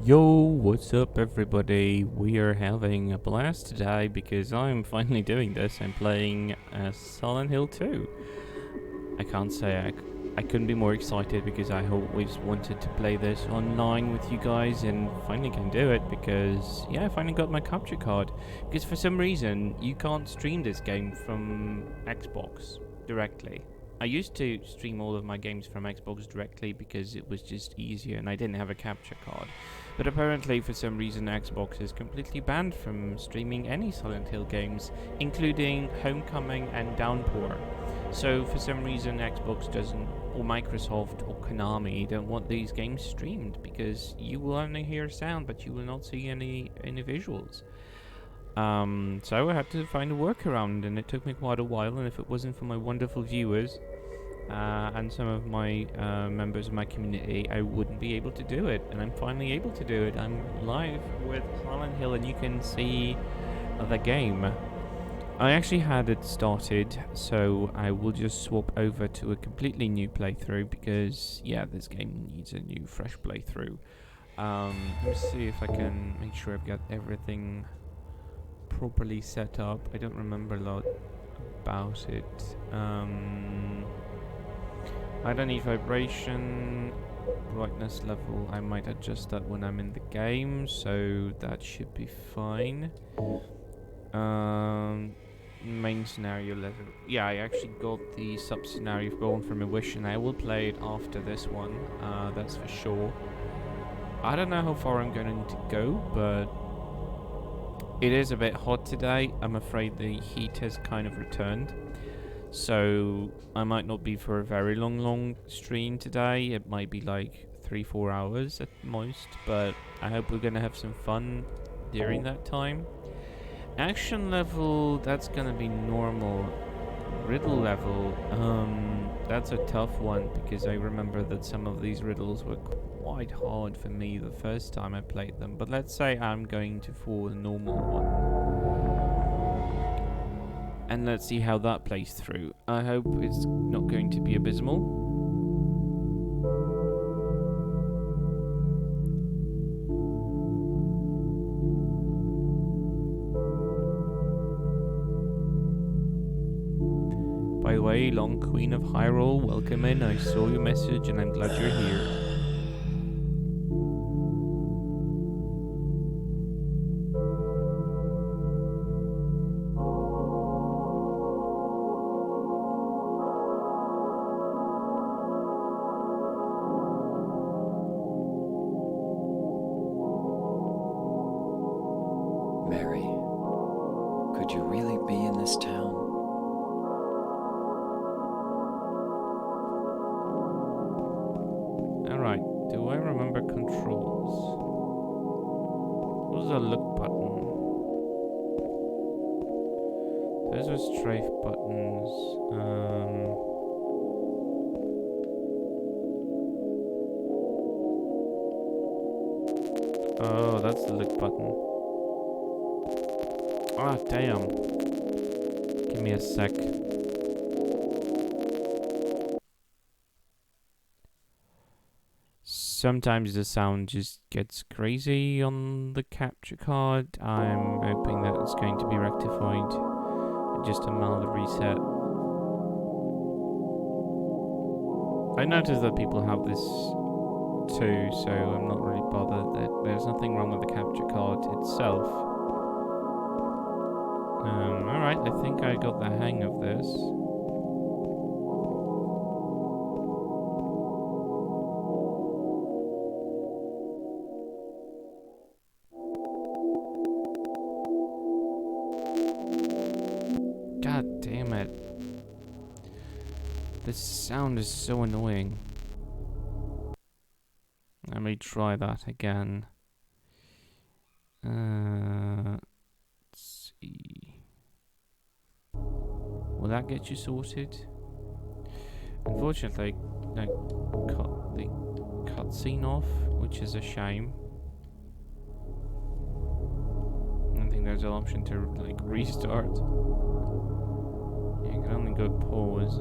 Yo, what's up everybody? We are having a blast today because I'm finally doing this. I'm playing Silent Hill 2. I can't say I couldn't be more excited because I always wanted to play this online with you guys and finally can do it because, yeah, I finally got my capture card. Because for some reason, you can't stream this game from Xbox directly. I used to stream all of my games from Xbox directly because it was just easier and I didn't have a capture card. But apparently, for some reason, Xbox is completely banned from streaming any Silent Hill games, including Homecoming and Downpour. So for some reason, Xbox doesn't, or Microsoft or Konami don't want these games streamed because you will only hear sound, but you will not see any visuals. So I had to find a workaround, and it took me quite a while. And if it wasn't for my wonderful viewers and some of my members of my community, I wouldn't be able to do it. And I'm finally able to do it. I'm live with Silent Hill, and you can see the game. I actually had it started, so I will just swap over to a completely new playthrough because, yeah, this game needs a new, fresh playthrough. Let me see if I can make sure I've got everything properly set up. I don't remember a lot about it. I don't need vibration, brightness level. I might adjust that when I'm in the game, so that should be fine. Main scenario level. Yeah, I actually got the sub scenario Born from a Wish, and I will play it after this one. That's for sure. I don't know how far I'm going to go, but it is a bit hot today. I'm afraid the heat has kind of returned, so I might not be for a very long stream today. It might be like 3-4 hours at most, but I hope we're gonna have some fun during that time. Action level, that's gonna be normal. Riddle level, that's a tough one because I remember that some of these riddles were quite hard for me the first time I played them. But let's say I'm going to for the normal one. And let's see how that plays through. I hope it's not going to be abysmal. By the way, Long Queen of Hyrule, welcome in. I saw your message and I'm glad you're here. Mary, could you really be in this town? Alright, do I remember controls? What was the look button? Those are strafe buttons. Oh, that's the look button. Ah, damn. Give me a sec. Sometimes the sound just gets crazy on the capture card. I'm hoping that it's going to be rectified. Just a mild reset. I noticed that people have this too, so I'm not really bothered. There's nothing wrong with the capture card itself. Alright, I think I got the hang of this. God damn it. This sound is so annoying. Let me try that again. Let's see. Will that get you sorted? Unfortunately, I cut the cutscene off, which is a shame. I don't think there's an option to like restart. You can only go pause.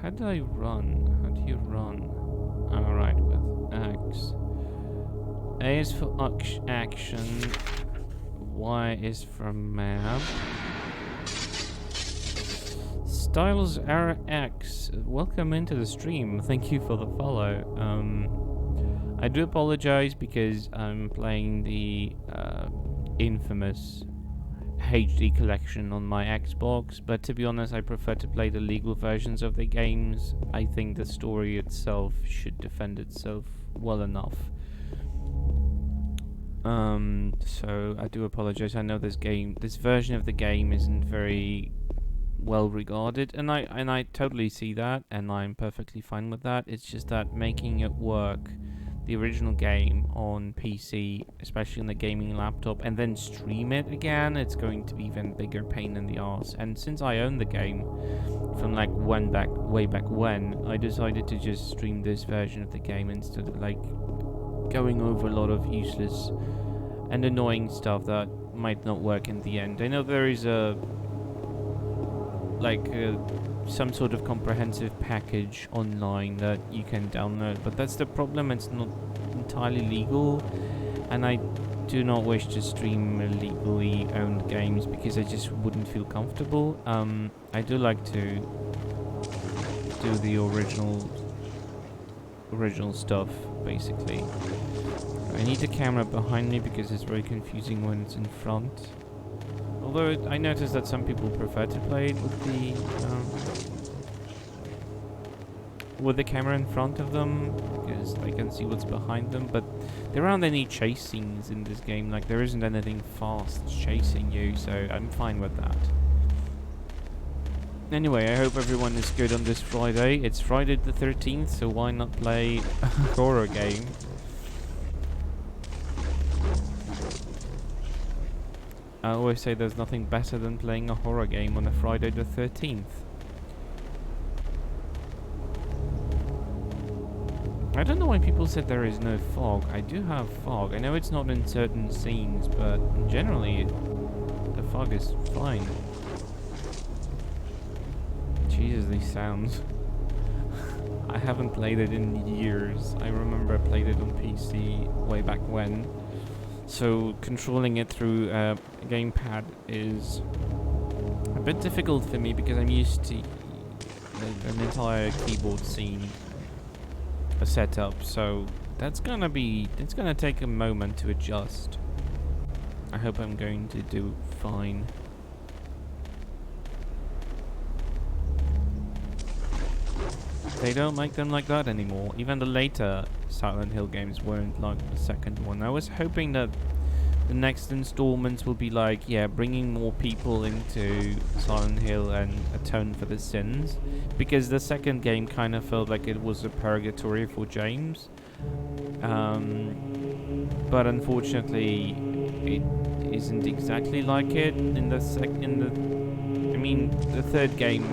How do I run? How do you run? Alright, with X. A is for action. Y is for map. Styles RX. Welcome into the stream. Thank you for the follow. I do apologize because I'm playing the infamous HD collection on my Xbox, but to be honest, I prefer to play the legal versions of the games. I think the story itself should defend itself well enough. So I do apologize. I know this version of the game isn't very well regarded, and I totally see that, and I'm perfectly fine with that. It's just that making it work, the original game on PC, especially on the gaming laptop, and then stream it again, it's going to be even bigger pain in the arse. And since I own the game from like way back when, I decided to just stream this version of the game instead of like going over a lot of useless and annoying stuff that might not work in the end. I know there is some sort of comprehensive package online that you can download, but that's the problem. It's not entirely legal, and I do not wish to stream legally owned games because I just wouldn't feel comfortable. I do like to do the original stuff, basically. I need the camera behind me because it's very confusing when it's in front. Although I noticed that some people prefer to play it with the camera in front of them because they can see what's behind them, but there aren't any chase scenes in this game. Like, there isn't anything fast chasing you, so I'm fine with that. Anyway, I hope everyone is good on this Friday. It's Friday the 13th, so why not play a horror game? I always say there's nothing better than playing a horror game on a Friday the 13th. I don't know why people said there is no fog. I do have fog. I know it's not in certain scenes, but generally the fog is fine. Jesus, these sounds. I haven't played it in years. I remember I played it on PC way back when. So controlling it through a gamepad is a bit difficult for me because I'm used to an entire keyboard scene setup. So it's gonna take a moment to adjust. I hope I'm going to do fine. They don't make them like that anymore. Even the later Silent Hill games weren't like the second one. I was hoping that the next installments will be like, yeah, bringing more people into Silent Hill and atone for the sins. Because the second game kind of felt like it was a purgatory for James. But unfortunately, it isn't exactly like it. The third game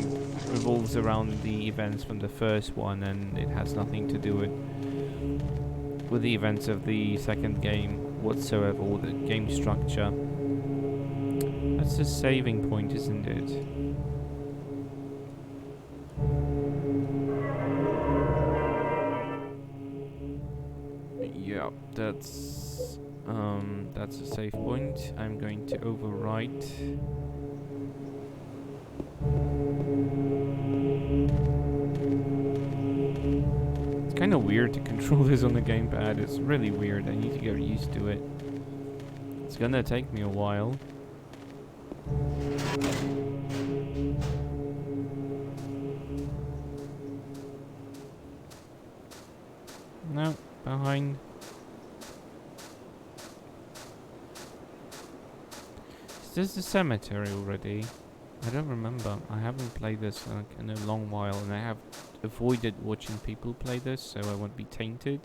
revolves around the events from the first one, and it has nothing to do with with the events of the second game whatsoever, or the game structure. That's a saving point, isn't it? Yeah, that's a save point. I'm going to overwrite. It's kind of weird to control this on the gamepad. It's really weird. I need to get used to it. It's gonna take me a while. No, behind. Is this the cemetery already? I don't remember. I haven't played this like in a long while, and I have avoided watching people play this, so I won't be tainted.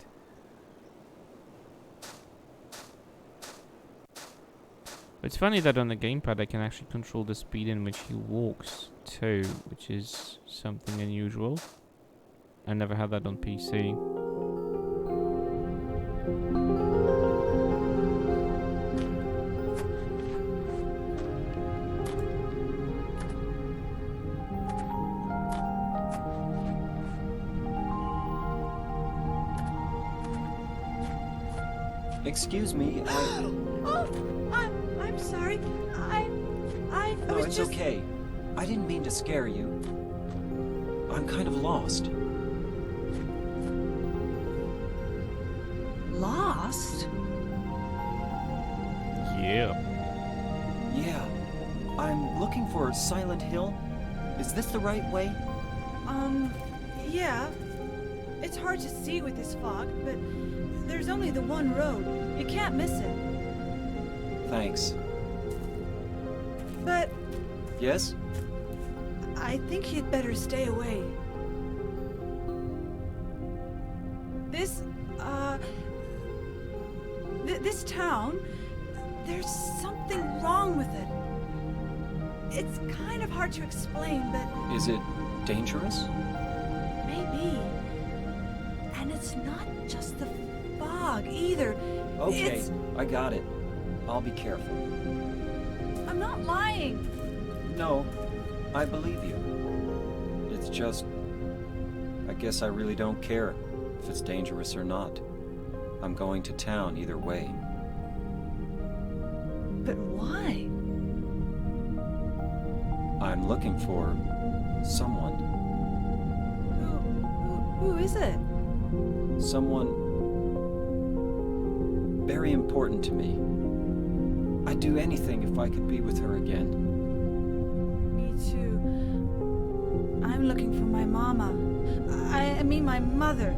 It's funny that on the gamepad I can actually control the speed in which he walks too, which is something unusual. I never had that on PC. Excuse me, I'm sorry. I No, was it's just... okay. I didn't mean to scare you. I'm kind of lost. Lost? Yeah. Yeah. I'm looking for Silent Hill. Is this the right way? Yeah. It's hard to see with this fog, but there's only the one road. You can't miss it. Thanks. But Yes? I think you'd better stay away. This, this town, there's something wrong with it. It's kind of hard to explain, but Is it dangerous? maybe. And it's not just the fog either. Okay, It's... I got it. I'll be careful. I'm not lying. No, I believe you. It's just... I guess I really don't care if it's dangerous or not. I'm going to town either way. But why? I'm looking for... someone. Who is it? Someone... very important to me. I'd do anything if I could be with her again. Me too. I'm looking for my mama. I mean my mother.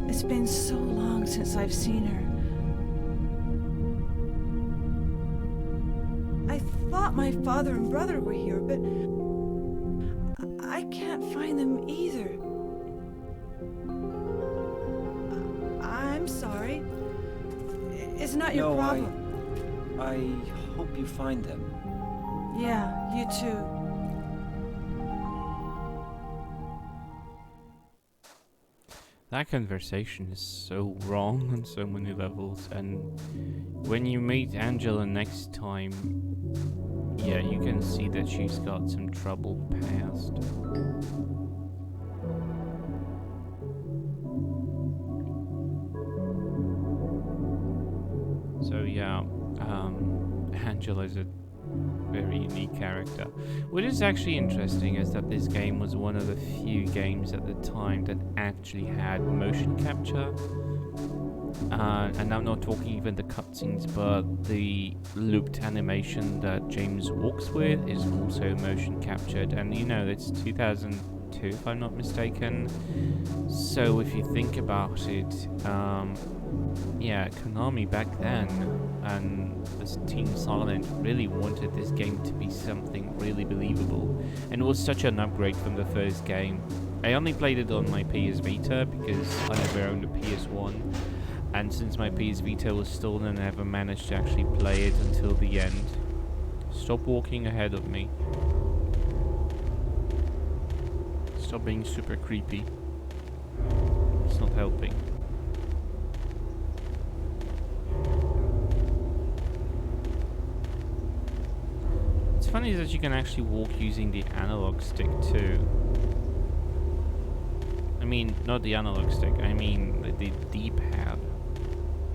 It's been so long since I've seen her. I thought my father and brother were here, but I can't find them either. I'm sorry. It's not your problem. I hope you find them. Yeah, you too. That conversation is so wrong on so many levels, and when you meet Angela next time, yeah, you can see that she's got some troubled past. So yeah, Angela is a very unique character. What is actually interesting is that this game was one of the few games at the time that actually had motion capture. And I'm not talking even the cutscenes, but the looped animation that James walks with is also motion captured. And you know, it's 2002 if I'm not mistaken. So if you think about it, yeah, Konami back then and this Team Silent really wanted this game to be something really believable, and it was such an upgrade from the first game. I only played it on my PS Vita because I never owned a PS1, and since my PS Vita was stolen, I never managed to actually play it until the end. Stop walking ahead of me. Stop being super creepy. It's not helping. What's funny is that you can actually walk using the analog stick too. I mean, not the analog stick, I mean the D-pad.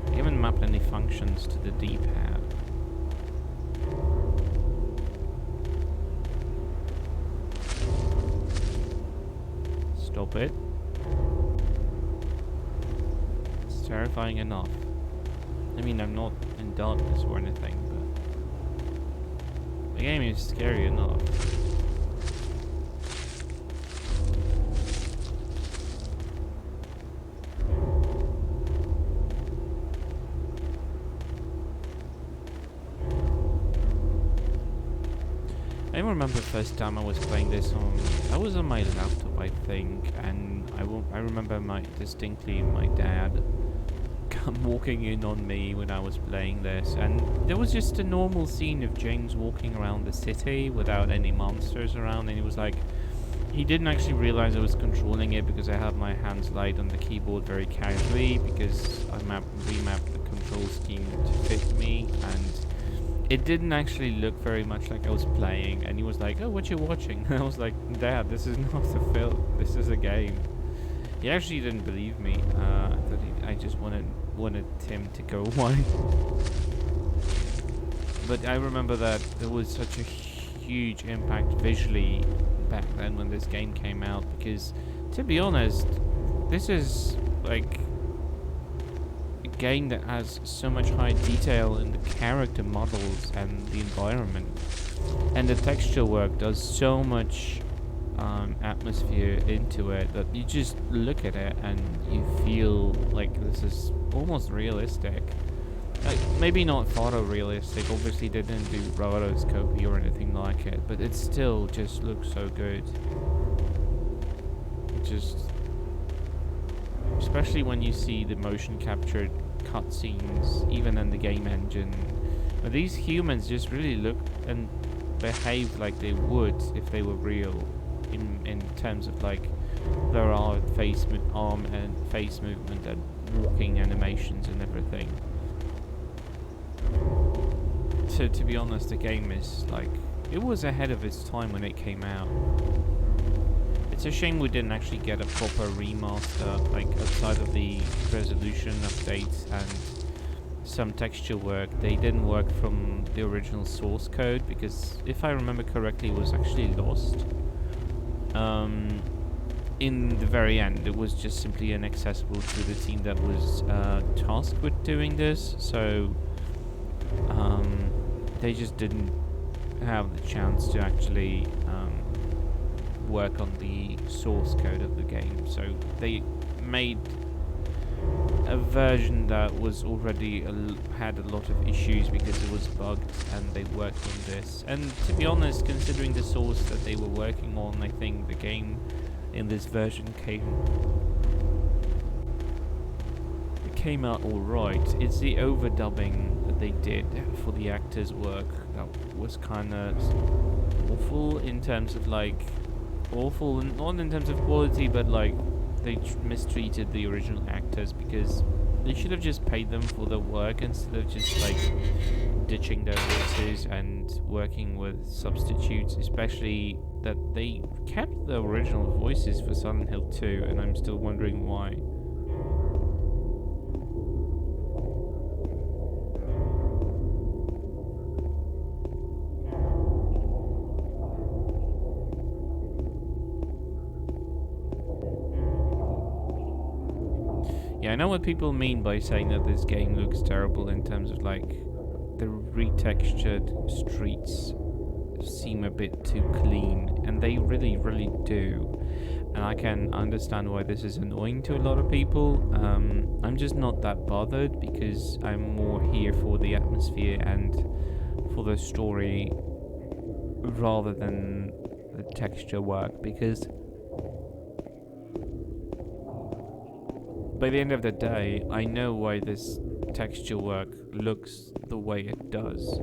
They haven't mapped any functions to the D-pad. Stop it. It's terrifying enough. I mean, I'm not in darkness or anything, but the game is scary enough. I remember the first time I was playing this on, I was on my laptop, I think, and I remember distinctly my dad come walking in on me when I was playing this, and there was just a normal scene of James walking around the city without any monsters around, and he was like, he didn't actually realize I was controlling it because I had my hands light on the keyboard very casually because I remapped the control scheme to fit me, and it didn't actually look very much like I was playing, and he was like, "Oh, what you watching?" And I was like, "Dad, this is not a film. This is a game." He actually didn't believe me. I just wanted him to go away. But I remember that there was such a huge impact visually back then when this game came out, because, to be honest, this is like game that has so much high detail in the character models and the environment, and the texture work does so much atmosphere into it that you just look at it and you feel like this is almost realistic. Like, maybe not photorealistic, obviously they didn't do rotoscopy or anything like it, but it still just looks so good. It just, especially when you see the motion captured cutscenes, even in the game engine, but these humans just really look and behave like they would if they were real, in terms of like their arm and face movement and walking animations and everything. So to be honest, the game is like, it was ahead of its time when it came out. It's a shame we didn't actually get a proper remaster, like outside of the resolution updates and some texture work. They didn't work from the original source code because, if I remember correctly, it was actually lost. In the very end, it was just simply inaccessible to the team that was tasked with doing this, so they just didn't have the chance to actually work on the source code of the game, so they made a version that was already had a lot of issues because it was bugged, and they worked on this. And to be honest, considering the source that they were working on, I think the game in this version came out alright. It's the overdubbing that they did for the actors' work that was kind of awful in terms of like, awful not in terms of quality, but like they mistreated the original actors because they should have just paid them for their work instead of just like ditching their voices and working with substitutes, especially that they kept the original voices for Silent Hill 2, and I'm still wondering why. Yeah, I know what people mean by saying that this game looks terrible in terms of like the retextured streets seem a bit too clean, and they really do, and I can understand why this is annoying to a lot of people. I'm just not that bothered because I'm more here for the atmosphere and for the story rather than the texture work, because by the end of the day, I know why this texture work looks the way it does,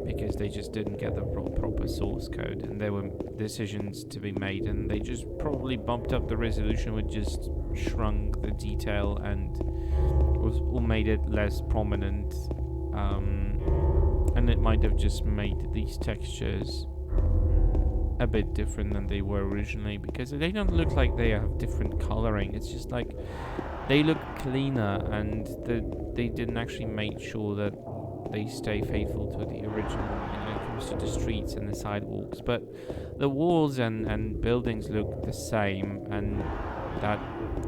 because they just didn't get the proper source code, and there were decisions to be made, and they just probably bumped up the resolution, which just shrunk the detail and or made it less prominent, And it might have just made these textures a bit different than they were originally, because they don't look like they have different coloring. It's just like they look cleaner, and they didn't actually make sure that they stay faithful to the original when it comes to the streets and the sidewalks. But the walls and buildings look the same, and that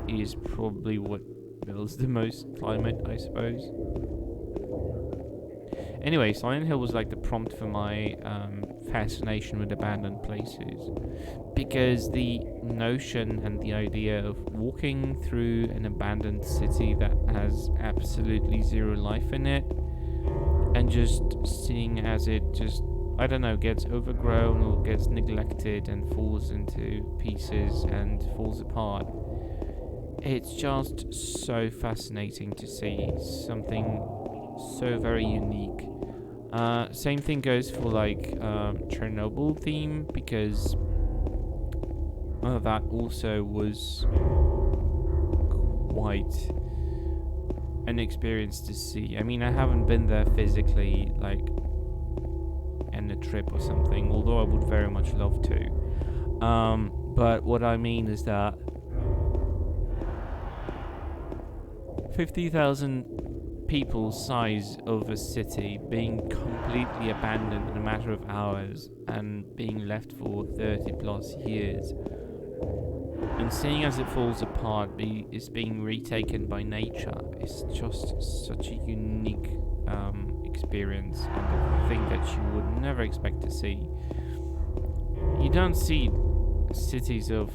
is probably what builds the most climate, I suppose. Anyway, Silent Hill was like the prompt for my fascination with abandoned places, because the notion and the idea of walking through an abandoned city that has absolutely zero life in it, and just seeing as it just, I don't know, gets overgrown or gets neglected and falls into pieces and falls apart. It's just so fascinating to see something so very unique. Same thing goes for like Chernobyl theme, because that also was quite an experience to see. I mean, I haven't been there physically, like in a trip or something, although I would very much love to. But what I mean is that 50,000 people size of a city being completely abandoned in a matter of hours and being left for 30 plus years, and seeing as it falls apart is being retaken by nature, is just such a unique experience, and a thing that you would never expect to see. You don't see cities of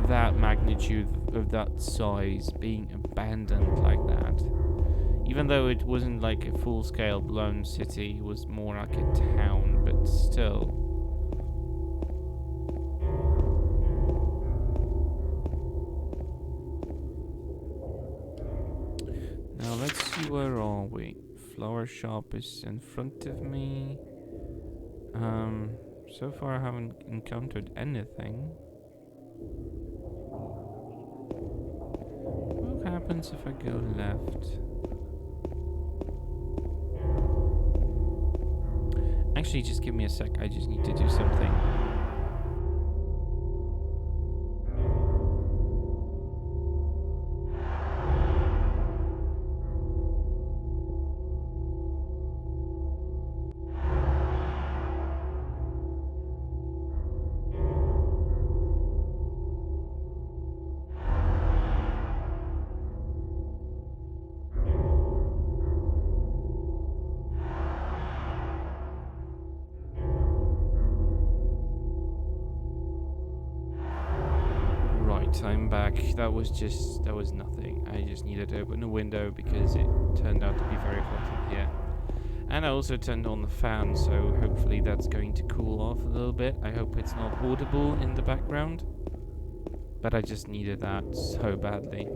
that magnitude, of that size, being abandoned like that. Even though it wasn't like a full-scale blown city, it was more like a town, but still. Now let's see, where are we? Flower shop is in front of me. So far I haven't encountered anything. What happens if I go left? Actually, just give me a sec. I just need to do something. I'm back. That was nothing. I just needed to open a window because it turned out to be very hot in here. And I also turned on the fan, so hopefully that's going to cool off a little bit. I hope it's not audible in the background, but I just needed that so badly.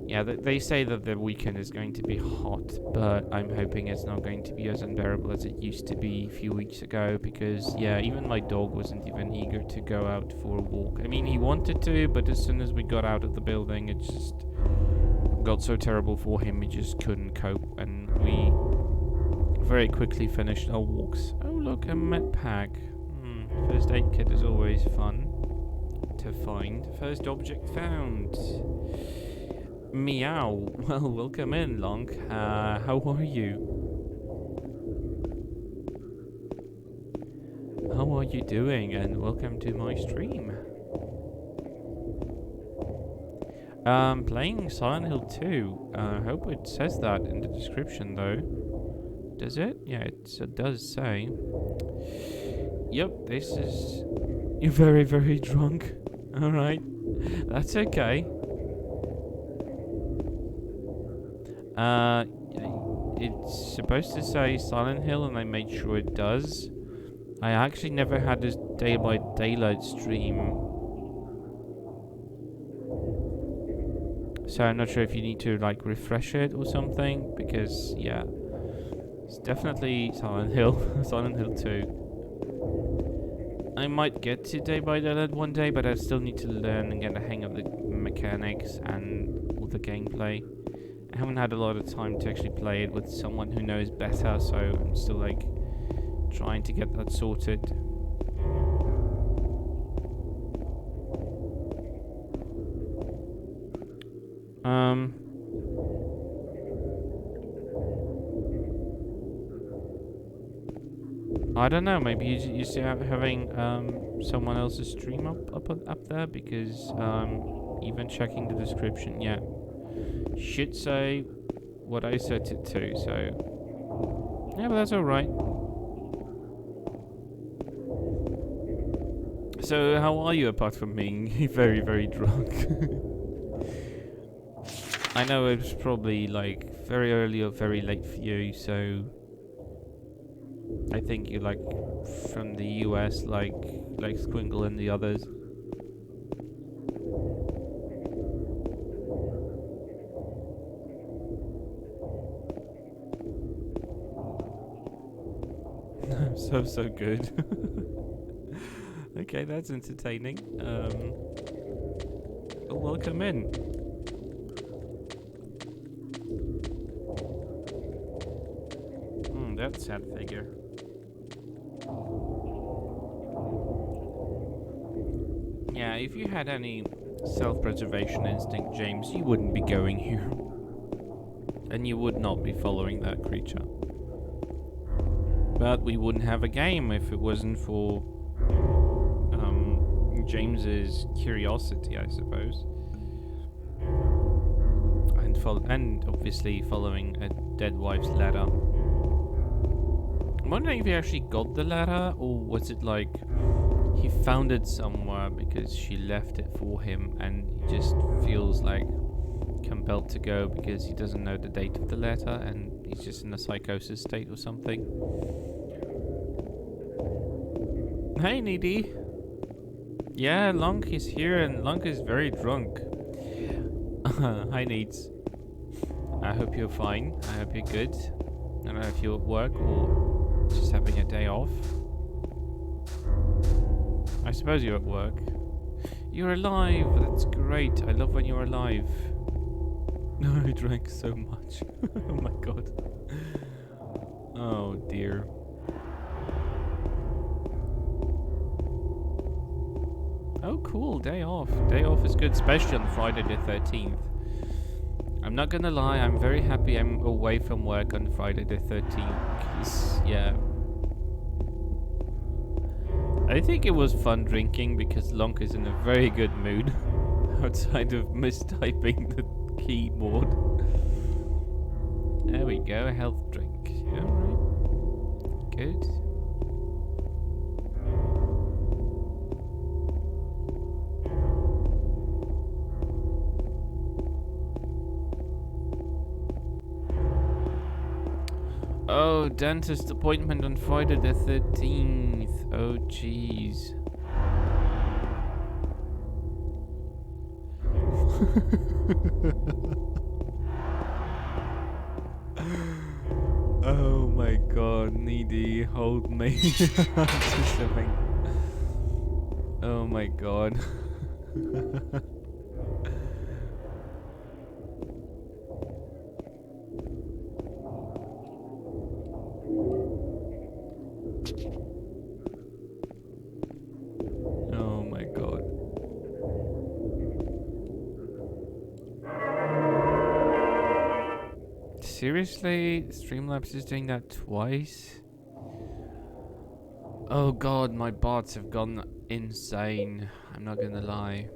Yeah, they say that the weekend is going to be hot, but I'm hoping it's not going to be as unbearable as it used to be a few weeks ago, because, yeah, even my dog wasn't even eager to go out for a walk. I mean, he wanted to, but as soon as we got out of the building, it just got so terrible for him, he just couldn't cope, and we very quickly finished our walks. Oh, look, a med pack. First aid kit is always fun to find. First object found. Meow. Well, welcome in, Long. How are you? How are you doing? And welcome to my stream. Playing Silent Hill 2. I hope it says that in the description, though. Does it? Yeah, it does say. Yep, this is... You're very, very drunk. Alright. That's okay. It's supposed to say Silent Hill, and I made sure it does. I actually never had this Day by Daylight stream, so I'm not sure if you need to like refresh it or something, because yeah, it's definitely Silent Hill. Silent Hill 2. I might get to Day by Daylight one day, but I still need to learn and get the hang of the mechanics and all the gameplay. I haven't had a lot of time to actually play it with someone who knows better, so I'm still like trying to get that sorted. I don't know. Maybe you start having someone else's stream up there, because even checking the description, yeah, should say what I set it to. So yeah, but that's all right. So how are you apart from being very, very drunk? I know it was probably like very early or very late for you, so I think you're like from the US, like Squinkle and the others. So good. Okay, that's entertaining. Well, welcome in. That sad figure. Yeah, if you had any self-preservation instinct, James, you wouldn't be going here. And you would not be following that creature. But we wouldn't have a game if it wasn't for James's curiosity, I suppose. And obviously following a dead wife's ladder. I'm wondering if he actually got the ladder, or was it like he found it somewhere because she left it for him and he just feels like compelled to go because he doesn't know the date of the letter and he's just in a psychosis state or something. Hey, Needy. Yeah, Lunk is here and Lunk is very drunk. Hi, Needs. I hope you're fine. I hope you're good. I don't know if you're at work or just having a day off. I suppose you're at work. You're alive. That's great. I love when you're alive. No, I drank so much. Oh my god. Oh dear. Oh cool, day off. Day off is good, especially on Friday the 13th. I'm not gonna lie, I'm very happy I'm away from work on Friday the 13th. 'Cause, yeah. I think it was fun drinking because Lonk is in a very good mood. Outside of mistyping the keyboard. There we go, a health drink. Alright. Good. Oh, dentist appointment on Friday the 13th. Oh, jeez. Oh my god, Needy, hold me. I'm just having... Oh my god. Oh my god. Seriously? Streamlabs is doing that twice? Oh god, my bots have gone insane. I'm not gonna lie.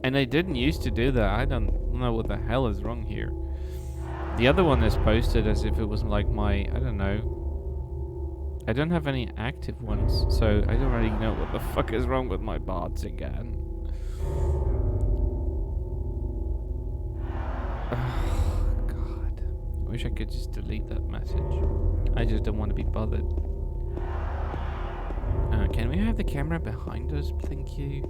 And I didn't used to do that. I don't know what the hell is wrong here. The other one is posted as if it was like my, I don't know. I don't have any active ones, so I don't really know what the fuck is wrong with my bots again. Oh, God. I wish I could just delete that message. I just don't want to be bothered. Can we have the camera behind us? Thank you.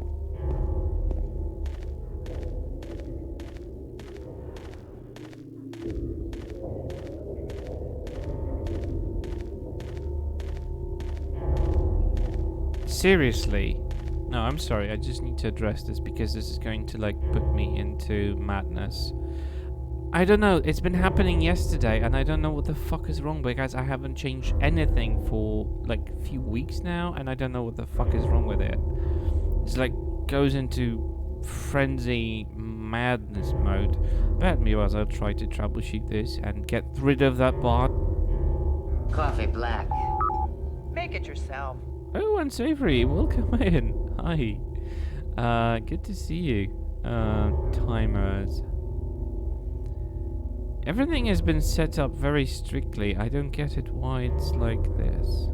seriously. No, I'm sorry. I just need to address this because this is going to like put me into madness. I don't know. It's been happening yesterday, and I don't know what the fuck is wrong because I haven't changed anything for like a few weeks now, and I don't know what the fuck is wrong with it. It's like goes into frenzy madness mode. But meanwhile, I'll try to troubleshoot this and get rid of that bot. Coffee black. Make it yourself. Oh, Unsavory, welcome in. Hi. Good to see you. Timers. Everything has been set up very strictly. I don't get it why it's like this.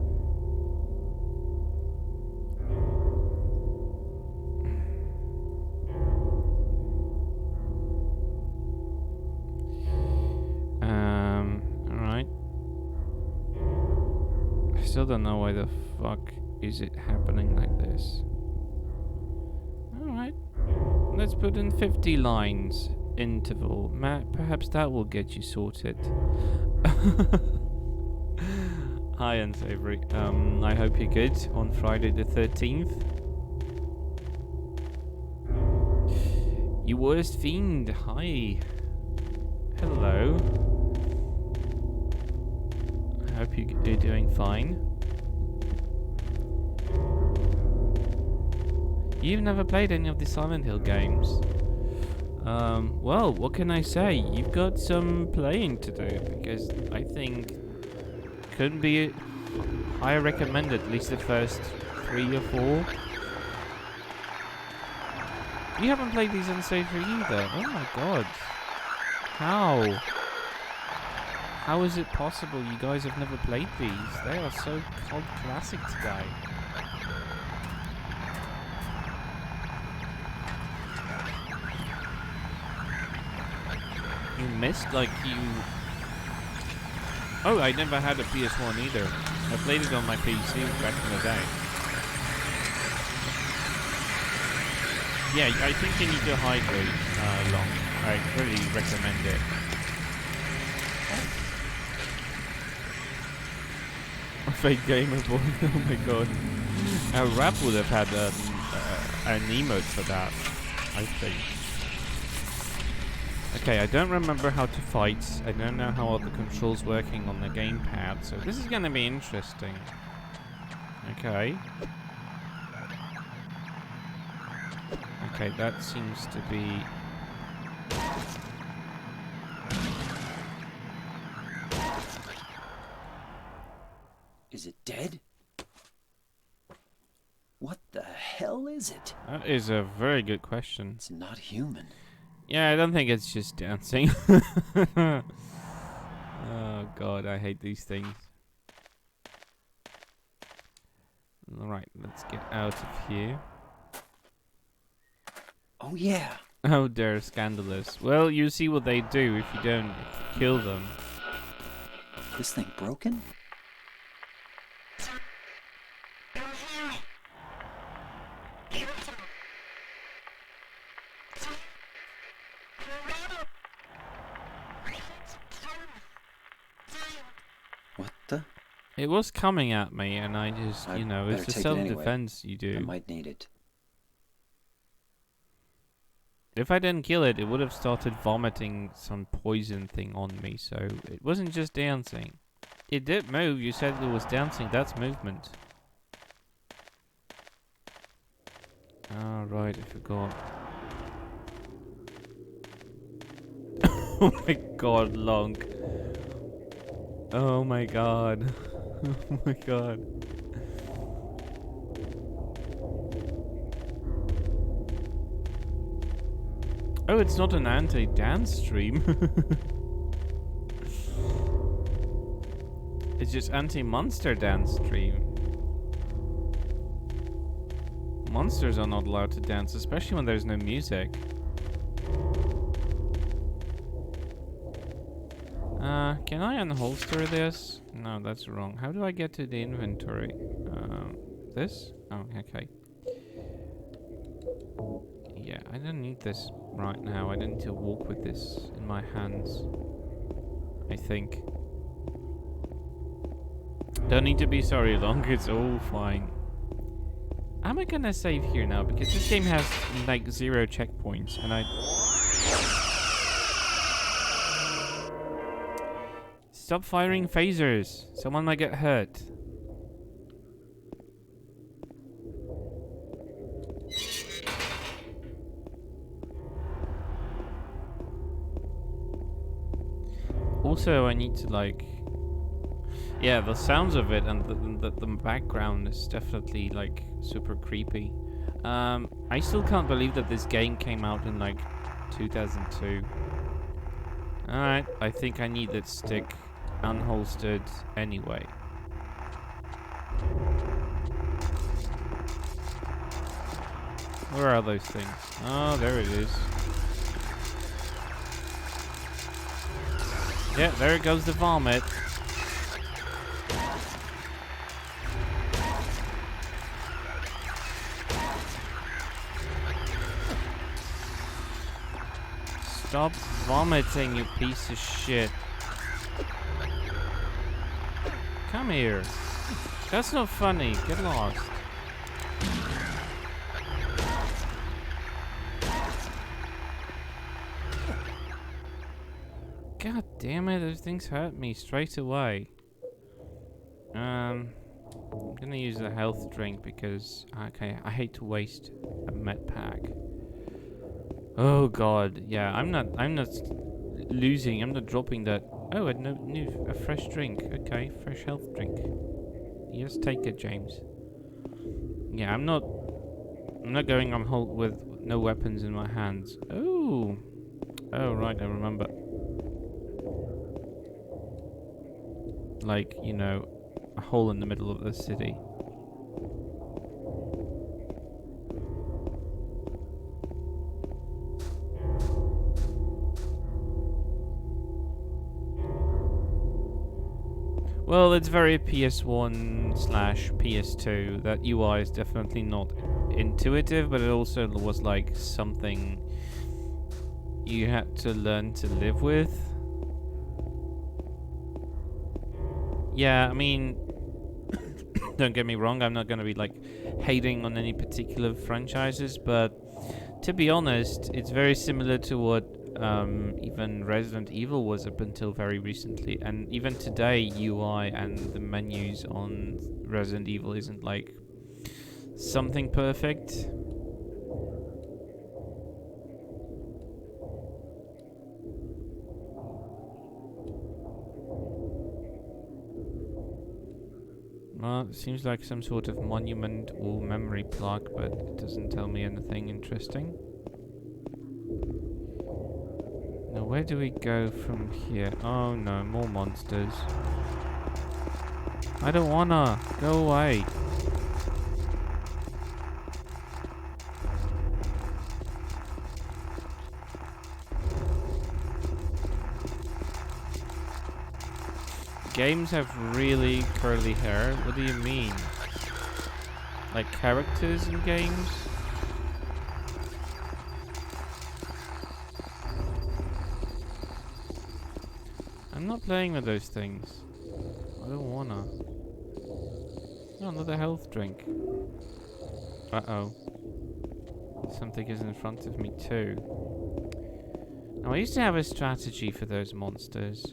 Alright. I still don't know why the fuck is it happening like this. Alright. Let's put in 50 lines interval. Perhaps that will get you sorted. Hi, Unsavory. I hope you're good on Friday the 13th. You worst fiend. Hi. Hello. I hope you're doing fine. You've never played any of the Silent Hill games. Well, what can I say? You've got some playing to do, because I think couldn't be higher recommended, at least the first 3 or 4. You haven't played these Unsavory either. Oh my god. How? How is it possible you guys have never played these? They are so cult classic today. You missed, like, you... Oh, I never had a PS1 either. I played it on my PC back in the day. Yeah, I think you need to hydrate long. I really recommend it. A fake gamer boy, oh my god. Rap would have had an emote for that, I think. Okay, I don't remember how to fight. I don't know how all the controls working on the gamepad, so this is gonna be interesting. Okay. Okay, that seems to be... Is it dead? What the hell is it? That is a very good question. It's not human. Yeah, I don't think it's just dancing. Oh god, I hate these things. Alright, let's get out of here. Oh yeah. Oh, they're scandalous. Well, you see what they do if you don't kill them. This thing broken? What the? It was coming at me, and I just, you know, it's a self-defense you do. I might need it. If I didn't kill it, it would have started vomiting some poison thing on me, so it wasn't just dancing. It did move, you said it was dancing, that's movement. Oh, right, I forgot. Oh my god, Long. Oh my god. Oh my god. Oh, it's not an anti-dance stream. It's just anti-monster dance stream. Monsters are not allowed to dance, especially when there's no music. Can I unholster this? No, that's wrong. How do I get to the inventory? This? Oh, okay. Yeah, I don't need this right now. I don't need to walk with this in my hands. I think. Don't need to be sorry, Long. It's all fine. am I gonna save here now? Because this game has like 0 checkpoints, and I... Stop firing phasers! Someone might get hurt. Also, I need to like... Yeah, the sounds of it and the background is definitely like super creepy. I still can't believe that this game came out in like 2002. Alright, I think I need that stick unholstered anyway. Where are those things? Oh, there it is. Yeah, there goes the vomit. Stop vomiting, you piece of shit. Come here. That's not funny. Get lost. God damn it, those things hurt me straight away. I'm gonna use a health drink because I hate to waste a med pack. Oh god, yeah, I'm not losing, I'm not dropping that. Oh, a fresh drink. Okay, fresh health drink. Yes, take it, James. Yeah, I'm not going on hold with no weapons in my hands. Oh. Oh right, I remember. Like, you know, a hole in the middle of the city. Well, it's very PS1/PS2. That UI is definitely not intuitive, but it also was like something you had to learn to live with. Yeah, I mean, don't get me wrong, I'm not going to be like hating on any particular franchises, but to be honest, it's very similar to what even Resident Evil was up until very recently, and even today UI and the menus on Resident Evil isn't like something perfect. Well, it seems like some sort of monument or memory plaque, but it doesn't tell me anything interesting. Now, where do we go from here? Oh no, more monsters. I don't wanna. Go away. Games have really curly hair? What do you mean? Like characters in games? I'm not playing with those things. I don't wanna. Oh, another health drink. Uh-oh. Something is in front of me too. Now, I used to have a strategy for those monsters.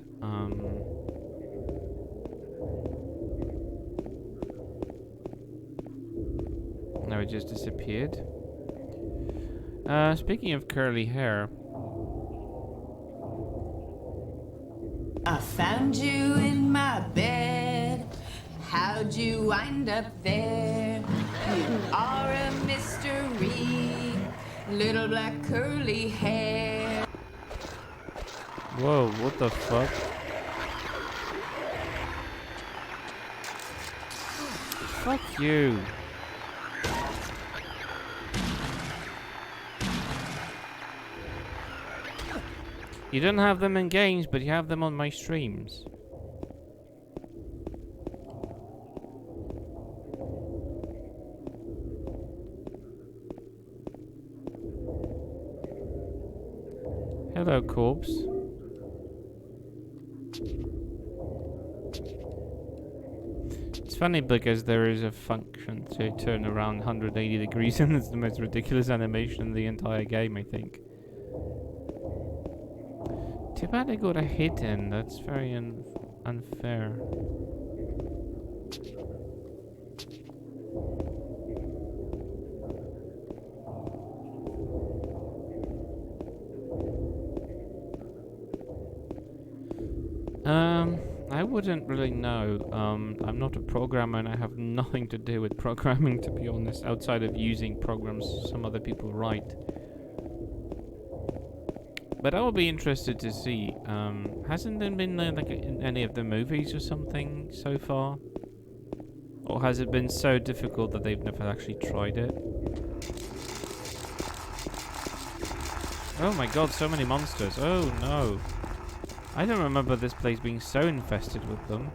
No, it just disappeared. Speaking of curly hair. I found you in my bed. How'd you wind up there? You are a mystery. Little black curly hair. Whoa, what the fuck? Fuck you. You don't have them in games, but you have them on my streams. Hello, corpse. It's funny because there is a function to turn around 180 degrees and it's the most ridiculous animation in the entire game, I think. Too bad I got a hit in. That's very unfair. I wouldn't really know. I'm not a programmer and I have nothing to do with programming, to be honest, outside of using programs some other people write. But I will be interested to see. Hasn't there been like in any of the movies or something so far? Or has it been so difficult that they've never actually tried it? Oh my god, so many monsters. Oh no. I don't remember this place being so infested with them.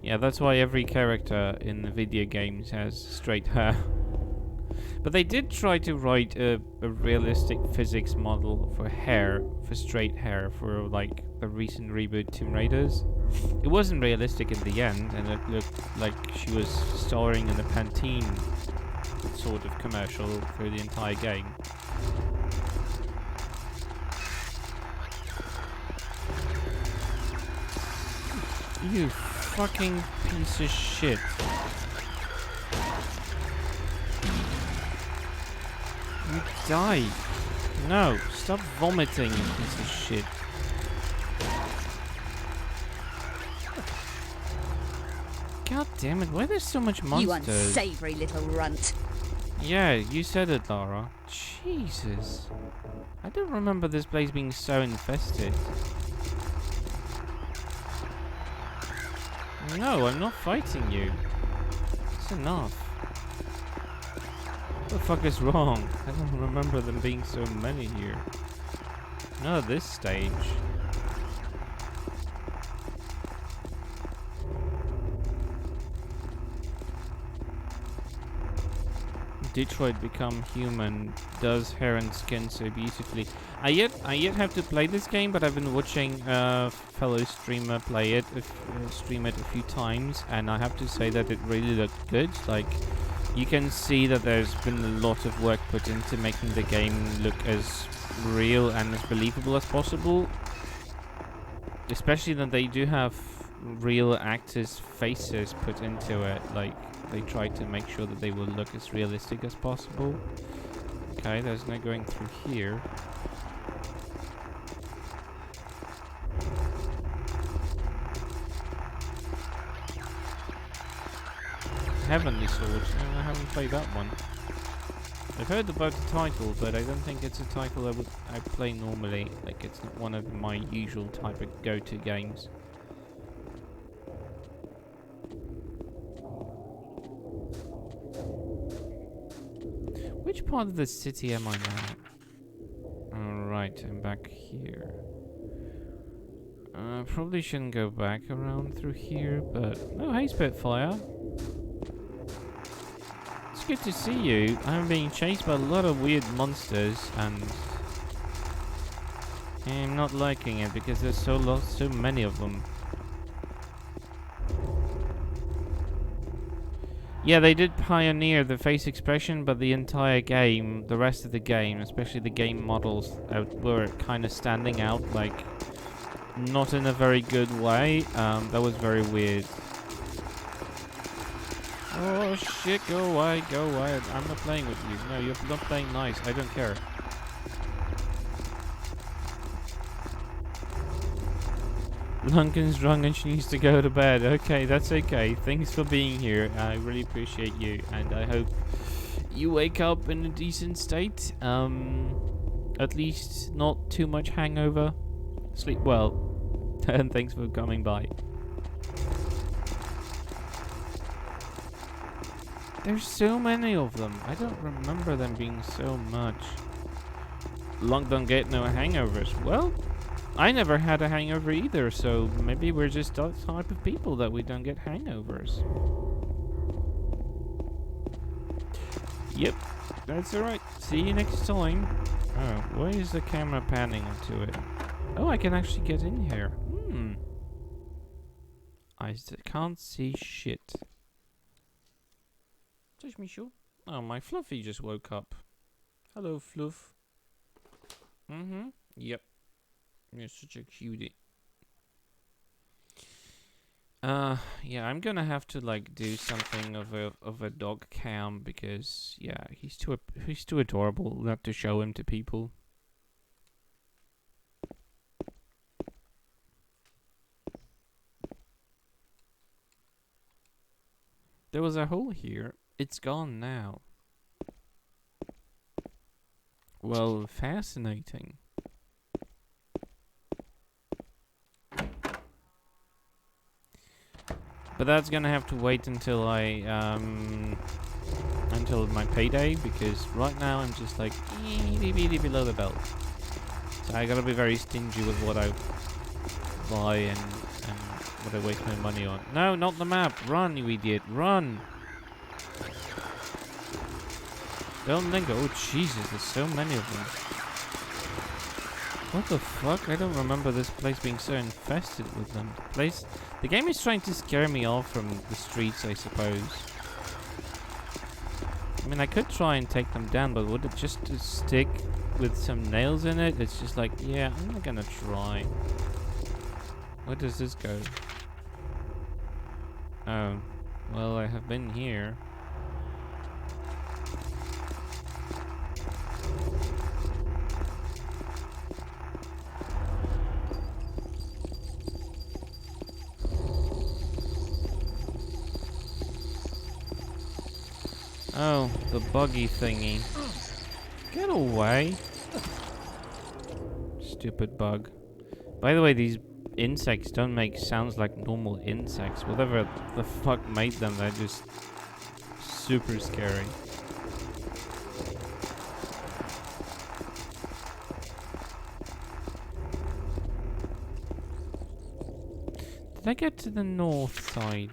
Yeah, that's why every character in the video games has straight hair. But they did try to write a realistic physics model for hair, for straight hair, for like the recent reboot Tomb Raiders. It wasn't realistic in the end, and it looked like she was starring in a Pantene sort of commercial through the entire game. You fucking piece of shit. You die. No, stop vomiting, you piece of shit. God damn it, why there's so much monsters? You unsavory little runt. Yeah, you said it, Lara. Jesus. I don't remember this place being so infested. No, I'm not fighting you. It's enough. What the fuck is wrong? I don't remember them being so many here. Not at this stage. Detroit Become Human does hair and skin so beautifully. I yet have to play this game, but I've been watching a fellow streamer play it, stream it a few times, and I have to say that it really looked good. Like, you can see that there's been a lot of work put into making the game look as real and as believable as possible. Especially that they do have real actors' faces put into it. Like, they try to make sure that they will look as realistic as possible. Okay, there's no going through here. Heavenly Sword. I haven't played that one. I've heard about the title, but I don't think it's a title I play normally. Like, it's not one of my usual type of go-to games. Which part of the city am I now? Alright, I'm back here. Probably shouldn't go back around through here, but... Oh, hey Spitfire. It's good to see you. I'm being chased by a lot of weird monsters, and... I'm not liking it, because there's so many of them. Yeah, they did pioneer the face expression, but the entire game, the rest of the game, especially the game models, were kind of standing out, like, not in a very good way. That was very weird. Oh shit, go away, go away. I'm not playing with you. No, you're not playing nice. I don't care. Lunken's drunk and she needs to go to bed. Okay, that's okay. Thanks for being here. I really appreciate you, and I hope you wake up in a decent state. At least not too much hangover. Sleep well. And thanks for coming by. There's so many of them. I don't remember them being so much. Lunk don't get no hangovers. Well, I never had a hangover either, so maybe we're just that type of people that we don't get hangovers. Yep. That's alright. See you next time. Oh, why is the camera panning onto it? Oh, I can actually get in here. Hmm. Can't see shit. Touch me, sure. Oh, my Fluffy just woke up. Hello, Fluff. Mm-hmm. Yep. You're such a cutie. Yeah, I'm gonna have to like do something of a dog cam because yeah, he's too adorable not to show him to people. There was a hole here. It's gone now. Well, fascinating. But that's gonna have to wait until until my payday, because right now I'm just like below the belt. So I gotta be very stingy with what I buy and what I waste my money on. No, not the map. Run, you idiot. Run. Don't linger. Oh, Jesus, there's so many of them. What the fuck? I don't remember this place being so infested with them. The game is trying to scare me off from the streets, I suppose. I mean, I could try and take them down, but would it just to stick with some nails in it? It's just like, yeah, I'm not gonna try. Where does this go? Oh, well, I have been here. Oh, the buggy thingy. Get away. Stupid bug. By the way, these insects don't make sounds like normal insects. Whatever the fuck made them, they're just super scary. Did I get to the north side?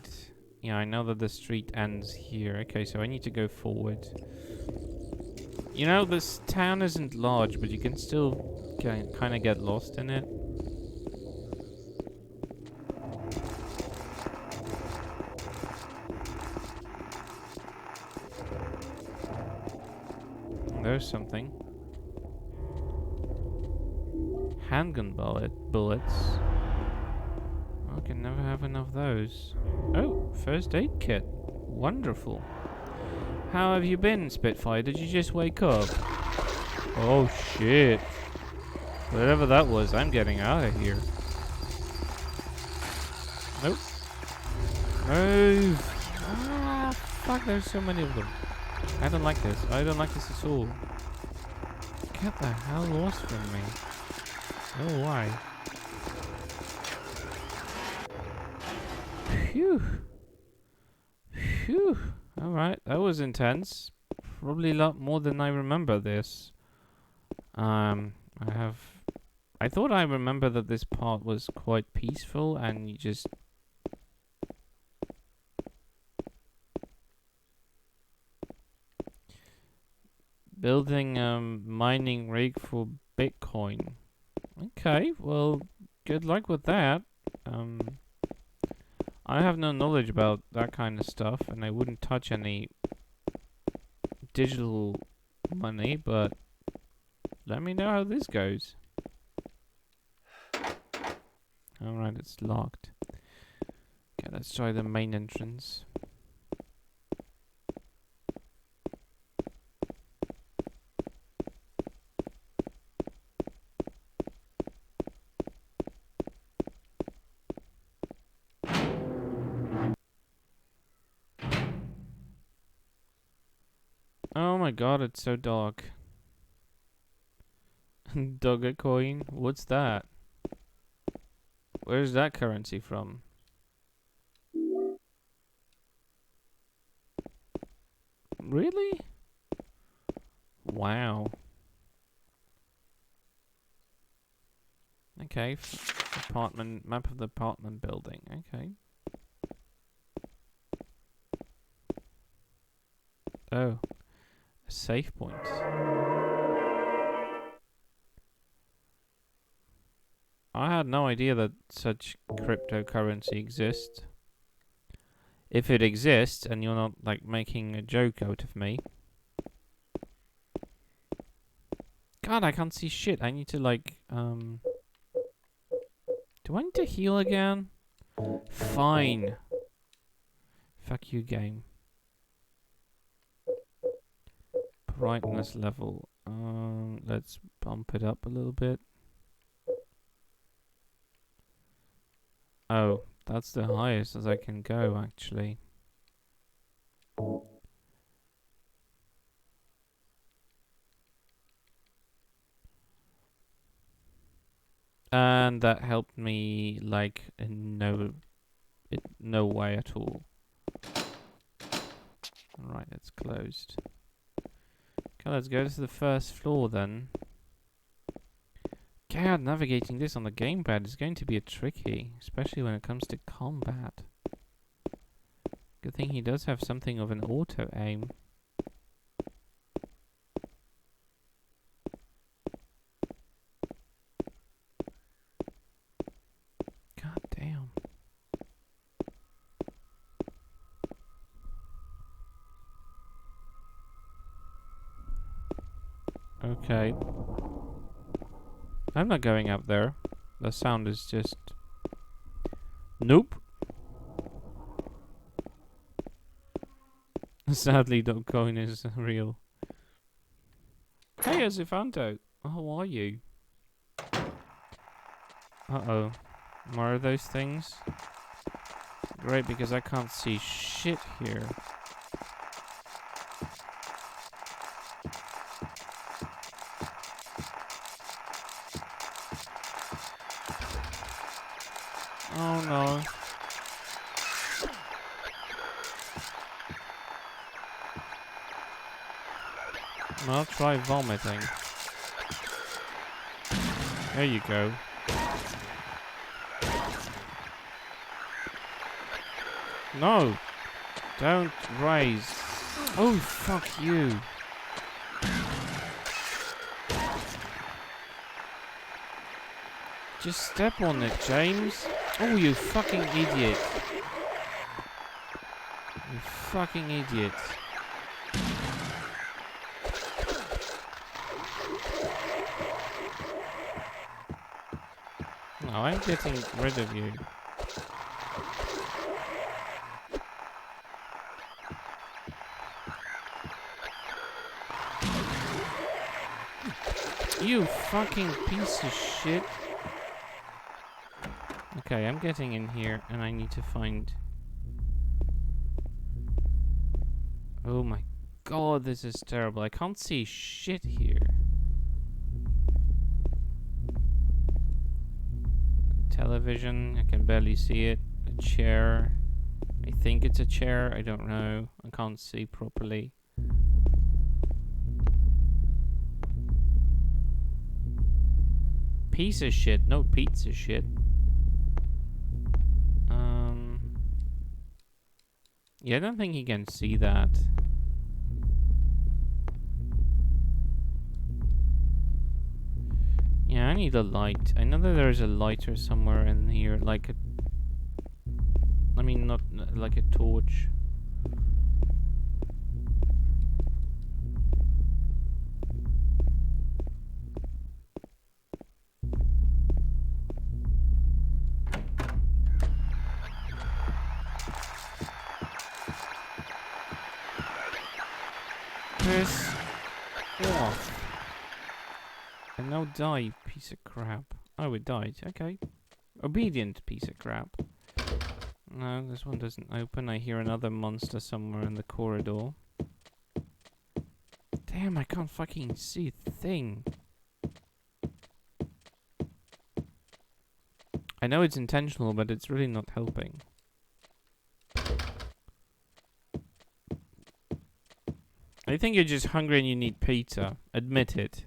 Yeah, I know that the street ends here. Okay, so I need to go forward. You know, this town isn't large, but you can still kind of get lost in it. There's something. Handgun bullets. I can never have enough of those. Oh, first aid kit. Wonderful. How have you been, Spitfire? Did you just wake up? Oh shit. Whatever that was, I'm getting out of here. Nope. Move! Ah, fuck, there's so many of them. I don't like this. I don't like this at all. Get the hell lost from me. Oh, why? Phew. Phew. Alright, that was intense. Probably a lot more than I remember this. I thought I remember that this part was quite peaceful and you just... Building a mining rig for Bitcoin. Okay, well, good luck with that. I have no knowledge about that kind of stuff, and I wouldn't touch any digital money, but let me know how this goes. Alright, it's locked. Okay, let's try the main entrance. Oh my god, it's so dark. Dogecoin? What's that? Where's that currency from? Really? Wow. Okay, apartment, map of the apartment building. Okay. Oh. A save point. I had no idea that such cryptocurrency exists. If it exists and you're not like making a joke out of me. God, I can't see shit. I need to like do I need to heal again? Fine. Fuck you, game. Brightness level. Let's bump it up a little bit. Oh, that's the highest as I can go, actually. And that helped me, like, in no way at all. Alright, it's closed. Okay, let's go to the first floor then. God, navigating this on the gamepad is going to be a tricky, especially when it comes to combat. Good thing he does have something of an auto aim. God damn. Okay. I'm not going up there. The sound is just... Nope. Sadly, Dogecoin is real. Hey, Azifanto. How are you? Uh-oh. More of those things? Great, because I can't see shit here. Oh no. I'll try vomiting. There you go. No! Don't raise. Oh, fuck you. Just step on it, James. Oh, you fucking idiot. You fucking idiot. No, I'm getting rid of you. You fucking piece of shit. Okay, I'm getting in here and I need to find... Oh my god, this is terrible. I can't see shit here. Television, I can barely see it. A chair. I think it's a chair, I don't know. I can't see properly. Piece of shit, no pizza shit. Yeah, I don't think he can see that. Yeah, I need a light. I know that there's a lighter somewhere in here, like a... I mean, not like a torch. Piss off. And now die, piece of crap. Oh, it died. Okay. Obedient piece of crap. No, this one doesn't open. I hear another monster somewhere in the corridor. Damn, I can't fucking see a thing. I know it's intentional, but it's really not helping. I think you're just hungry and you need pizza. Admit it.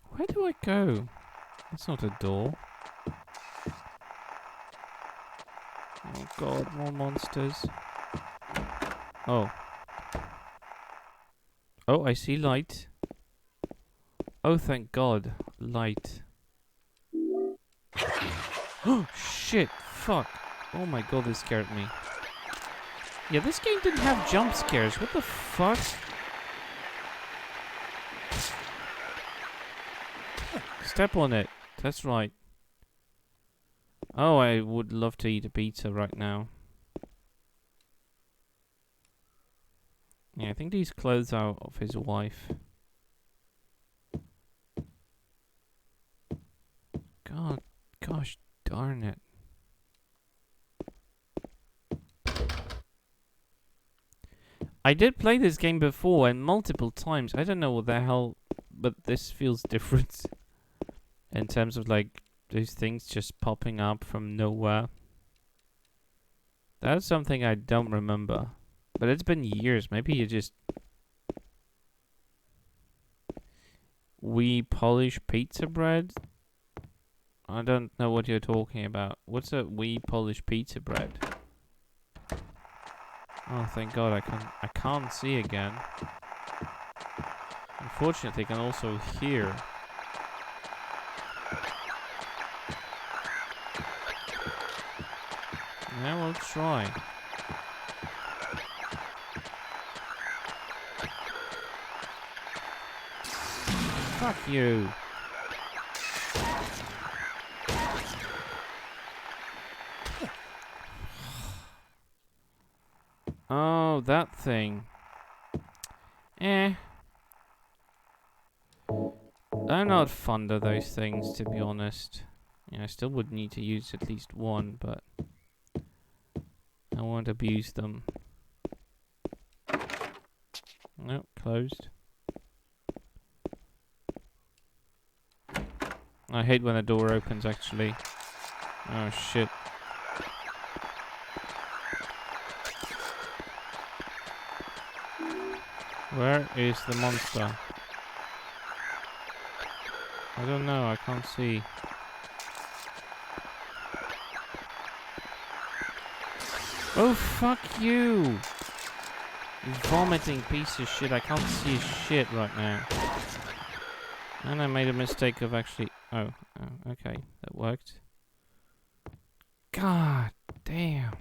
Where do I go? That's not a door. god, more monsters. Oh. Oh, I see light. Oh, thank god. Light. Oh, shit. Fuck. Oh my god, this scared me. Yeah, this game didn't have jump scares. What the fuck? Step on it. That's right. Oh, I would love to eat a pizza right now. Yeah, I think these clothes are of his wife. God, gosh darn it. I did play this game before and multiple times. I don't know what the hell, but this feels different. In terms of like, these things just popping up from nowhere. That's something I don't remember. But it's been years. Maybe you just... We polish pizza bread? I don't know what you're talking about. What's a we polish pizza bread? Oh, thank God I can't see again. Unfortunately, I can also hear. Yeah, we'll try. Fuck you. Oh, that thing. Eh. I'm not fond of those things, to be honest. Yeah, I still would need to use at least one, but I won't abuse them. Nope, closed. I hate when the door opens, actually. Oh, shit. Where is the monster? I don't know, I can't see. Oh, fuck you! You vomiting piece of shit, I can't see shit right now. And I made a mistake of actually... Oh, okay, that worked. God damn.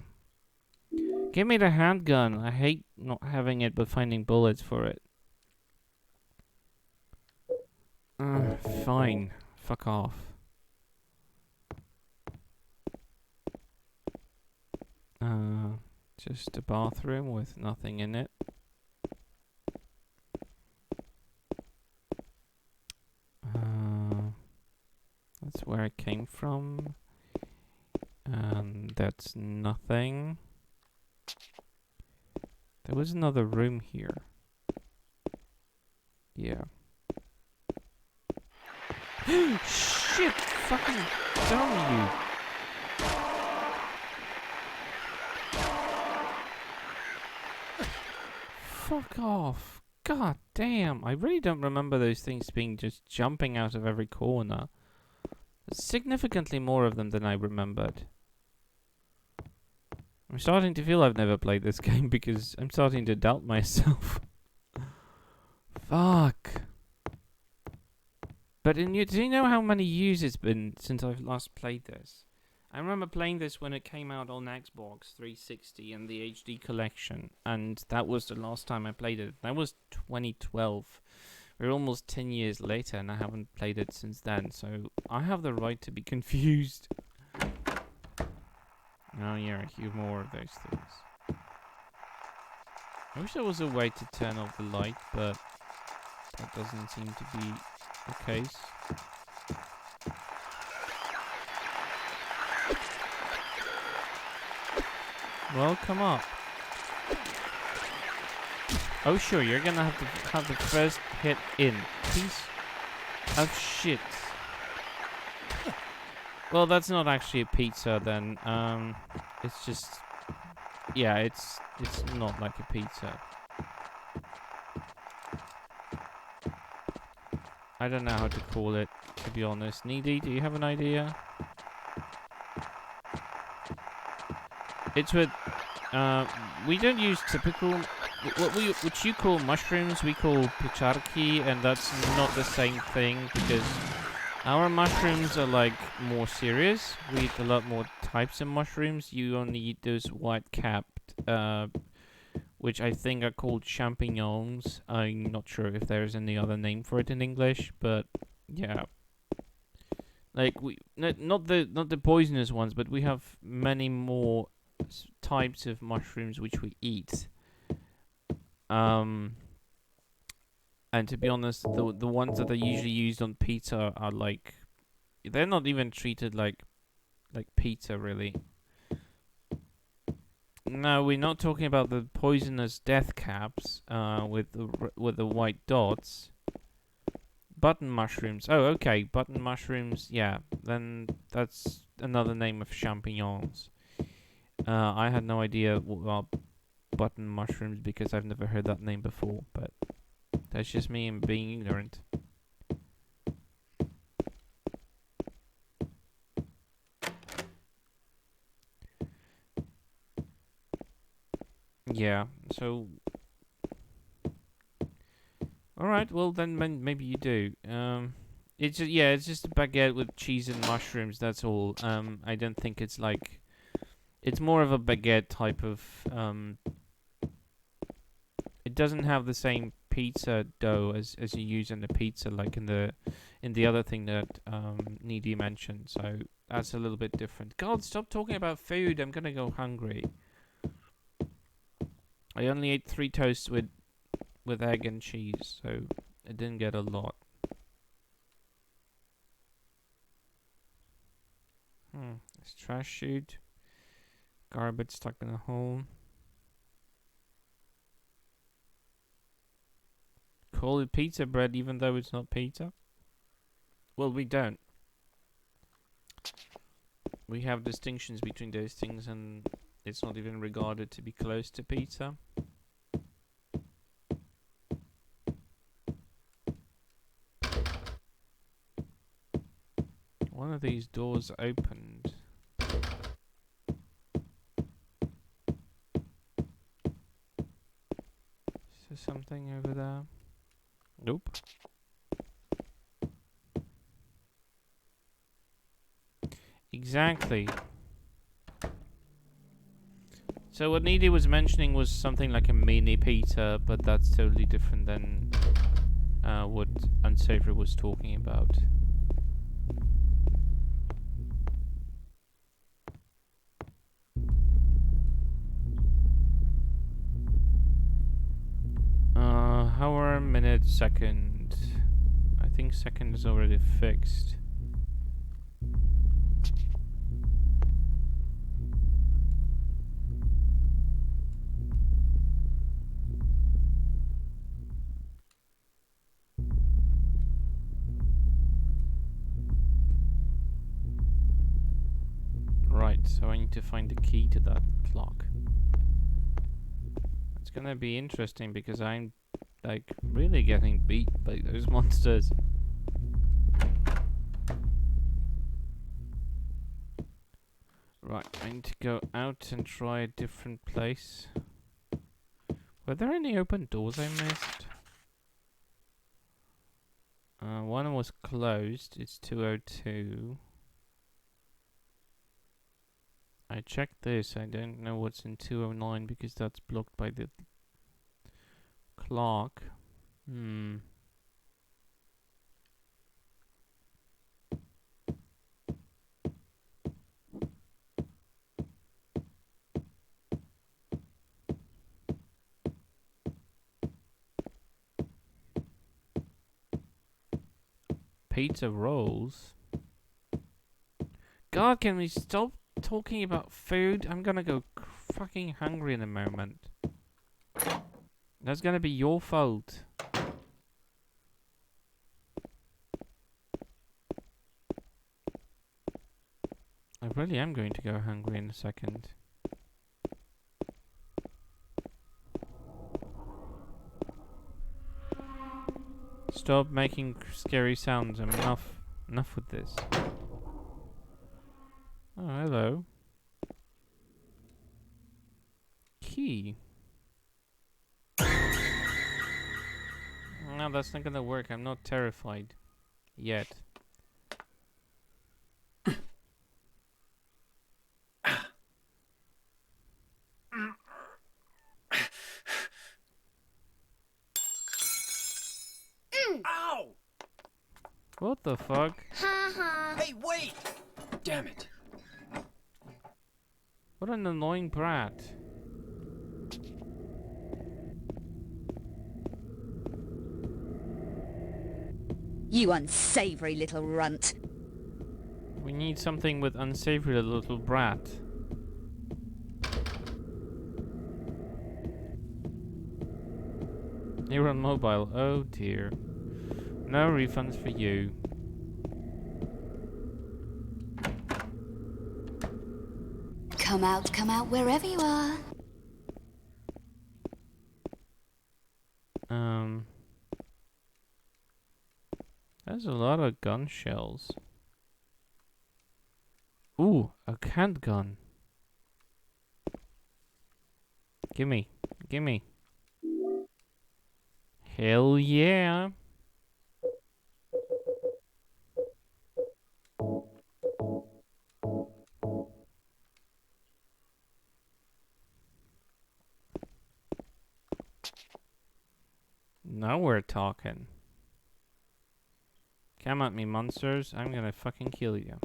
Give me the handgun. I hate not having it but finding bullets for it. Fine. Fuck off. Just a bathroom with nothing in it. That's where it came from. And that's nothing. There was another room here. Yeah. Shit! Fucking damn you! Fuck off! God damn! I really don't remember those things being just jumping out of every corner. There's significantly more of them than I remembered. I'm starting to feel I've never played this game because I'm starting to doubt myself. Fuck. But do you know how many years it's been since I've last played this? I remember playing this when it came out on Xbox 360 and the HD collection, and that was the last time I played it. That was 2012. We're almost 10 years later and I haven't played it since then, so I have the right to be confused. Oh yeah, a few more of those things. I wish there was a way to turn off the light, but that doesn't seem to be the case. Well, come up. Oh sure, you're gonna have to have the first hit in. Piece of shit. Well, that's not actually a pizza then. It's just... Yeah, it's not like a pizza. I don't know how to call it, to be honest. Needy, do you have an idea? It's with, we don't use typical, which you call mushrooms, we call piecharki, and that's not the same thing because our mushrooms are like more serious. We eat a lot more types of mushrooms. You only eat those white-capped, which I think are called champignons. I'm not sure if there's any other name for it in English, but yeah. Like not the poisonous ones, but we have many more types of mushrooms which we eat. And to be honest, the ones that are usually used on pizza are like, they're not even treated like pizza really. No, we're not talking about the poisonous death caps with the white dots. Button mushrooms. Oh, okay, button mushrooms. Yeah, then that's another name of champignons. I had no idea what button mushrooms because I've never heard that name before, but that's just me and being ignorant. Yeah, so... Alright, well then maybe you do. It's just, yeah, it's just a baguette with cheese and mushrooms, that's all. I don't think it's like... It's more of a baguette type of... It doesn't have the same pizza dough as you use in the pizza, like in the other thing that Needy mentioned. So that's a little bit different. God, stop talking about food. I'm gonna go hungry. I only ate 3 toasts with egg and cheese, so I didn't get a lot. It's trash chute. Garbage stuck in a hole. Call it pizza bread even though it's not pizza? Well, we don't. We have distinctions between those things and it's not even regarded to be close to pizza. One of these doors opened. Is there something over there? Nope. Exactly. So what Needy was mentioning was something like a mini pizza, but that's totally different than what Unsavory was talking about. Hour, minute, second. I think second is already fixed. Right, so I need to find the key to that clock. It's gonna be interesting because I'm like really getting beat by those monsters. Right, I need to go out and try a different place. Were there any open doors I missed? One was closed. It's 2:02. I checked this. I don't know what's in 2:09 because that's blocked by the clock. Pizza rolls. God, can we stop talking about food? I'm gonna go fucking hungry in a moment. That's gonna be your fault. I really am going to go hungry in a second. Stop making scary sounds. Enough with this. Oh, hello. key. No, that's not gonna work. I'm not terrified. Yet. Ow! What the fuck? Hey, wait! Damn it. What an annoying brat. You unsavory little runt. We need something with unsavory little brat. You're on mobile. Oh dear. No refunds for you. Come out wherever you are. There's a lot of gun shells. Ooh, a canned gun. Gimme, gimme. Hell yeah. Now we're talking. Come at me, monsters. I'm gonna fucking kill you.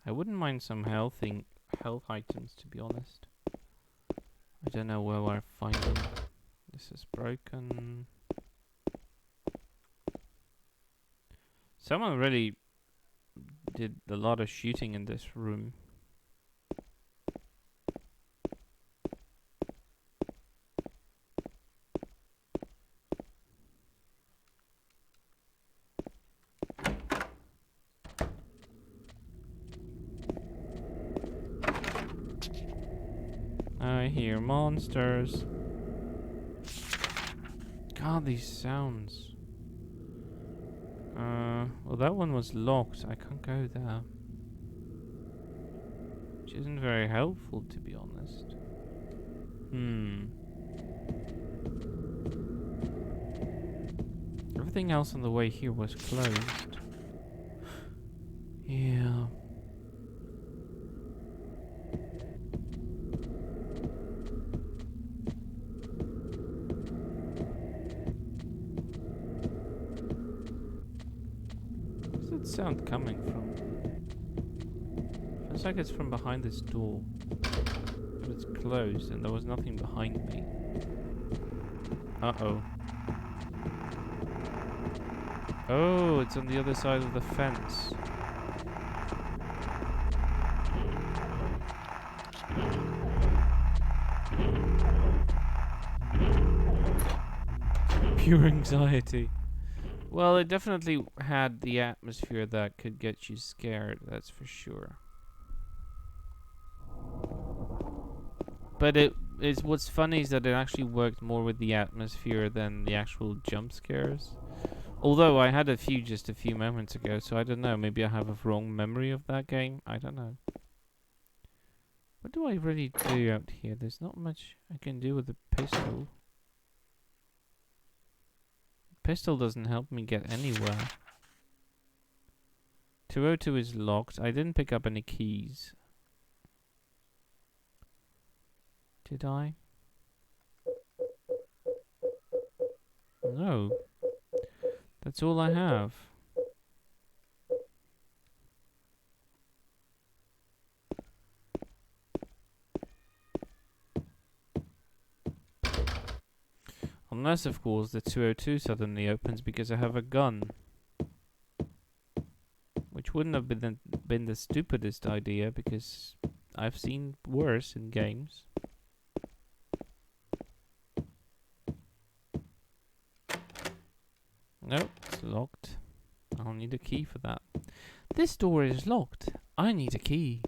I wouldn't mind some health items, to be honest. I don't know where I find them. This is broken. Someone really did a lot of shooting in this room. I hear monsters. God, these sounds. Well, that one was locked. I can't go there. Which isn't very helpful, to be honest. Everything else on the way here was closed. Yeah. Sound coming from? Feels like it's from behind this door, but it's closed and there was nothing behind me. Uh-oh. Oh, it's on the other side of the fence. Pure anxiety. Well, it definitely had the atmosphere that could get you scared, that's for sure. But what's funny is that it actually worked more with the atmosphere than the actual jump scares. Although I had a few just a few moments ago, so I don't know, maybe I have a wrong memory of that game, I don't know. What do I really do out here? There's not much I can do with the pistol. Pistol doesn't help me get anywhere. 202 is locked. I didn't pick up any keys. Did I? No. That's all I have. Unless, of course, the 202 suddenly opens because I have a gun. Which wouldn't have been the stupidest idea, because I've seen worse in games. Nope, it's locked. I'll need a key for that. This door is locked. I need a key.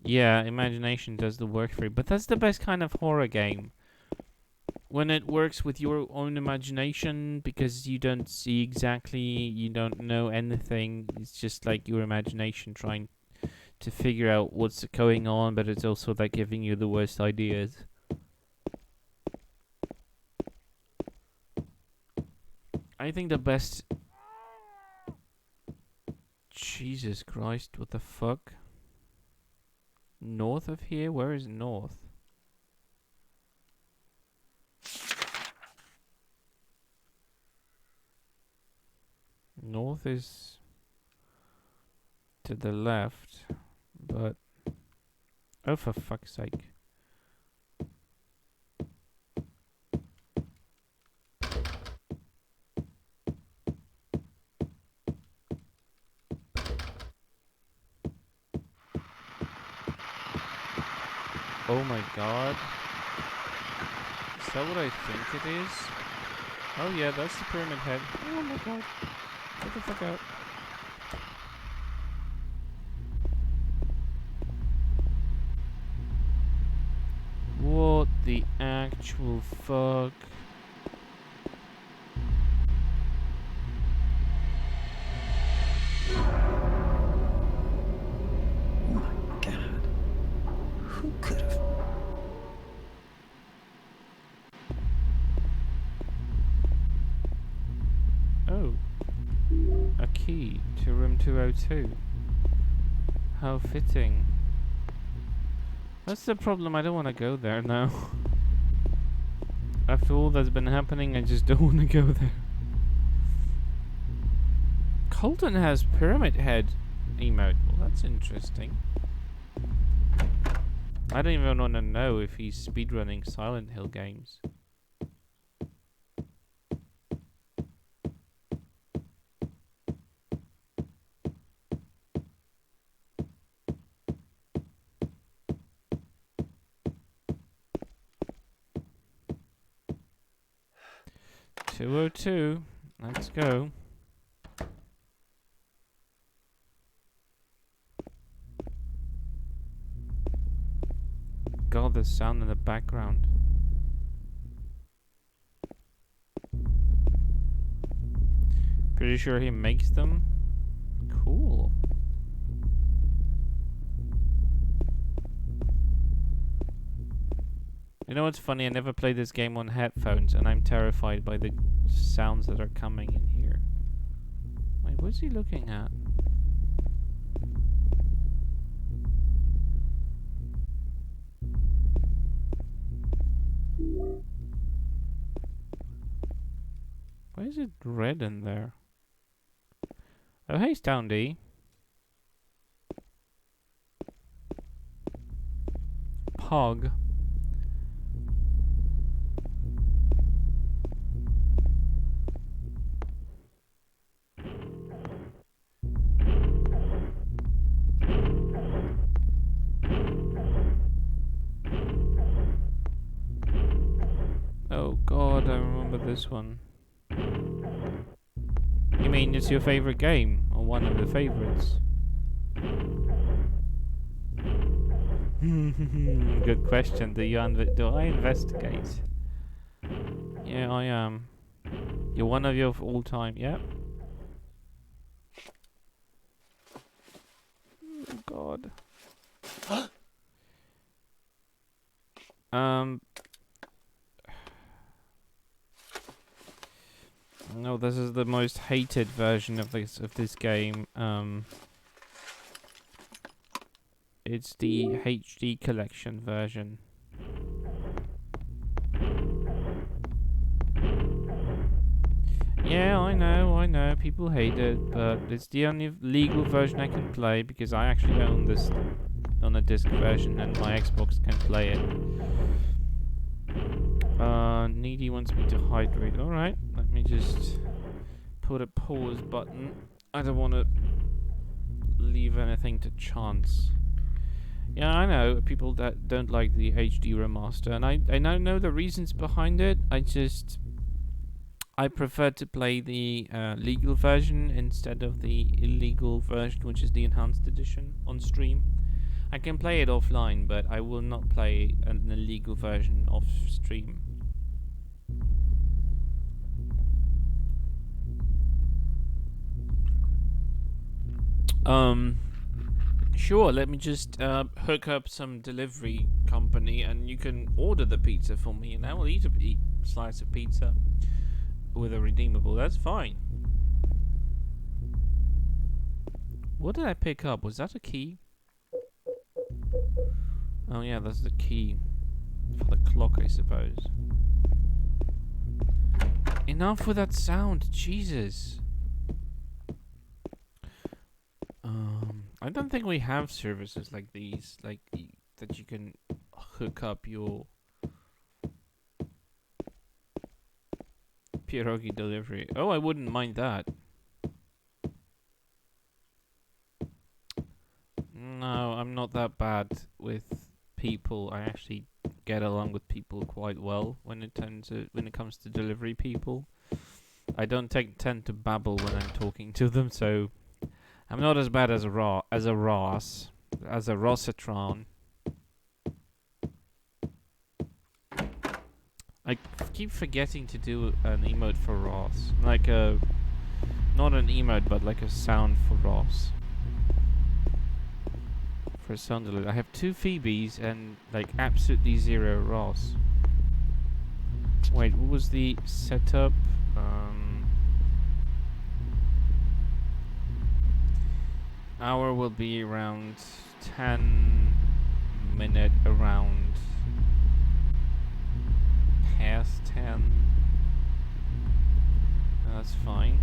Yeah, imagination does the work for you, but that's the best kind of horror game. when it works with your own imagination, because you don't see exactly, you don't know anything. It's just like your imagination trying to figure out what's going on, but it's also like giving you the worst ideas. I think the best... Jesus Christ, what the fuck? North of here? Where is north? North is to the left, but... Oh, for fuck's sake. Oh my god. Is that what I think it is? Oh yeah, that's the pyramid head. Oh my god. Get the fuck out. What the actual fuck? Oh my god. Who could have? Oh. A key to room 202. How fitting. That's the problem, I don't want to go there now. After all that's been happening, I just don't want to go there. Colton has Pyramid Head emote. Well, that's interesting. I don't even want to know if he's speedrunning Silent Hill games. .202. Let's go. God, the sound in the background. Pretty sure he makes them. Cool. You know what's funny? I never played this game on headphones, and I'm terrified by the sounds that are coming in here. Wait, what's he looking at? Why is it red in there? Oh, hey, Stoundy. Pog. Oh god, I remember this one. You mean it's your favorite game? Or one of the favorites? Good question. Do I investigate? Yeah, I am. You're one of your all-time. Yep. Oh god. No, this is the most hated version of this game. It's the HD collection version. Yeah, I know, people hate it, but it's the only legal version I can play because I actually own this on a disc version and my Xbox can play it. Needy wants me to hydrate. Alright, let me just put a pause button. I don't want to leave anything to chance. Yeah, I know people that don't like the HD remaster, and I don't know the reasons behind it. I prefer to play the legal version instead of the illegal version, which is the enhanced edition on stream. I can play it offline, but I will not play an illegal version off stream. Sure, let me just hook up some delivery company and you can order the pizza for me and I will eat a slice of pizza with a redeemable. That's fine. What did I pick up? Was that a key? Oh yeah, that's the key for the clock, I suppose. Enough with that sound, Jesus. I don't think we have services like these, like that you can hook up your pierogi delivery. Oh, I wouldn't mind that. No, I'm not that bad with people. I actually get along with people quite well when it comes to delivery people. I don't tend to babble when I'm talking to them, so I'm not as bad as a Rossitron. I keep forgetting to do an emote for Ross, like not an emote, but like a sound for Ross. For a sound alert, I have 2 Phoebes and like absolutely 0 Ross. Wait, what was the setup? Hour will be around 10 minute around past 10. That's fine.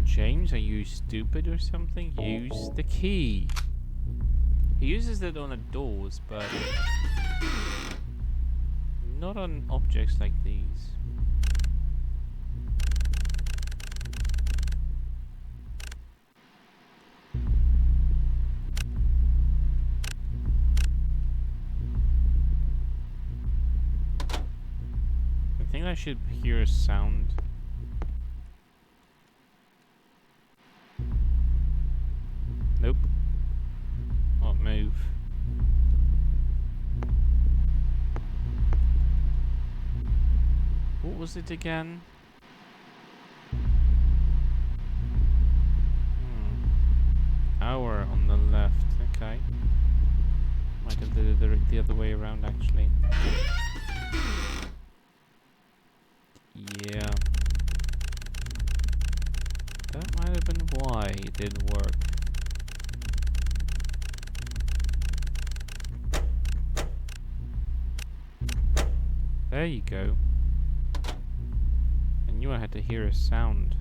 James, are you stupid or something? Use the key. He uses it on the doors, but not on objects like these. I think I should hear a sound. Nope. Won't move. What was it again? Hour on the left. Okay. Might have did it the other way around actually. Yeah. That might have been why it didn't work. There you go. I knew I had to hear a sound.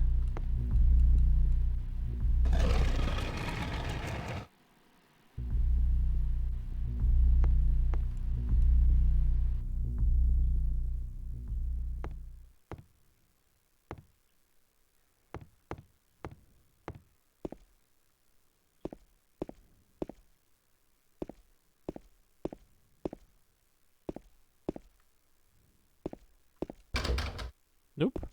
Nope.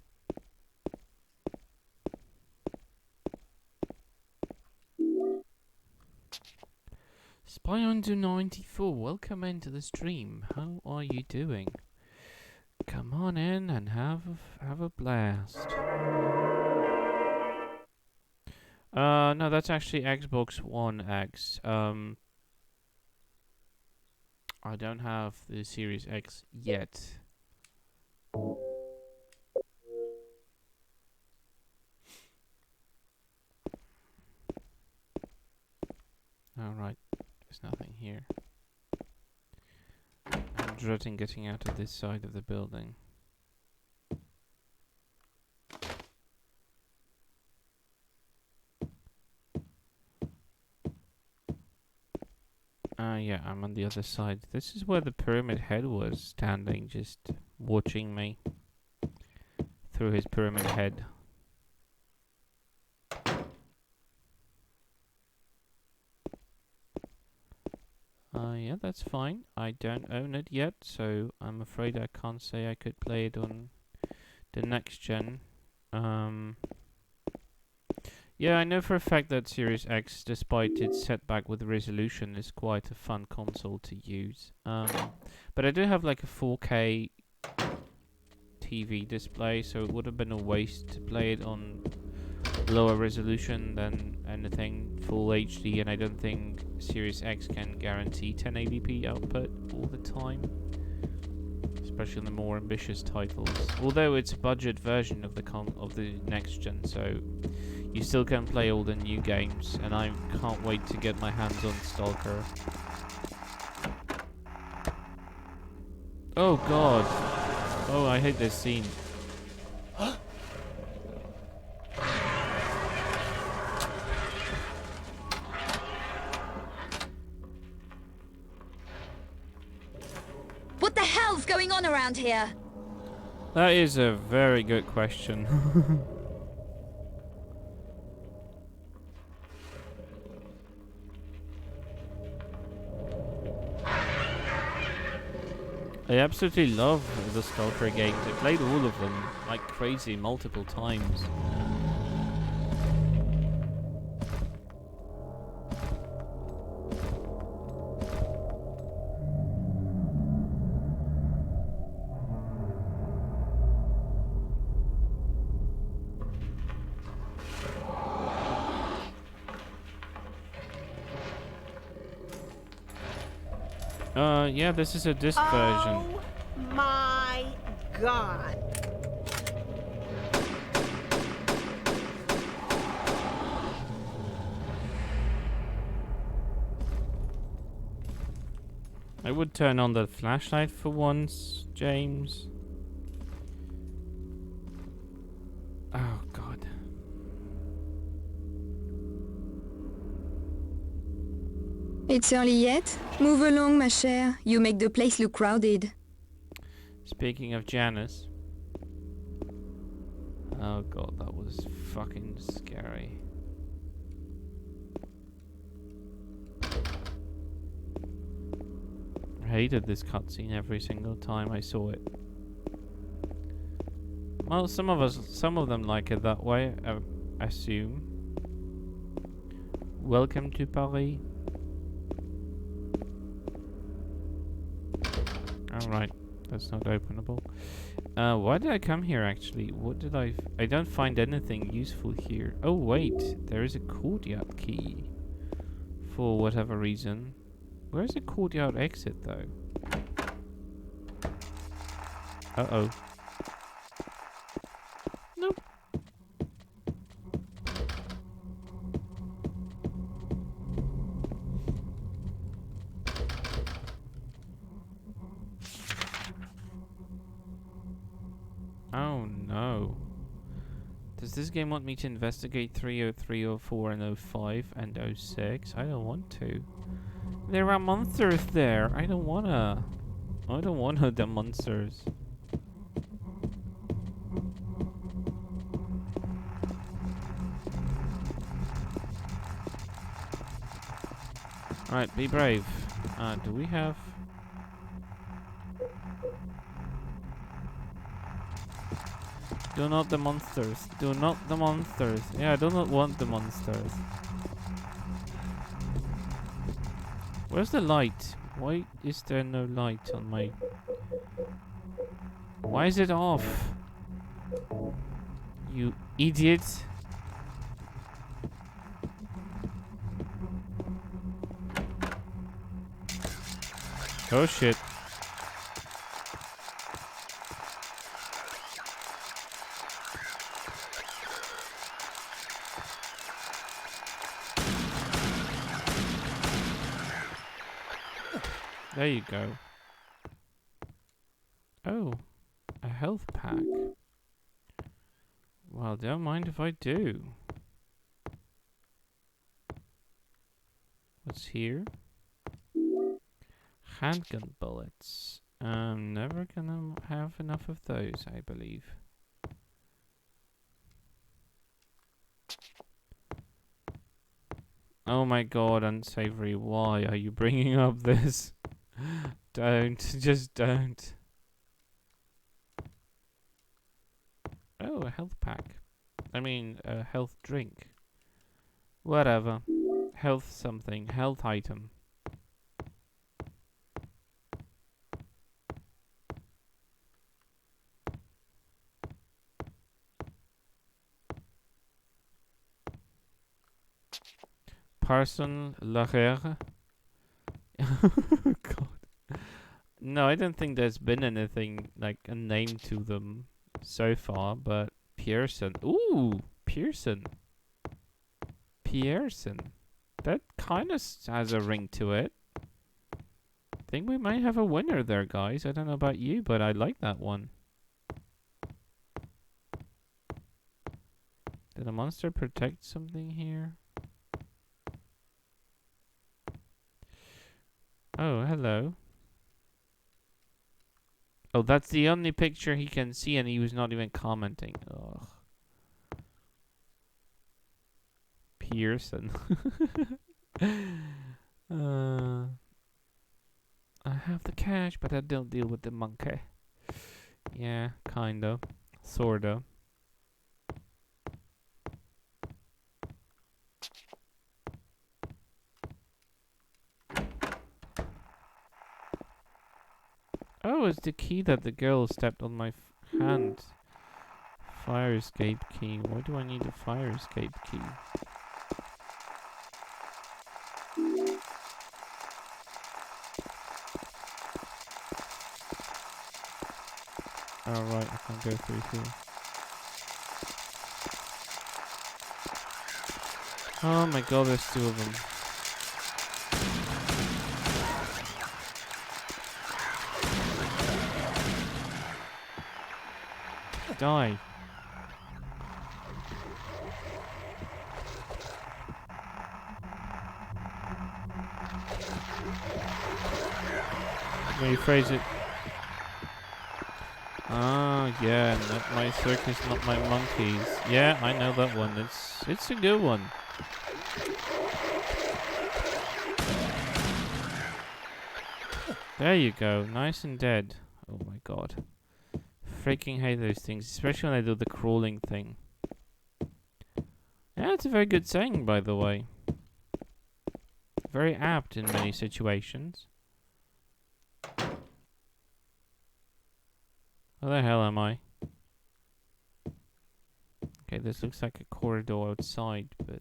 Spy under 94, welcome into the stream. How are you doing? Come on in and have a blast. No, that's actually XBX1X. I don't have the Series X yet. Alright, there's nothing here. I'm dreading getting out of this side of the building. Yeah, I'm on the other side. This is where the pyramid head was standing, just watching me through his pyramid head. Yeah, that's fine. I don't own it yet, so I'm afraid I can't say I could play it on the next gen. Yeah, I know for a fact that Series X, despite its setback with resolution, is quite a fun console to use. But I do have like a 4K TV display, so it would have been a waste to play it on lower resolution than anything full HD, and I don't think Series X can guarantee 1080p output all the time, especially on the more ambitious titles. Although it's a budget version of the next gen, so you still can play all the new games, and I can't wait to get my hands on Stalker. Oh god. Oh, I hate this scene. What the hell's going on around here? That is a very good question. I absolutely love the Stalker games. I played all of them like crazy multiple times. Yeah, this is a disc version. Oh my god. I would turn on the flashlight for once, James. Oh god. It's early yet? Move along, ma chère. You make the place look crowded. Speaking of Janice. Oh god, that was fucking scary. I hated this cutscene every single time I saw it. Well, some of them like it that way, I assume. Welcome to Paris. Alright, that's not openable. Why did I come here actually? What did I don't find anything useful here. Oh wait, there is a courtyard key. For whatever reason. Where's the courtyard exit though? Uh-oh. Nope. Oh no. Does this game want me to investigate 303, 04, and 05 and 06? I don't want to. There are monsters there. I don't wanna the monsters. Alright, be brave. Do we have... Do not the monsters. Do not the monsters. Yeah, I do not want the monsters. Where's the light? Why is there no light on my... Why is it off? You idiot. Oh shit. There you go. Oh, a health pack. Well, don't mind if I do. What's here? Handgun bullets. I'm never gonna have enough of those, I believe. Oh my god, unsavory. Why are you bringing up this? Don't. Just don't. Oh, a health pack. I mean, a health drink. Whatever. Health something. Health item. Parson Lacher. God. No, I don't think there's been anything like a name to them so far, but Pearson. Ooh, Pearson. Pearson. That kind of has a ring to it. I think we might have a winner there, guys. I don't know about you, but I like that one. Did a monster protect something here? Oh, hello. Oh, that's the only picture he can see, and he was not even commenting. Ugh. Pearson. I have the cash, but I don't deal with the monkey. Yeah, kinda. Sorta. Oh, it's the key that the girl stepped on my hand. Fire escape key. Why do I need a fire escape key? Alright, I can go through here. Oh my god, there's two of them. Die. Let me rephrase it. Ah, yeah, not my circus, not my monkeys. Yeah, I know that one. It's a good one. There you go, nice and dead. Oh my god. Freaking hate those things, especially when I do the crawling thing. Yeah, it's a very good saying, by the way. Very apt in many situations. Where the hell am I? Okay, this looks like a corridor outside, but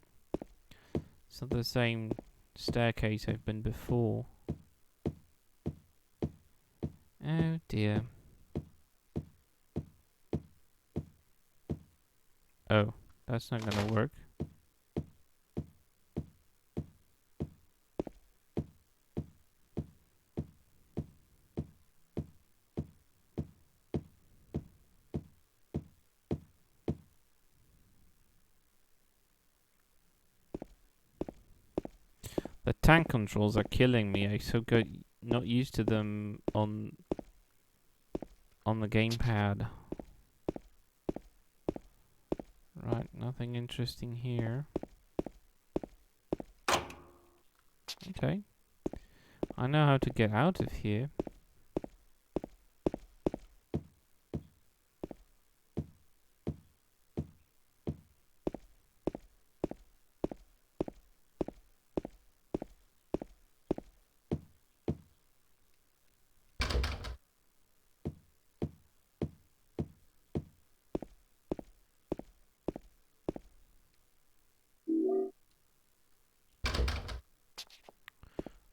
it's not the same staircase I've been before. Oh dear. Oh, that's not gonna work. The tank controls are killing me. I so got not used to them on the gamepad. Right, nothing interesting here. Okay. I know how to get out of here.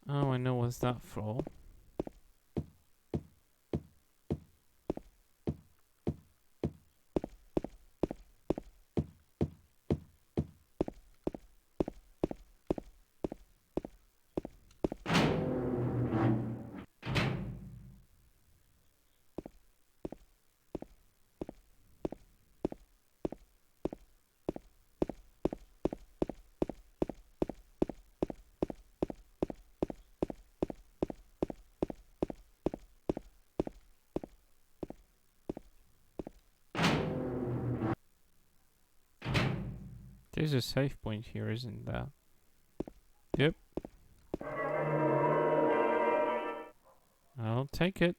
Oh, I know what's that for. There's a save point here, isn't there? Yep. I'll take it.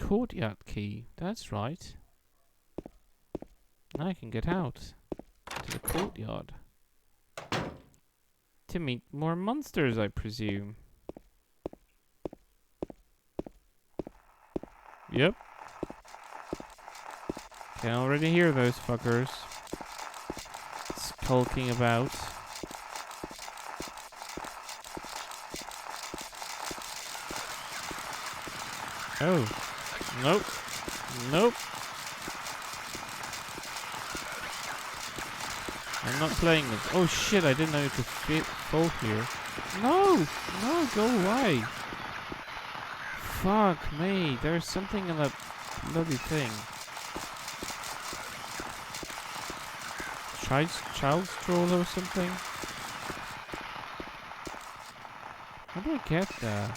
Courtyard key. That's right. Now I can get out to the courtyard to meet more monsters, I presume. Yep. Can already hear those fuckers skulking about. Oh. Nope. Nope. I'm not playing this. Oh shit, I didn't know you could fall here. No! No, go away! Fuck me, there's something in that bloody thing. Child's stroller or something? How do I get there?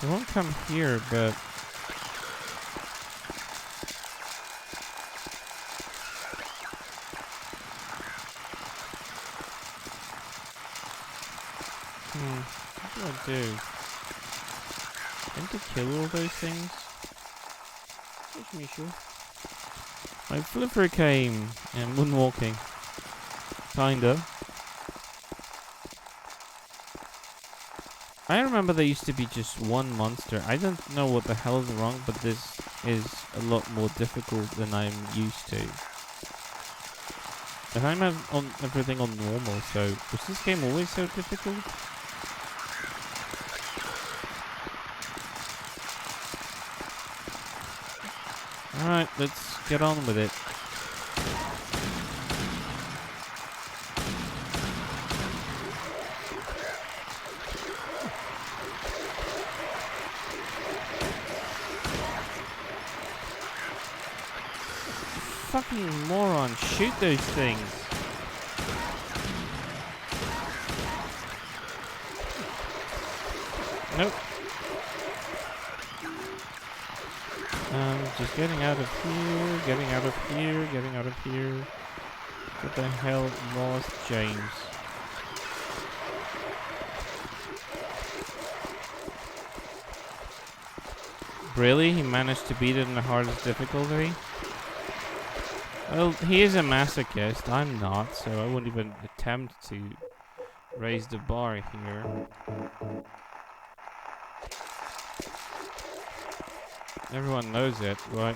It won't come here, but... what do I do? I need to kill all those things? My flipper came and moonwalking. Kinda. I remember there used to be just one monster. I don't know what the hell is wrong, but this is a lot more difficult than I'm used to. And I'm on everything on normal, so was this game always so difficult? Alright, let's get on with it. Fucking moron, shoot those things. Nope. Just getting out of here, getting out of here, getting out of here. What the hell was James? Really? He managed to beat it in the hardest difficulty? Well, he is a masochist. I'm not, so I wouldn't even attempt to raise the bar here. Everyone knows it, right?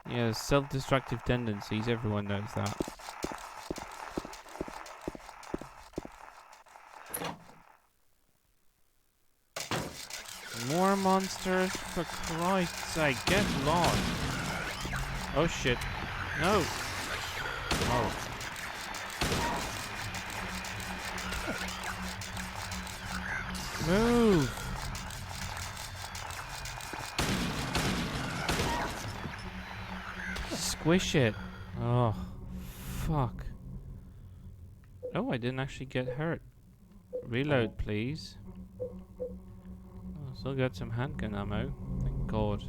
Yeah, self-destructive tendencies, everyone knows that. More monsters, for Christ's sake, get lost! Oh shit, no! Oh. Move! Squish it. Oh, fuck. Oh, I didn't actually get hurt. Reload, please. Oh, still got some handgun ammo. Thank God.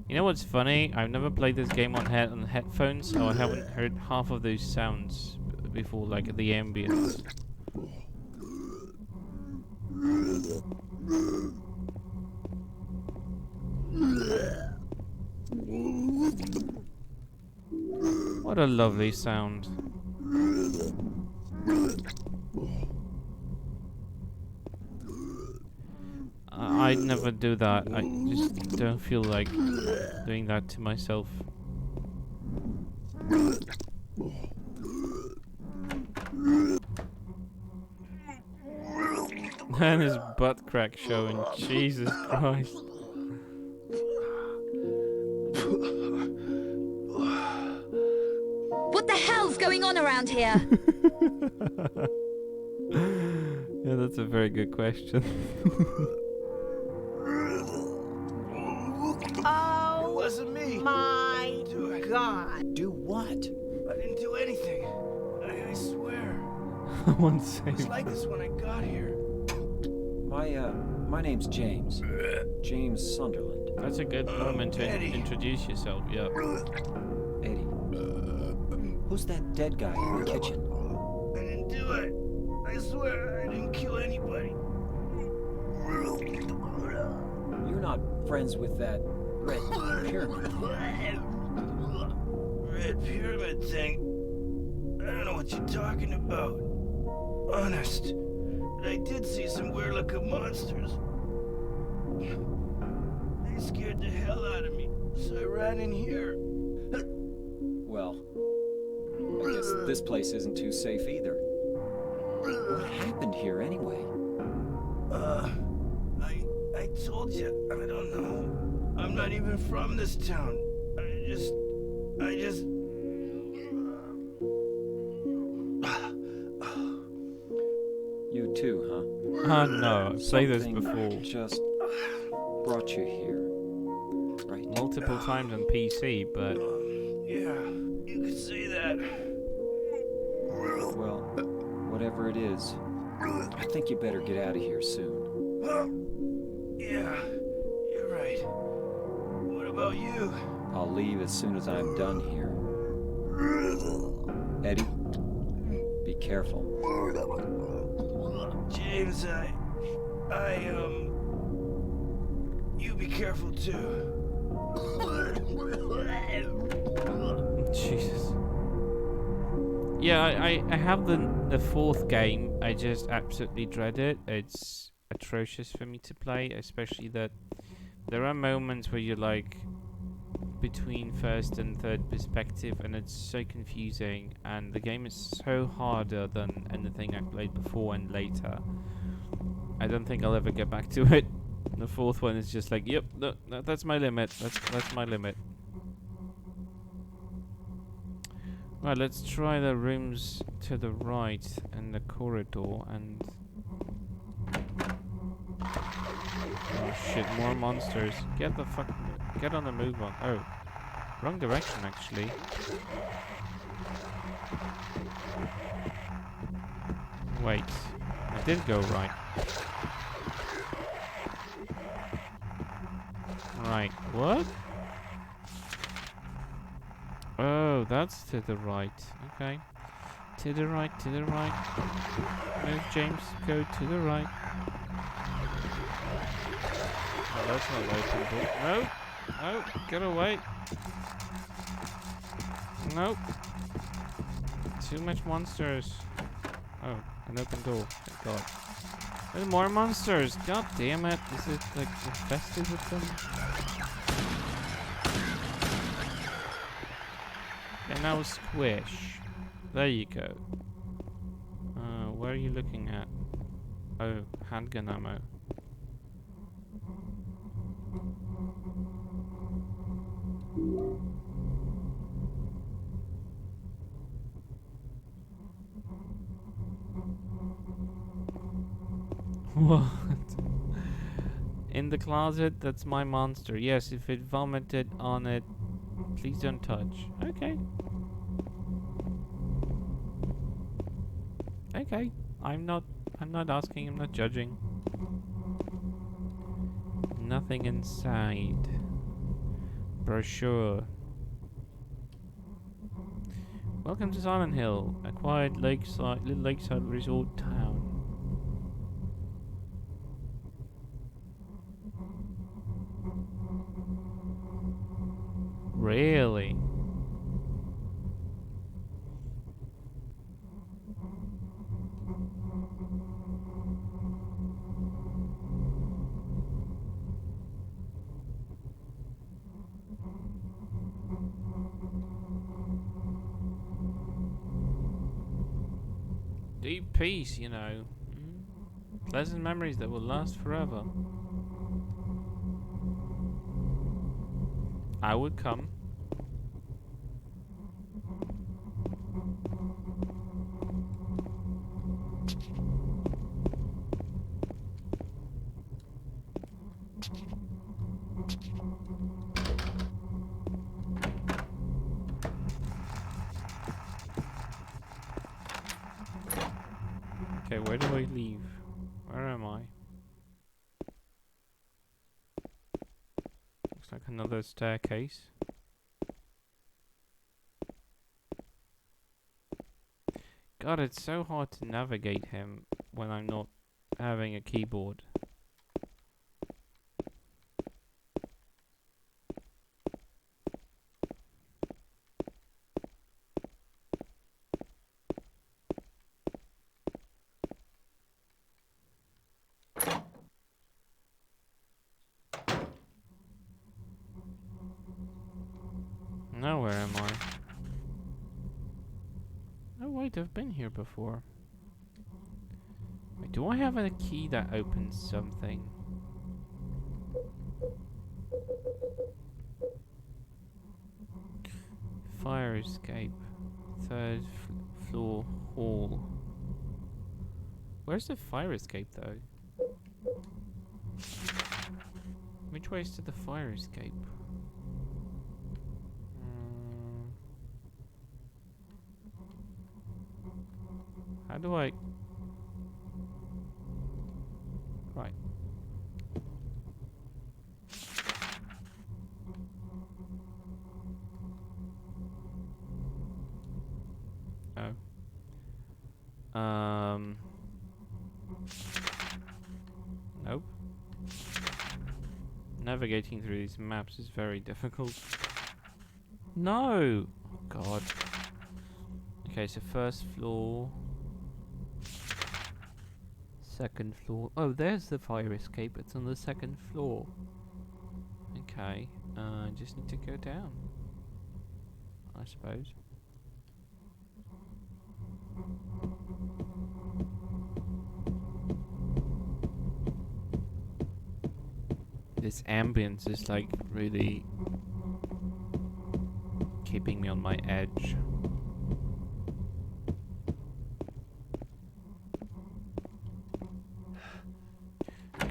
You know what's funny? I've never played this game on headphones, so I haven't heard half of those sounds before, like the ambience. What a lovely sound. I'd never do that. I just don't feel like doing that to myself. And his butt crack showing. Jesus Christ. What the hell's going on around here? Yeah, that's a very good question. Oh, wasn't me. My God. Do what? I didn't do anything. I swear. One save. It was like this when I got here. My name's James. James Sunderland. That's a good moment to introduce yourself, yeah. Eddie. Who's that dead guy in the kitchen? I didn't do it. I swear I didn't kill anybody. You're not friends with that red pyramid thing. Red pyramid thing? what you're talking about. Honest. But I did see some weird-looking monsters. They scared the hell out of me, so I ran in here. Well, I guess this place isn't too safe either. What happened here anyway? I told you, I don't know. I'm not even from this town. I just... You too, huh? Oh no, I've played this Something before. just brought you here, right? Multiple times on PC, but... Yeah, you could say that. Well, whatever it is, I think you better get out of here soon. Yeah, you're right. What about you? I'll leave as soon as I'm done here. Eddie, be careful. James, you be careful too. Jesus. Yeah, I have the fourth game. I just absolutely dread it. It's atrocious for me to play, especially that there are moments where you're like between first and third perspective, and it's so confusing, and the game is so harder than anything I've played before and later. I don't think I'll ever get back to it. The fourth one is just like, yep, no, that's my limit. That's my limit. Right, let's try the rooms to the right in the corridor and... Oh shit, more monsters. Get on the move on. Oh, wrong direction actually. Wait, I did go right. Right, what? Oh, that's to the right. Okay. To the right, to the right. Move, James. Go to the right. Oh, that's not open door. No! No! Get away! Nope. Too much monsters. Oh, an open door. Thank God. There's more monsters! God damn it! Is it like infested with them? And now squish. There you go. Where are you looking at? Oh, handgun ammo. What? In the closet? That's my monster. Yes, if it vomited on it, please don't touch. Okay. Okay. I'm not asking, I'm not judging. Nothing inside. Brochure. Welcome to Silent Hill, a quiet little lakeside resort town. Really? Deep peace, you know. Pleasant memories that will last forever. I would come. Okay, where do I leave? Where am I? Looks like another staircase. God, it's so hard to navigate him when I'm not having a keyboard. to have been here before. Wait, do I have a key that opens something? Fire escape. Third floor hall. Where's the fire escape though? Which way is to the fire escape? How do I... Right. Oh. Nope. Navigating through these maps is very difficult. No! Oh, God. Okay, so first floor. Second floor. Oh, there's the fire escape. It's on the second floor. Okay. I just need to go down, I suppose. This ambience is like really keeping me on my edge.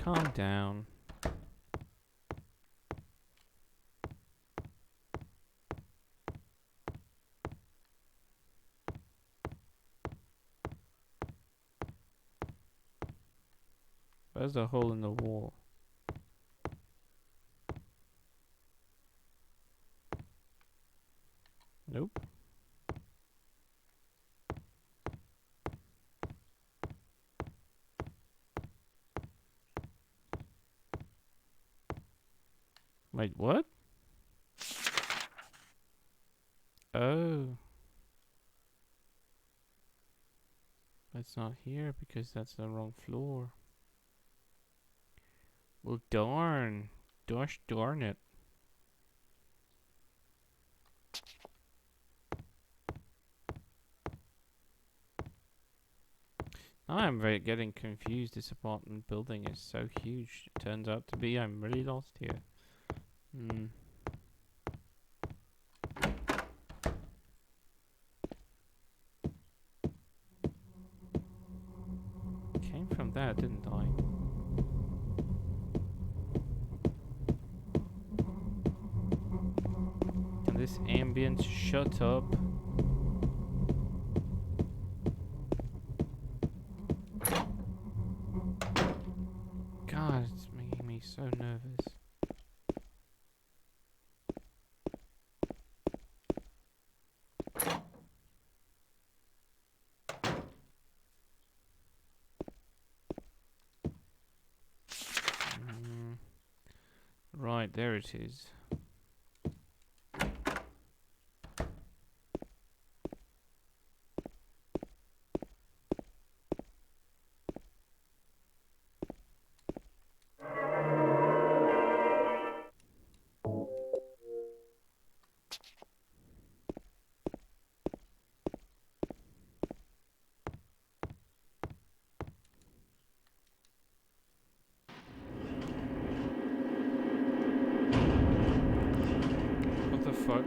Calm down. Where's the hole in the wall? Nope. Wait, what? Oh. It's not here because that's the wrong floor. Well, darn. Gosh darn it. I'm very getting confused. This apartment building is so huge. It turns out to be. I'm really lost here. Came from there, didn't I? Can this ambience shut up? God, it's making me so nervous. Right, there it is. What the fuck?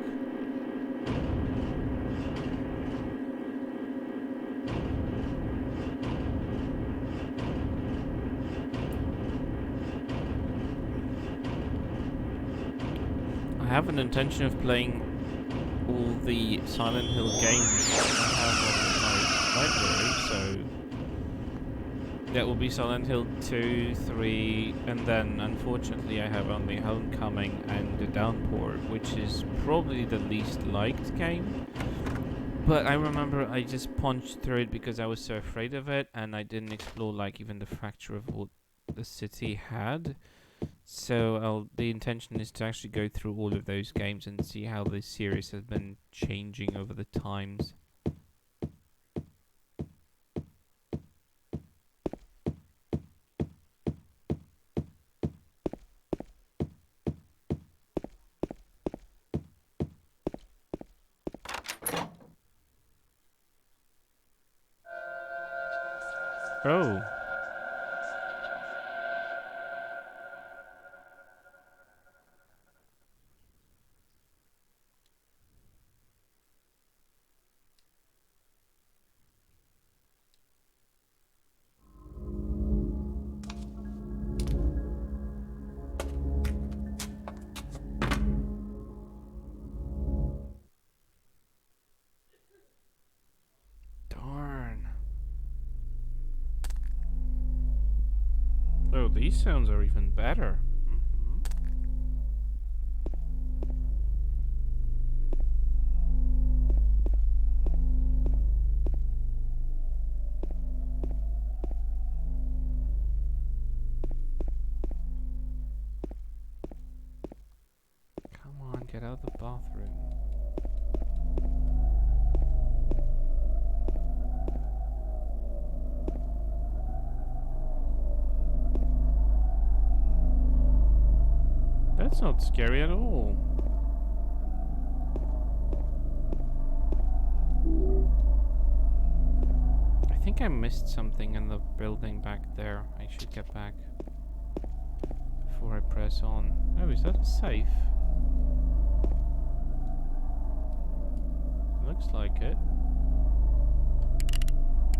I have an intention of playing all the Silent Hill games I have on my library, so that will be Silent Hill 2, 3, and then unfortunately I have only Homecoming and The Downpour, which is probably the least liked game. But I remember I just punched through it because I was so afraid of it, and I didn't explore like even the fracture of what the city had. So the intention is to actually go through all of those games and see how this series has been changing over the times. Oh. Darn. Oh, these sounds are even better. Come on, get out of the bathroom. That's not scary at all. I think I missed something in the building back there. I should get back before I press on. Oh, is that a safe? Looks like it.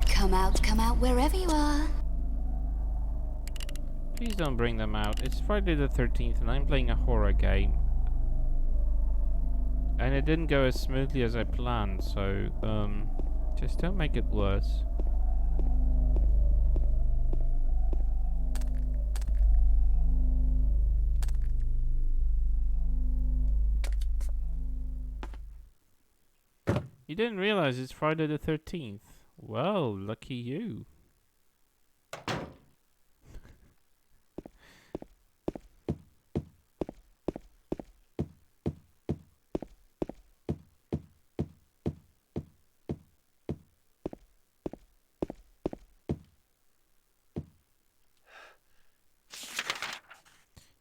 Come out wherever you are. Please don't bring them out. It's Friday the 13th and I'm playing a horror game. And it didn't go as smoothly as I planned, so, just don't make it worse. You didn't realize it's Friday the 13th. Well, lucky you.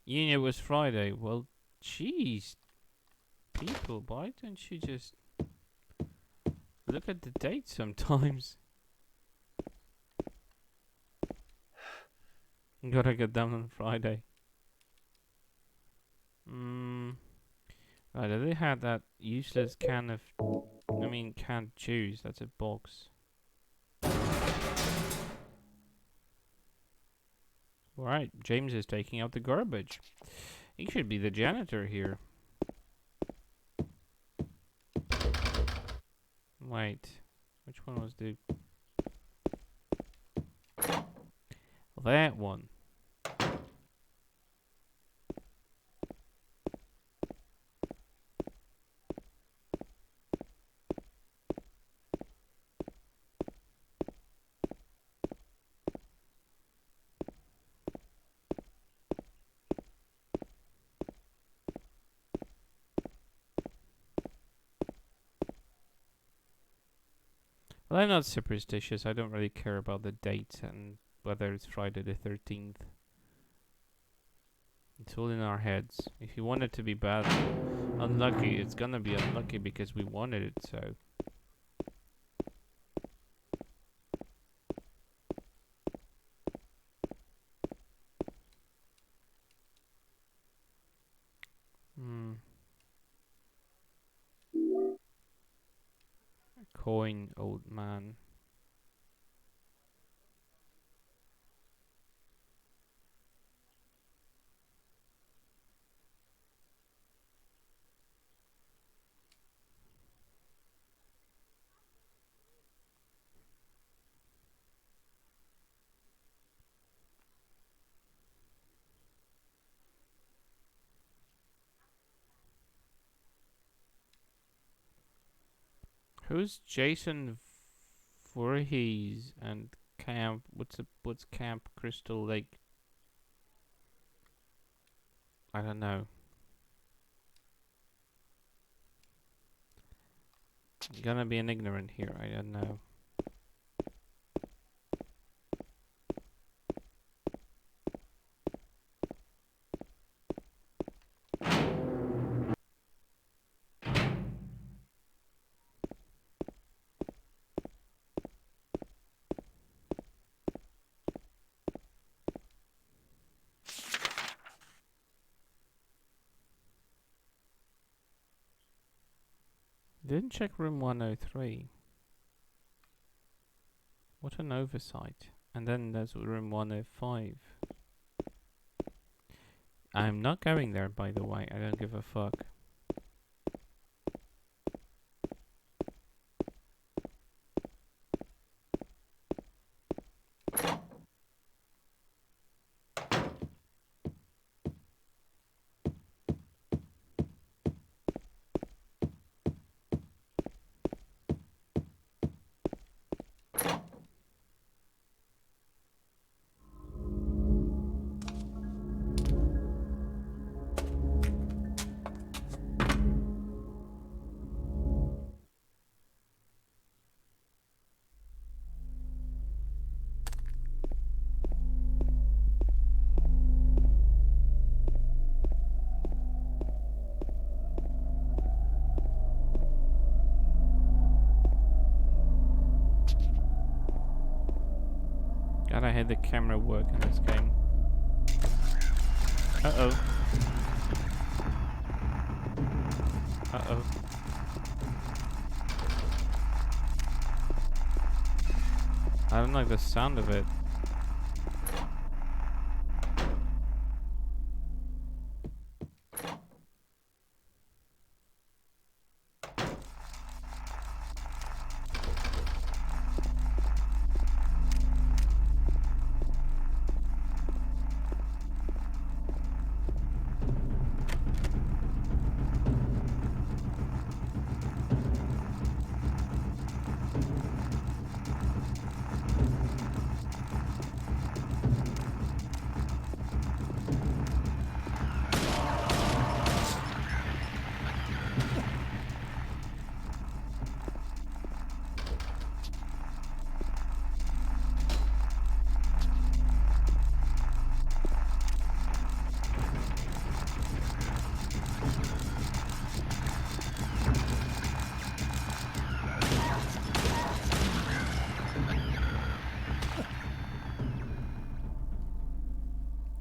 You knew it was Friday. Well, jeez. People, why don't you just look at the date sometimes? Gotta get down on Friday. Right, they had that useless canned juice. That's a box. Alright, James is taking out the garbage. He should be the janitor here. Wait, which one was the... That one. Well, I'm not superstitious. I don't really care about the date and whether it's Friday the 13th. It's all in our heads. If you want it to be bad, unlucky, it's gonna be unlucky because we wanted it so. Coin, old man. Who's Jason Voorhees and Camp? What's Camp Crystal Lake? I don't know. I'm gonna be an ignorant here. I don't know. Didn't check room 103. What an oversight. And then there's room 105. I'm not going there, by the way. I don't give a fuck. God, I had the camera work in this game. Uh-oh. Uh-oh. I don't like the sound of it.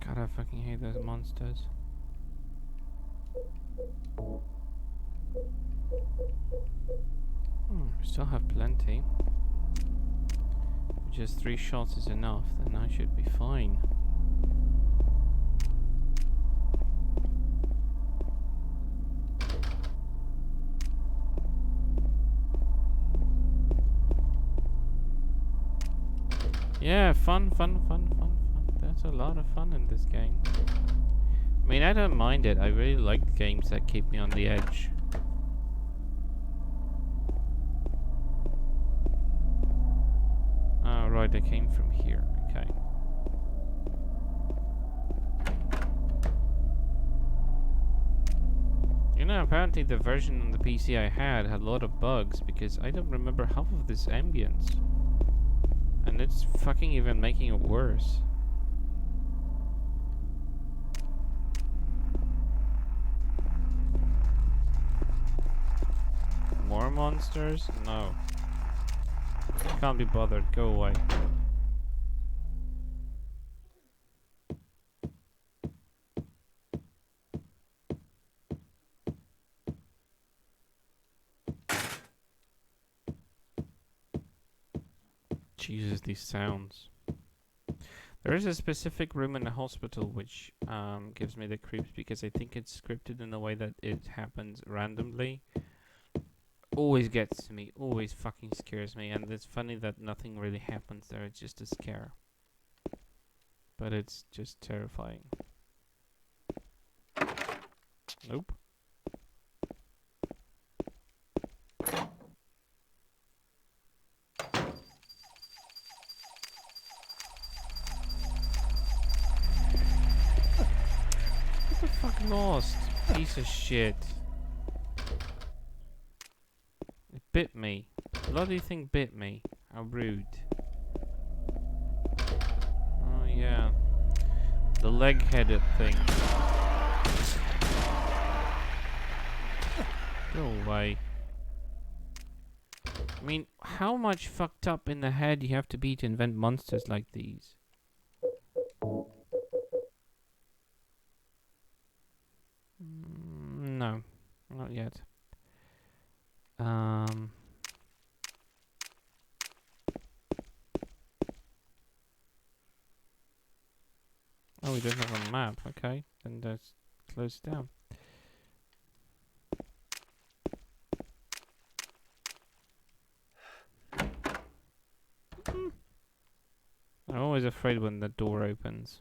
God, I fucking hate those monsters. Still have plenty. Just 3 shots is enough, then I should be fine. Yeah, fun. There's a lot of fun in this game. I mean, I don't mind it. I really like games that keep me on the edge. Oh, right, I came from here. Okay. You know, apparently the version on the PC I had a lot of bugs because I don't remember half of this ambience. And it's fucking even making it worse. More monsters? No. Can't be bothered. Go away. Jesus, these sounds. There is a specific room in the hospital which gives me the creeps because I think it's scripted in a way that it happens randomly. Always gets to me, always fucking scares me, and it's funny that nothing really happens there, it's just a scare. But it's just terrifying. Nope. What the fuck lost? Piece of shit. It bit me. Bloody thing bit me. How rude. Oh yeah. The leg-headed thing. Go away. I mean, how much fucked up in the head you have to be to invent monsters like these? No, not yet. Oh, we don't have a map. Okay, then let's close it down. I'm always afraid when the door opens.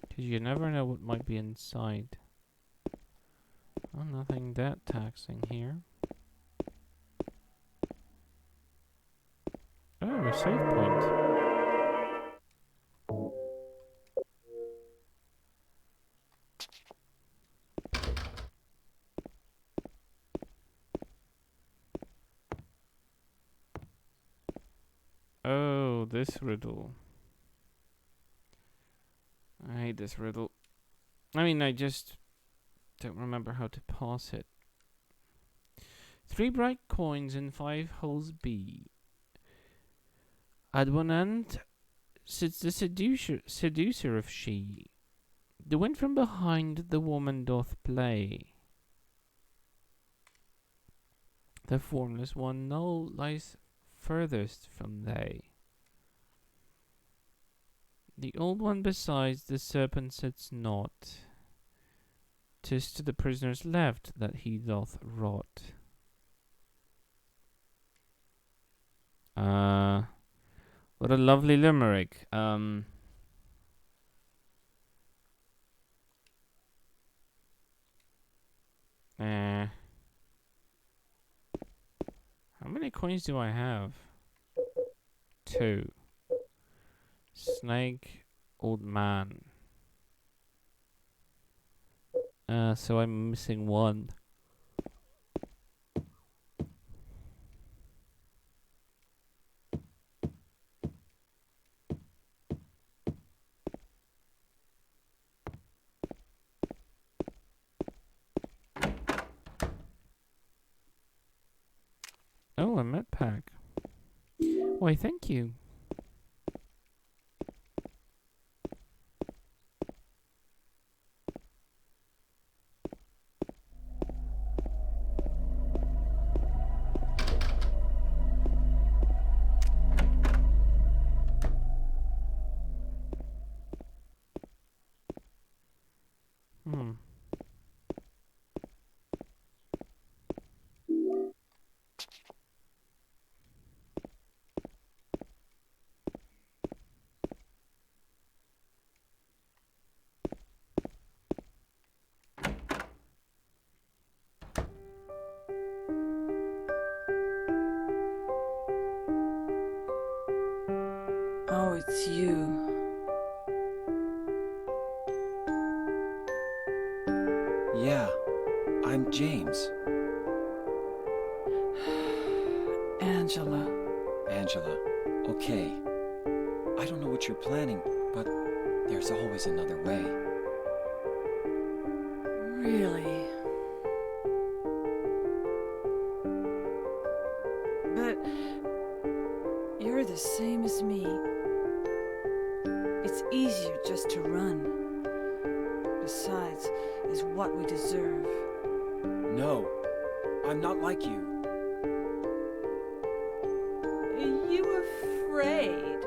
Because you never know what might be inside. Oh, nothing that taxing here. Oh, a save point. Oh, this riddle. I hate this riddle. I mean, I just don't remember how to pass it. 3 bright coins in 5 holes be. At one end sits the seducer of she. The wind from behind the woman doth play. The formless one no lies furthest from they. The old one besides the serpent sits not. 'Tis to the prisoner's left that he doth rot. What a lovely limerick. How many coins do I have? 2. Snake, old man. So I'm missing 1. Oh, a med pack. Why, thank you. Oh, it's you. Yeah, I'm James. Angela. Angela. Okay. I don't know what you're planning, but there's always another way. Really? But you're the same as me. It's easier just to run. Besides, is what we deserve. No, I'm not like you. You afraid?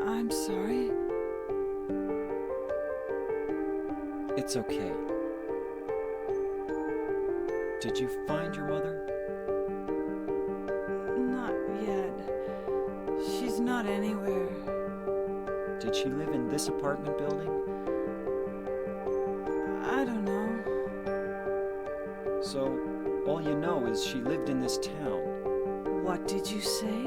I'm sorry. It's okay. Did you find your mother? Not yet. She's not anywhere. Did she live in this apartment building? I don't know. So, all you know is she lived in this town. What did you say?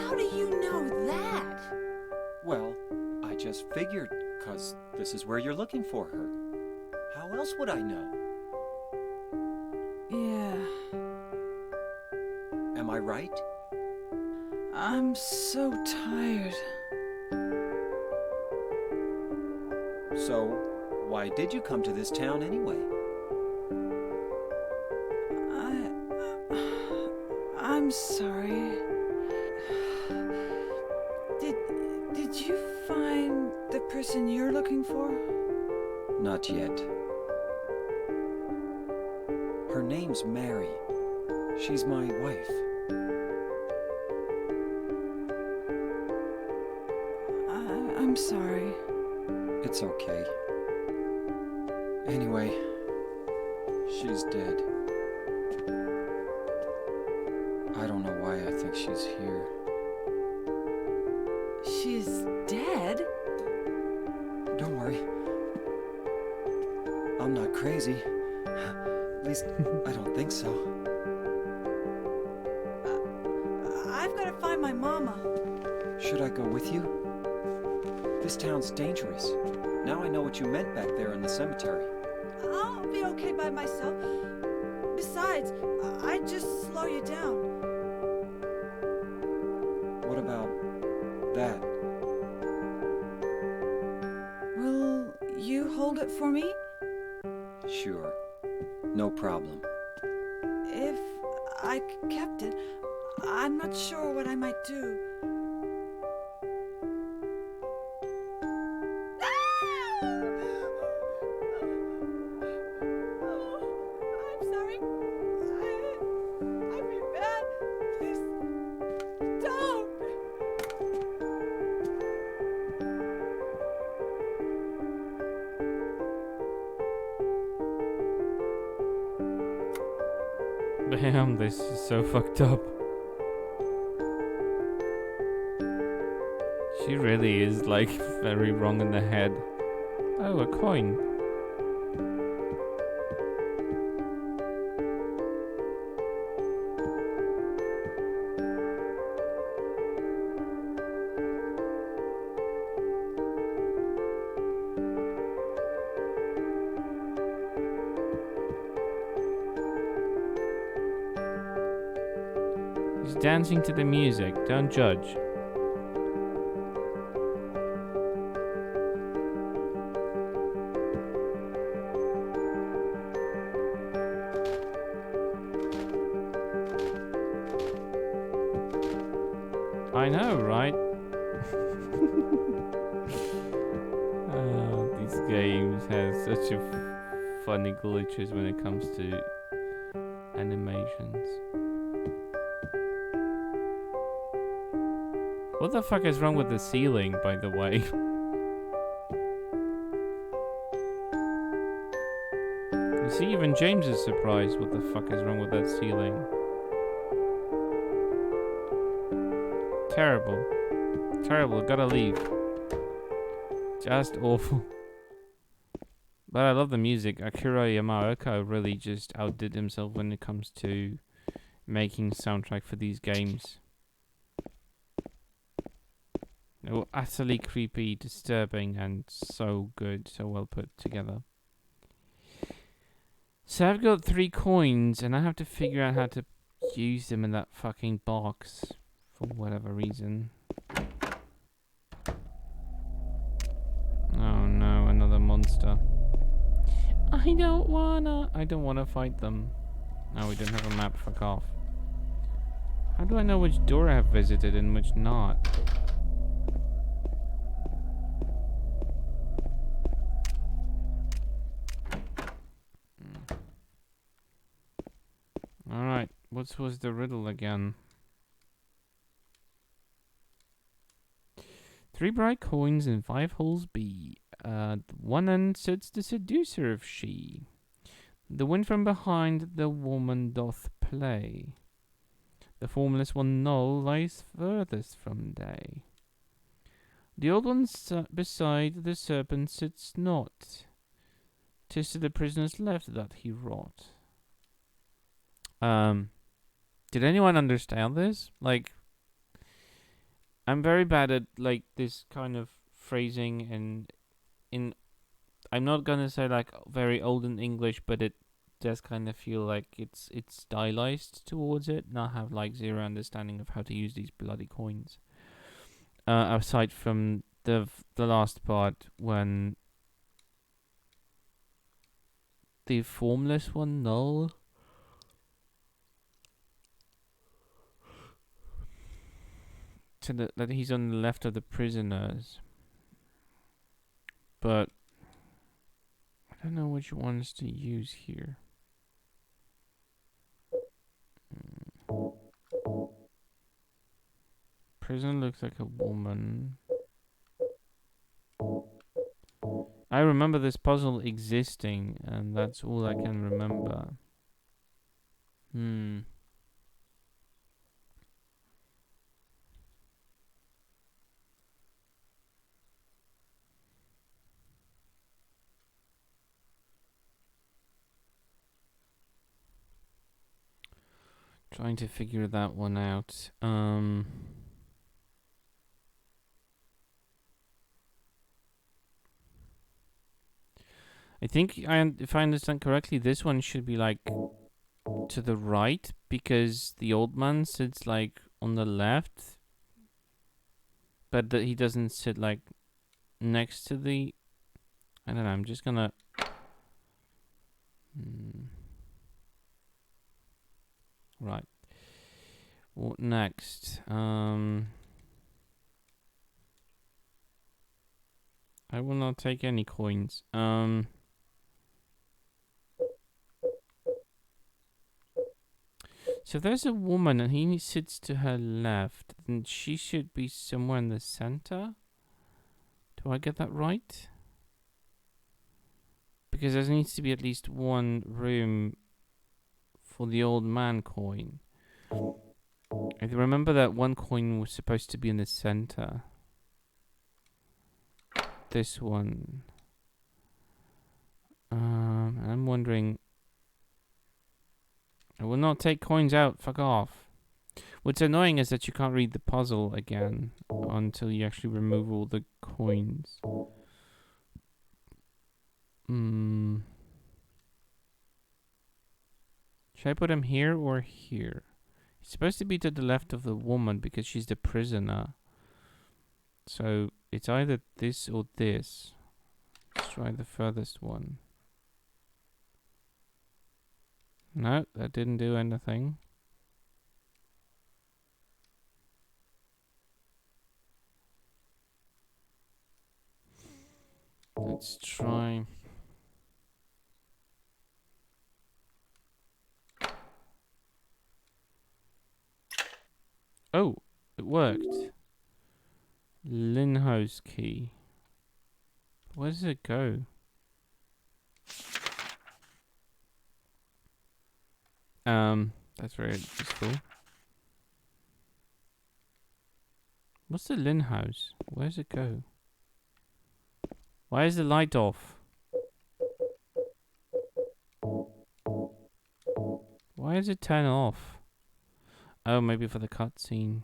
How do you know that? Well, I just figured, 'cause this is where you're looking for her. How else would I know? Yeah. Am I right? I'm so tired. So, why did you come to this town anyway? I'm sorry. person you're looking for? Not yet. Her name's Mary. She's my wife. I'm sorry. It's okay. Anyway, she's dead. I don't know why I think she's here. She's dead? Don't worry. I'm not crazy. At least, I don't think so. I've got to find my mama. Should I go with you? This town's dangerous. Now I know what you meant back there in the cemetery. I'll be okay by myself. Besides, I'd just slow you down. What about that? Will you hold it for me? Sure. No problem. If I kept it, I'm not sure what I might do. I'm sorry. I mean bad. Please don't. Damn, this is so fucked up. She really is like very wrong in the head. Oh, a coin. He's dancing to the music, don't judge. I know, right? These games have such a funny glitches when it comes to animations. What the fuck is wrong with the ceiling, by the way? You see, even James is surprised what the fuck is wrong with that ceiling. Terrible. Terrible, gotta leave. Just awful. But I love the music. Akira Yamaoka really just outdid himself when it comes to making soundtrack for these games. They were utterly creepy, disturbing, and so good, so well put together. So I've got 3 coins, and I have to figure out how to use them in that fucking box. For whatever reason. Oh no, another monster. I don't wanna fight them. No, we don't have a map, fuck off. How do I know which door I have visited and which not? Alright, what was the riddle again? 3 bright coins and 5 holes be. One end sits the seducer of she. The wind from behind the woman doth play. The formless one null lies furthest from day. The old one beside the serpent sits not. 'Tis to the prisoner's left that he wrought. Did anyone understand this? Like, I'm very bad at like this kind of phrasing and in I'm not gonna say like very old in English, but it does kind of feel like it's stylized towards it, and I have like zero understanding of how to use these bloody coins. Aside from the last part when the formless one null. So that he's on the left of the prisoners. but I don't know which ones to use here. Prison looks like a woman. I remember this puzzle existing, and that's all I can remember. Trying to figure that one out. I think if I understand correctly, this one should be like to the right because the old man sits like on the left, but he doesn't sit like next to the. I don't know. I'm just gonna. Right. What next? I will not take any coins. So there's a woman and he sits to her left, and she should be somewhere in the center. Do I get that right? Because there needs to be at least one room for the old man coin. I remember that one coin was supposed to be in the center. This one. I'm wondering. I will not take coins out. Fuck off. What's annoying is that you can't read the puzzle again until you actually remove all the coins. Should I put him here or here? He's supposed to be to the left of the woman because she's the prisoner. So it's either this or this. Let's try the furthest one. No, that didn't do anything. Let's try. Oh, it worked. Linhouse key. Where does it go? That's very useful. What's the Lin house? Where does it go? Why is the light off? Why is it turn off? Oh, maybe for the cutscene.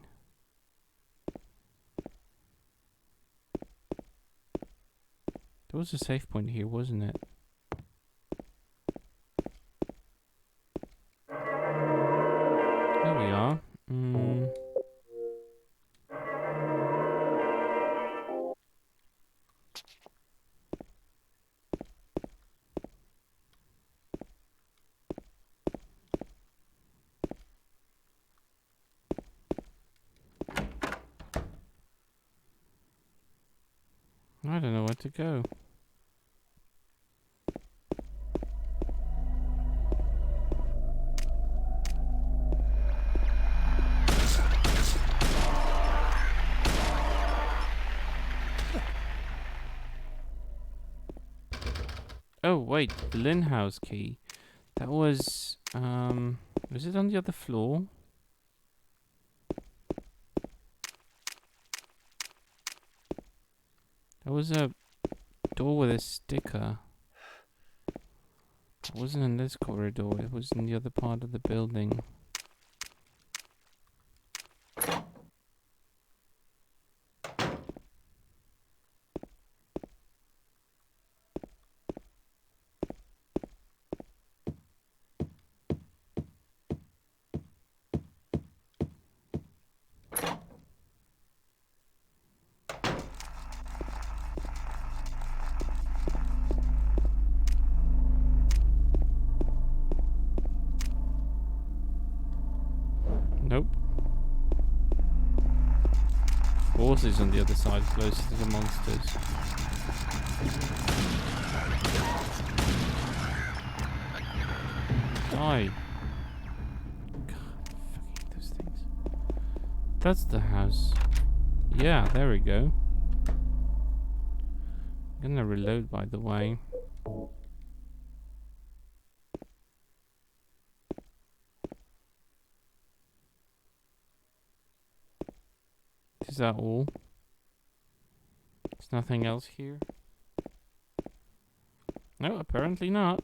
There was a save point here, wasn't it? There we are. I don't know where to go. Oh wait, the Lin house key. That was it on the other floor? There was a door with a sticker. It wasn't in this corridor, it was in the other part of the building. Nope. Horses on the other side, closer to the monsters. Die. God, fucking those things. That's the house. Yeah, there we go. I'm gonna reload, by the way. Is that all? There's nothing else here? No, apparently not.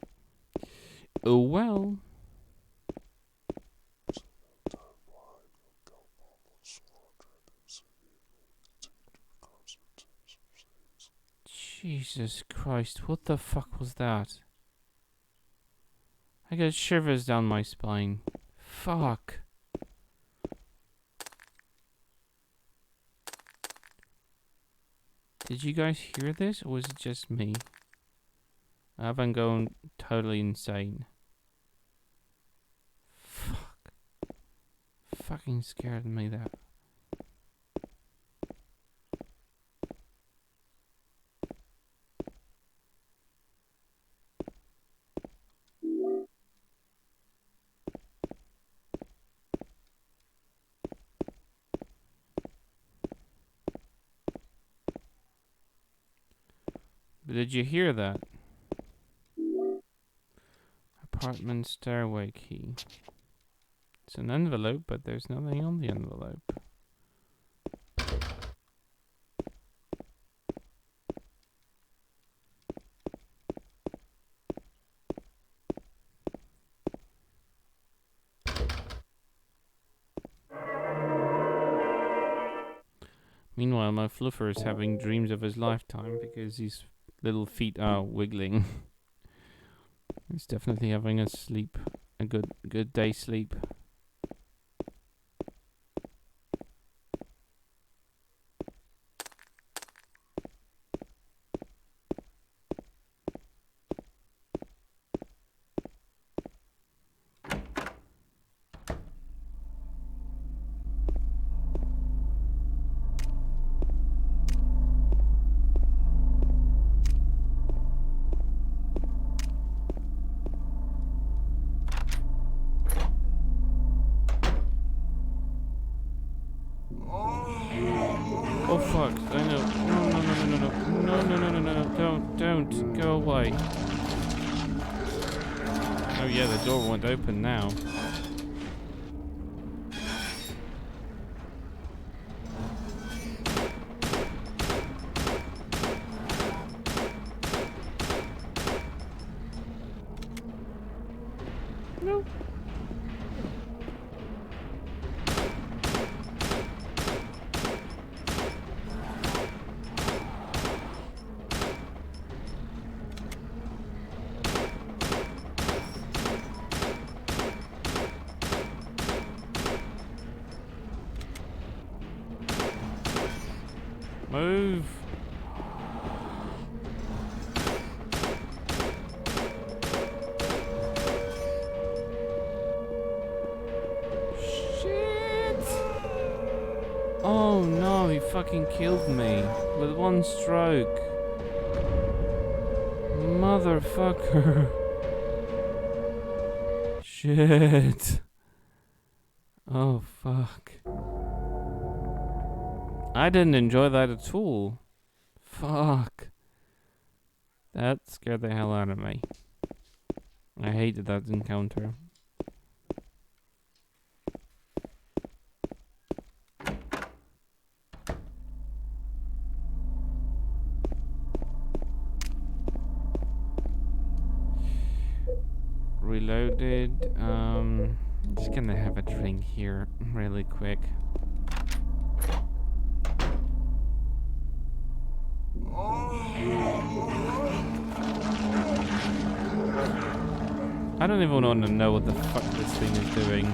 Oh well. Jesus Christ, what the fuck was that? I got shivers down my spine. Fuck. Did you guys hear this, or was it just me? I've been going totally insane. Fuck. Fucking scared me that. But did you hear that? Apartment stairway key. It's an envelope, but there's nothing on the envelope. Meanwhile, my fluffer is having dreams of his lifetime because his little feet are wiggling. He's definitely having a sleep, a good day sleep. Oh fuck, I know. No, don't, go away. Oh yeah, the door won't open now. No. Move. Shit. Oh no, he fucking killed me with one stroke. Motherfucker. Shit. Oh fuck. I didn't enjoy that at all. Fuck. That scared the hell out of me. I hated that encounter. Reloaded. Just gonna have a drink here really quick. I don't even want to know what the fuck this thing is doing.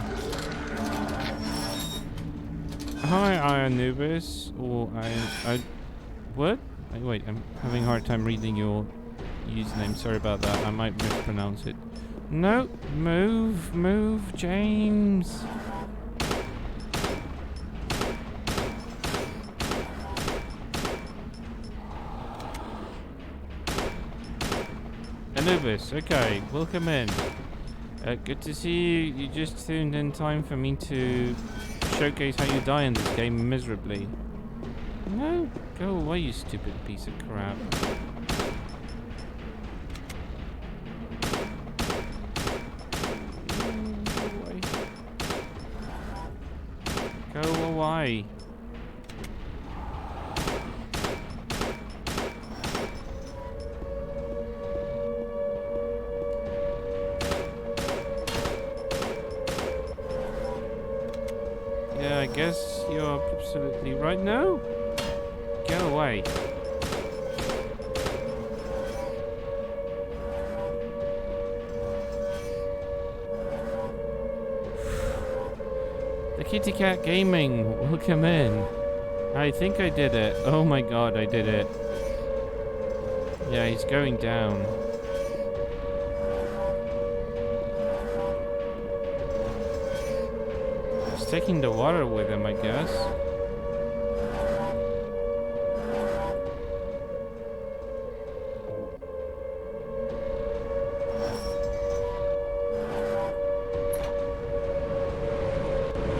Hi, Anubis. Or I what? Wait, I'm having a hard time reading your username. Sorry about that. I might mispronounce it. No, move, James. Anubis. Okay, welcome in. Good to see you. You just tuned in time for me to showcase how you die in this game miserably. No, go away, you stupid piece of crap. Go away. Yeah, I guess you're absolutely right. No, go away. The Kitty Cat Gaming, welcome in. I think I did it. Oh my god, I did it. Yeah, he's going down. He's taking the water with him, I guess.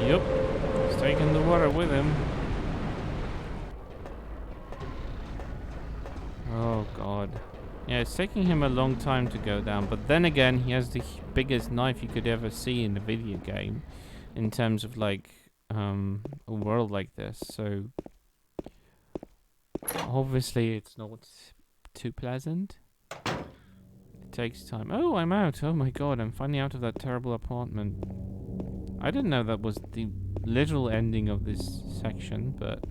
Yep, he's taking the water with him. Oh god. Yeah, it's taking him a long time to go down, but then again, he has the biggest knife you could ever see in a video game in terms of like a world like this, so obviously it's not too pleasant. It takes time. Oh, I'm out. Oh my god, I'm finally out of that terrible apartment. I didn't know that was the literal ending of this section, but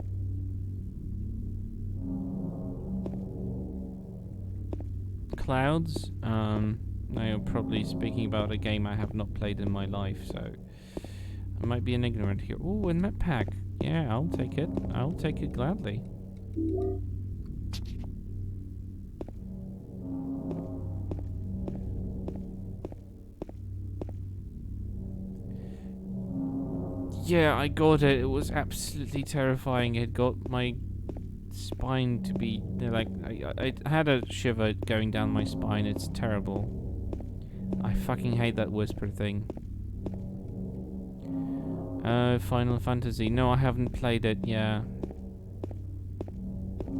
clouds. Now you're probably speaking about a game I have not played in my life, so I might be an ignorant here. Oh, a map pack. Yeah, I'll take it. I'll take it gladly. Yeah, I got it. It was absolutely terrifying. It got my spine to be like I had a shiver going down my spine. It's terrible. I fucking hate that whisper thing. Final Fantasy. No, I haven't played it. Yeah,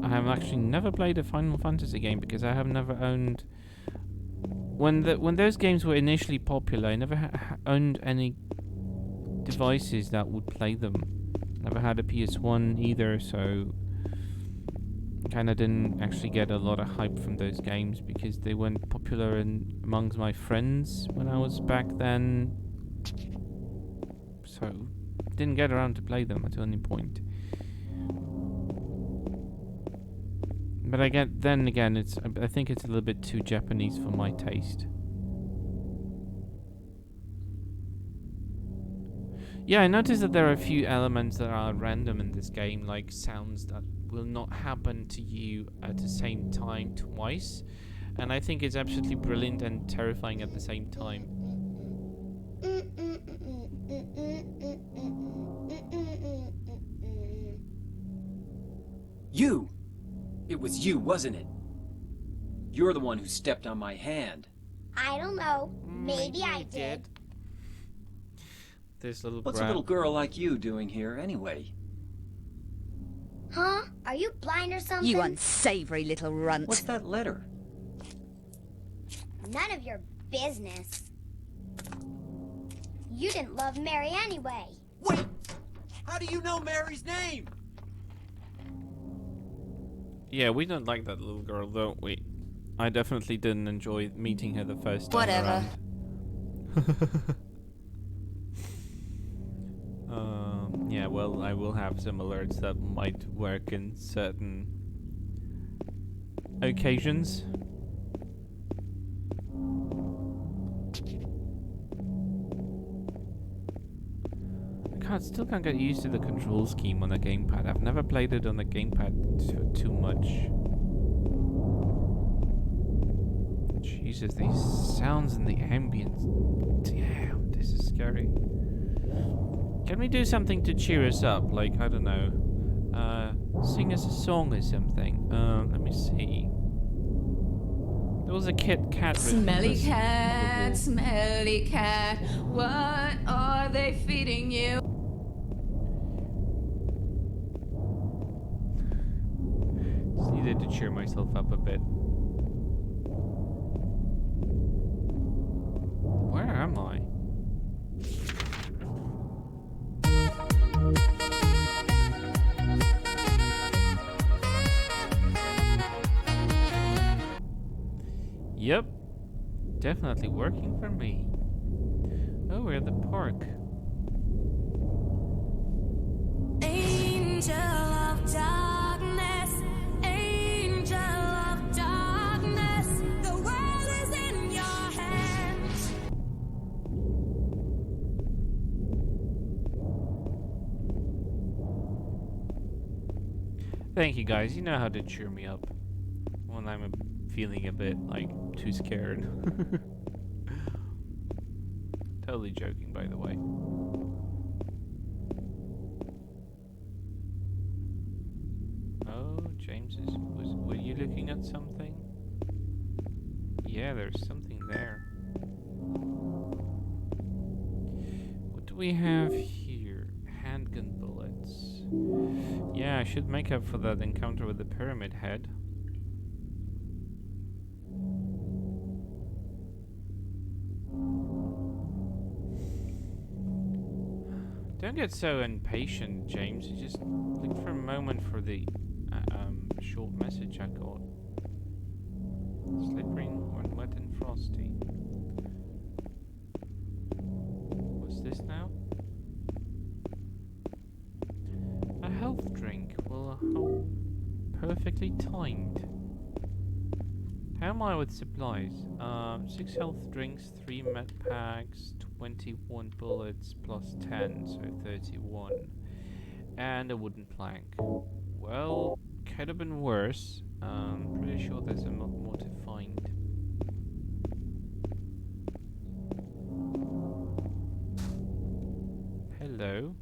I have actually never played a Final Fantasy game because I have never owned. When those games were initially popular, I never owned any devices that would play them. Never had a PS1 either, so kind of didn't actually get a lot of hype from those games because they weren't popular amongst my friends when I was back then. So didn't get around to play them at any point. But then again, I think it's a little bit too Japanese for my taste. Yeah, I noticed that there are a few elements that are random in this game, like sounds that will not happen to you at the same time twice. And I think it's absolutely brilliant and terrifying at the same time. You! It was you, wasn't it? You're the one who stepped on my hand. I don't know. Maybe I did. This little What's a little girl like you doing here, anyway? Huh? Are you blind or something? You unsavory little runt. What's that letter? None of your business. You didn't love Mary anyway. Wait! How do you know Mary's name? Yeah, we don't like that little girl, don't we? I definitely didn't enjoy meeting her the first time Whatever. around. Yeah, well, I will have some alerts that might work in certain occasions. Still can't get used to the control scheme on the gamepad. I've never played it on the gamepad too much. Jesus, these sounds and the ambience. Damn, this is scary. Can we do something to cheer us up? Like, I don't know. Sing us a song or something. Let me see. There was a cat. Smelly cat, what are they feeding you? Just needed to cheer myself up a bit. Where am I? Yep, definitely working for me. Oh, we're at the park. Angel of darkness, angel of darkness, the world is in your hands. Thank you guys, you know how to cheer me up when I'm feeling a bit like too scared. Totally joking, by the way. Oh, were you looking at something? Yeah, there's something there. What do we have here? Handgun bullets. Yeah, I should make up for that encounter with the pyramid head. Don't get so impatient, James. You just look for a moment for the short message I got. Slippery when wet and frosty. What's this now? A health drink. Well, how perfectly timed. How am I with supplies? 6 health drinks, 3 med packs, 21 bullets plus 10, so 31. And a wooden plank. Well, could have been worse. Pretty sure there's a lot more to find. Hello.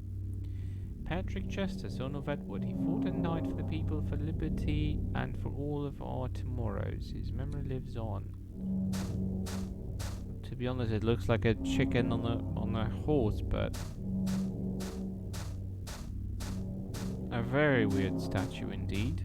Patrick Chester, son of Edward. He fought and died for the people, for liberty, and for all of our tomorrows. His memory lives on. To be honest, it looks like a chicken on a horse, but a very weird statue indeed.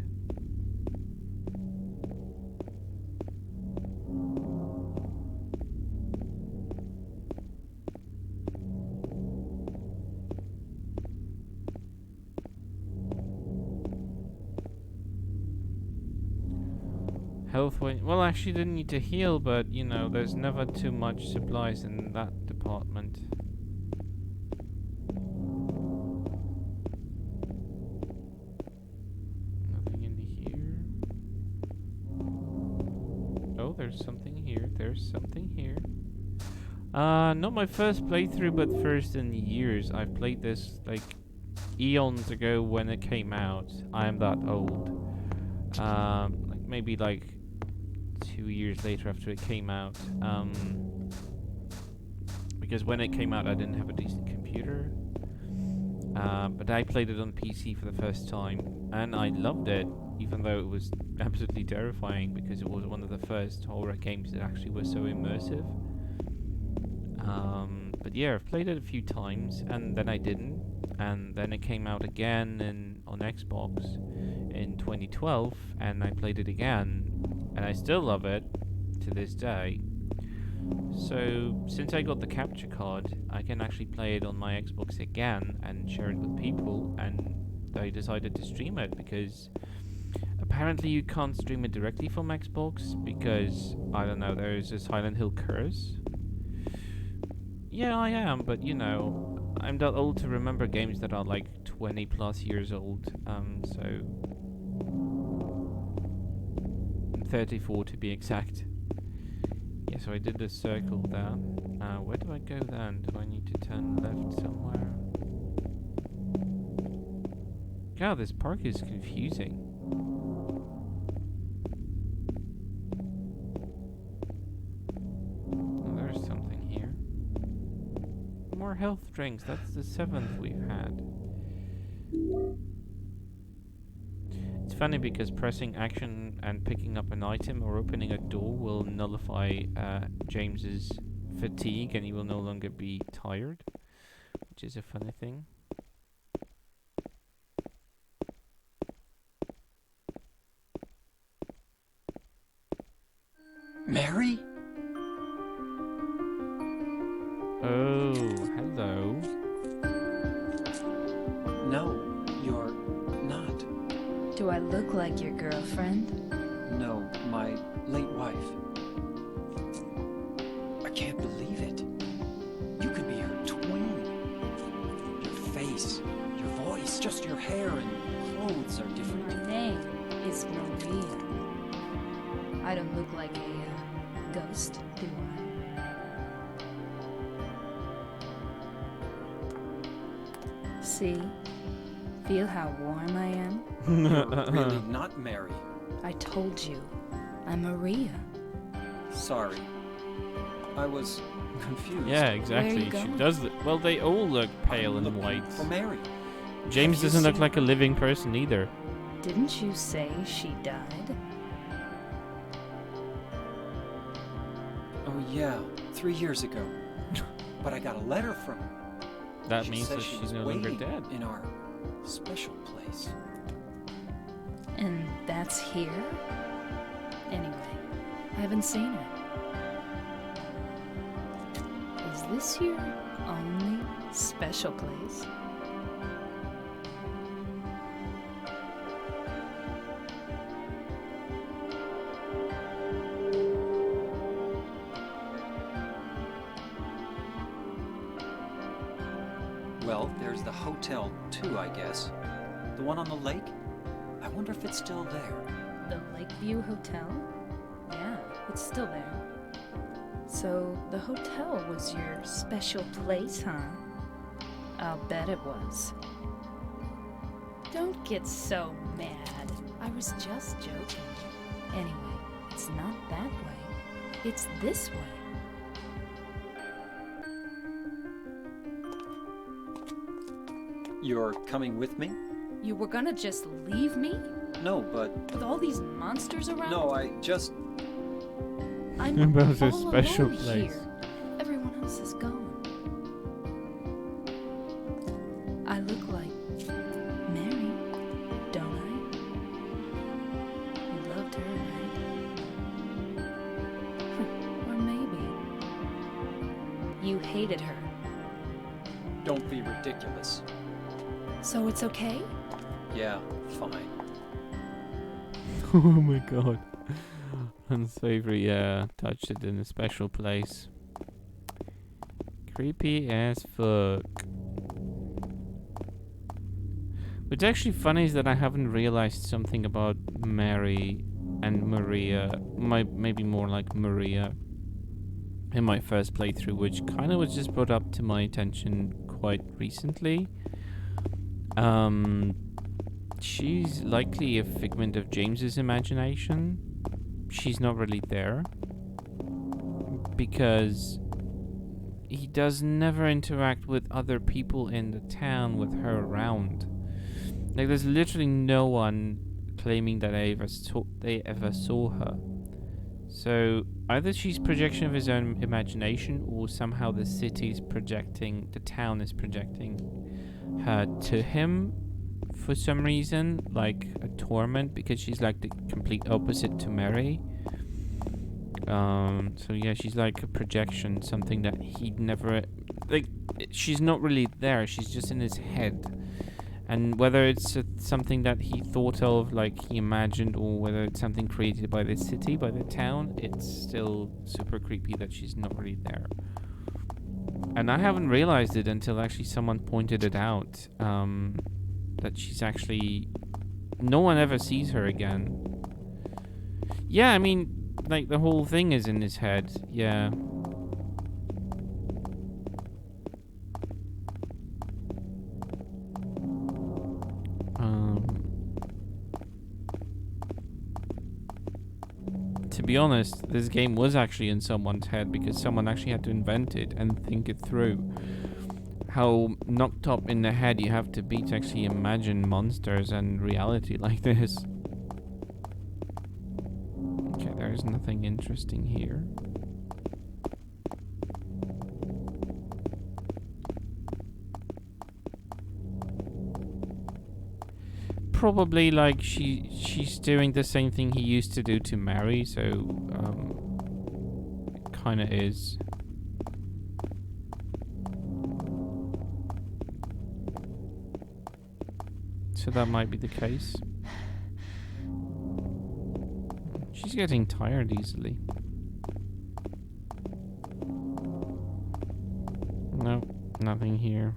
Health point. Well, actually didn't need to heal, but you know, there's never too much supplies in that department. Nothing in here. Oh, there's something here. There's something here. Not my first playthrough, but first in years. I've played this like eons ago when it came out. I am that old. Like maybe like 2 years later after it came out, because when it came out I didn't have a decent computer, but I played it on PC for the first time and I loved it, even though it was absolutely terrifying because it was one of the first horror games that actually was so immersive. But yeah, I've played it a few times and then I didn't, and then it came out again on Xbox in 2012 and I played it again. And I still love it to this day. So, since I got the capture card, I can actually play it on my Xbox again and share it with people. And I decided to stream it because apparently you can't stream it directly from Xbox because, I don't know, there is a Silent Hill curse. Yeah, I am, but you know, I'm that old to remember games that are like 20 plus years old. So 34 to be exact. Yeah, so I did the circle there. Where do I go then? Do I need to turn left somewhere? God, this park is confusing. Oh, there's something here. More health drinks. That's the 7th we've had. It's funny because pressing action and picking up an item or opening a door will nullify James's fatigue, and he will no longer be tired, which is a funny thing. Mary? Oh, hello. No, you're not. Do I look like your girlfriend? No, my late wife. I can't believe it. You could be her twin. Your face, your voice, just your hair and clothes are different. My name is Maria. I don't look like a ghost, do I? See? Feel how warm I am? You're really not Mary. I told you. I'm Maria. Sorry. I was confused. Yeah, exactly. Where are you She going? does. Well, they all look pale and Looking white. for Mary. James Have you doesn't look seen like a living person either. Didn't you say she died? Oh yeah, 3 years ago. But I got a letter from her. That She means said that she she's was no longer waiting dead. in our special place. And that's here? Anyway, I haven't seen her. Is this your only special place? Well, there's the hotel too, I guess. The one on the lake? I wonder if it's still there. The Lakeview Hotel? Yeah, it's still there. So, the hotel was your special place, huh? I'll bet it was. Don't get so mad. I was just joking. Anyway, it's not that way. It's this way. You're coming with me? You were gonna just leave me? No, but With all these monsters around? no, I just... I'm About a all special alone place. here. Everyone else is gone. I look like Mary, don't I? You loved her, right? Or maybe you hated her. Don't be ridiculous. So it's okay? Yeah, fine. Oh my god. Unsavory, yeah. Touched it in a special place. Creepy as fuck. What's actually funny is that I haven't realized something about Mary and Maria. Maybe more like Maria. In my first playthrough, which kind of was just brought up to my attention quite recently. She's likely a figment of James's imagination. She's not really there. Because he does never interact with other people in the town with her around. Like, there's literally no one claiming that they ever saw her. So either she's projection of his own imagination, or somehow the town is projecting her to him for some reason, like a torment, because she's like the complete opposite to Mary. So yeah, she's like a projection, something that he'd never, like, she's not really there, she's just in his head. And whether it's something that he thought of, like he imagined, or whether it's something created by the city, by the town, it's still super creepy that she's not really there. And I haven't realized it until actually someone pointed it out, that she's actually... No one ever sees her again. Yeah, I mean, like, the whole thing is in his head, yeah. To be honest, this game was actually in someone's head because someone actually had to invent it and think it through. How knocked up in the head you have to be to actually imagine monsters and reality like this. there's nothing interesting here. Probably like she's doing the same thing he used to do to Mary, so kind of is. So that might be the case. She's getting tired easily. No, nothing here.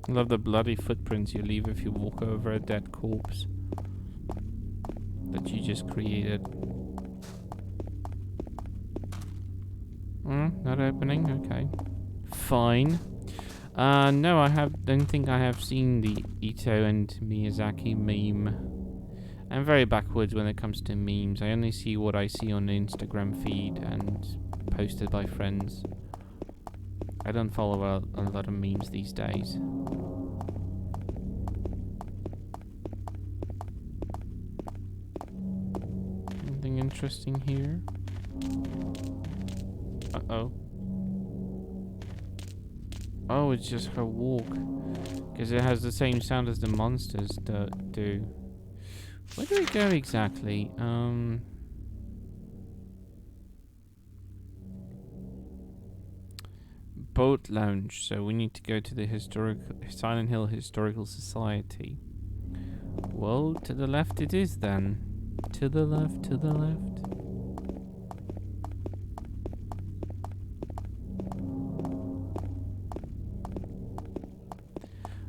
I love the bloody footprints you leave if you walk over a dead corpse that you just created. Not opening? Okay. Fine. No, don't think I have seen the Ito and Miyazaki meme. I'm very backwards when it comes to memes. I only see what I see on the Instagram feed and posted by friends. I don't follow a lot of memes these days. Anything interesting here? Uh-oh. Oh, it's just her walk. Because it has the same sound as the monsters do. Where do we go exactly? Boat lounge. So we need to go to the Silent Hill Historical Society. Well, to the left it is then. To the left, to the left.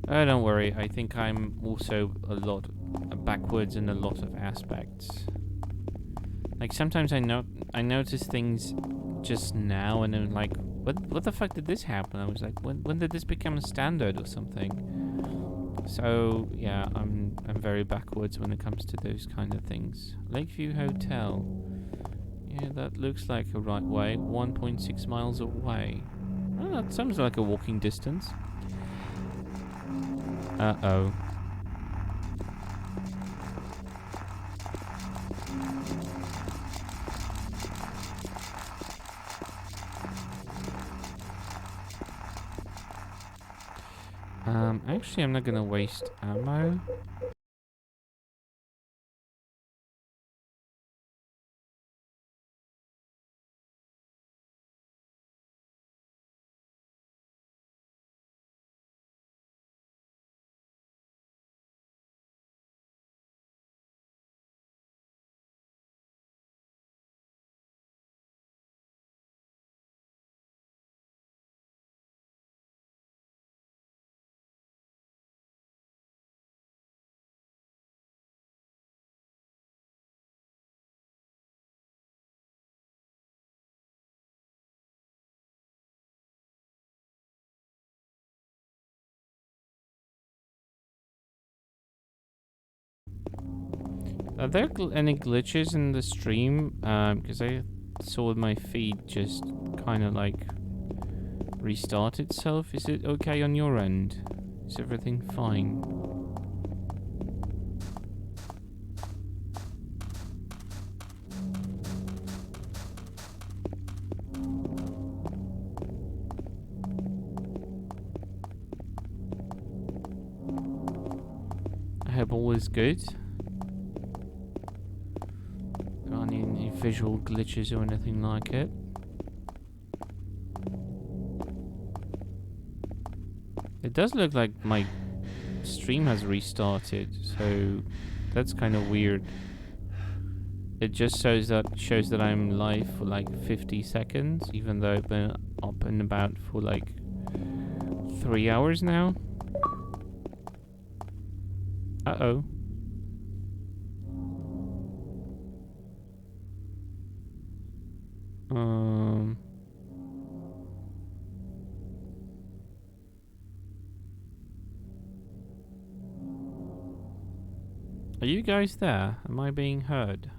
Oh, don't worry. I think I'm also a lot backwards in a lot of aspects. Like sometimes I notice things just now, and I'm like, what the fuck did this happen? I was like, when did this become a standard or something? So yeah, I'm very backwards when it comes to those kind of things. Lakeview Hotel. Yeah, that looks like a right way. 1.6 miles away. Oh, that sounds like a walking distance. Uh-oh. Actually, I'm not gonna waste ammo. Are there any glitches in the stream? Because I saw my feed just kind of like restart itself. Is it okay on your end? Is everything fine? I hope all is good. Any visual glitches or anything like it. It does look like my stream has restarted, so that's kind of weird. It just shows that I'm live for like 50 seconds, even though I've been up and about for like 3 hours now. Uh-oh. Are you guys there? Am I being heard?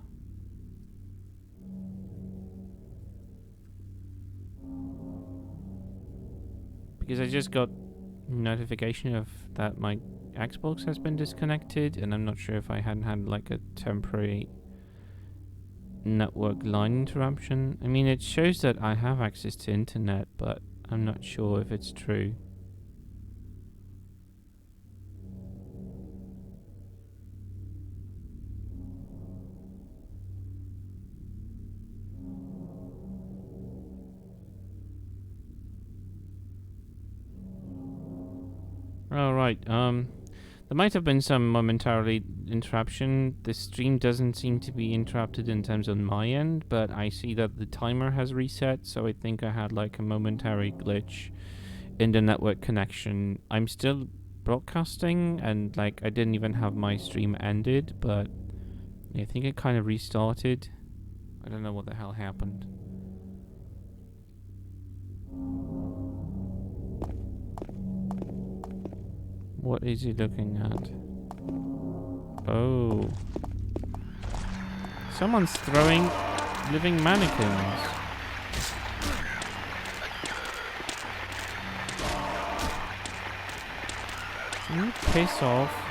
Because I just got notification of that my Xbox has been disconnected, and I'm not sure if I hadn't had like a temporary network line interruption. I mean, it shows that I have access to internet, but I'm not sure if it's true. Alright, there might have been some momentarily interruption. The stream doesn't seem to be interrupted in terms on my end, but I see that the timer has reset, so I think I had like a momentary glitch in the network connection. I'm still broadcasting, and like I didn't even have my stream ended, but I think it kind of restarted. I don't know what the hell happened. What is he looking at? Oh. Someone's throwing living mannequins. Can you piss off?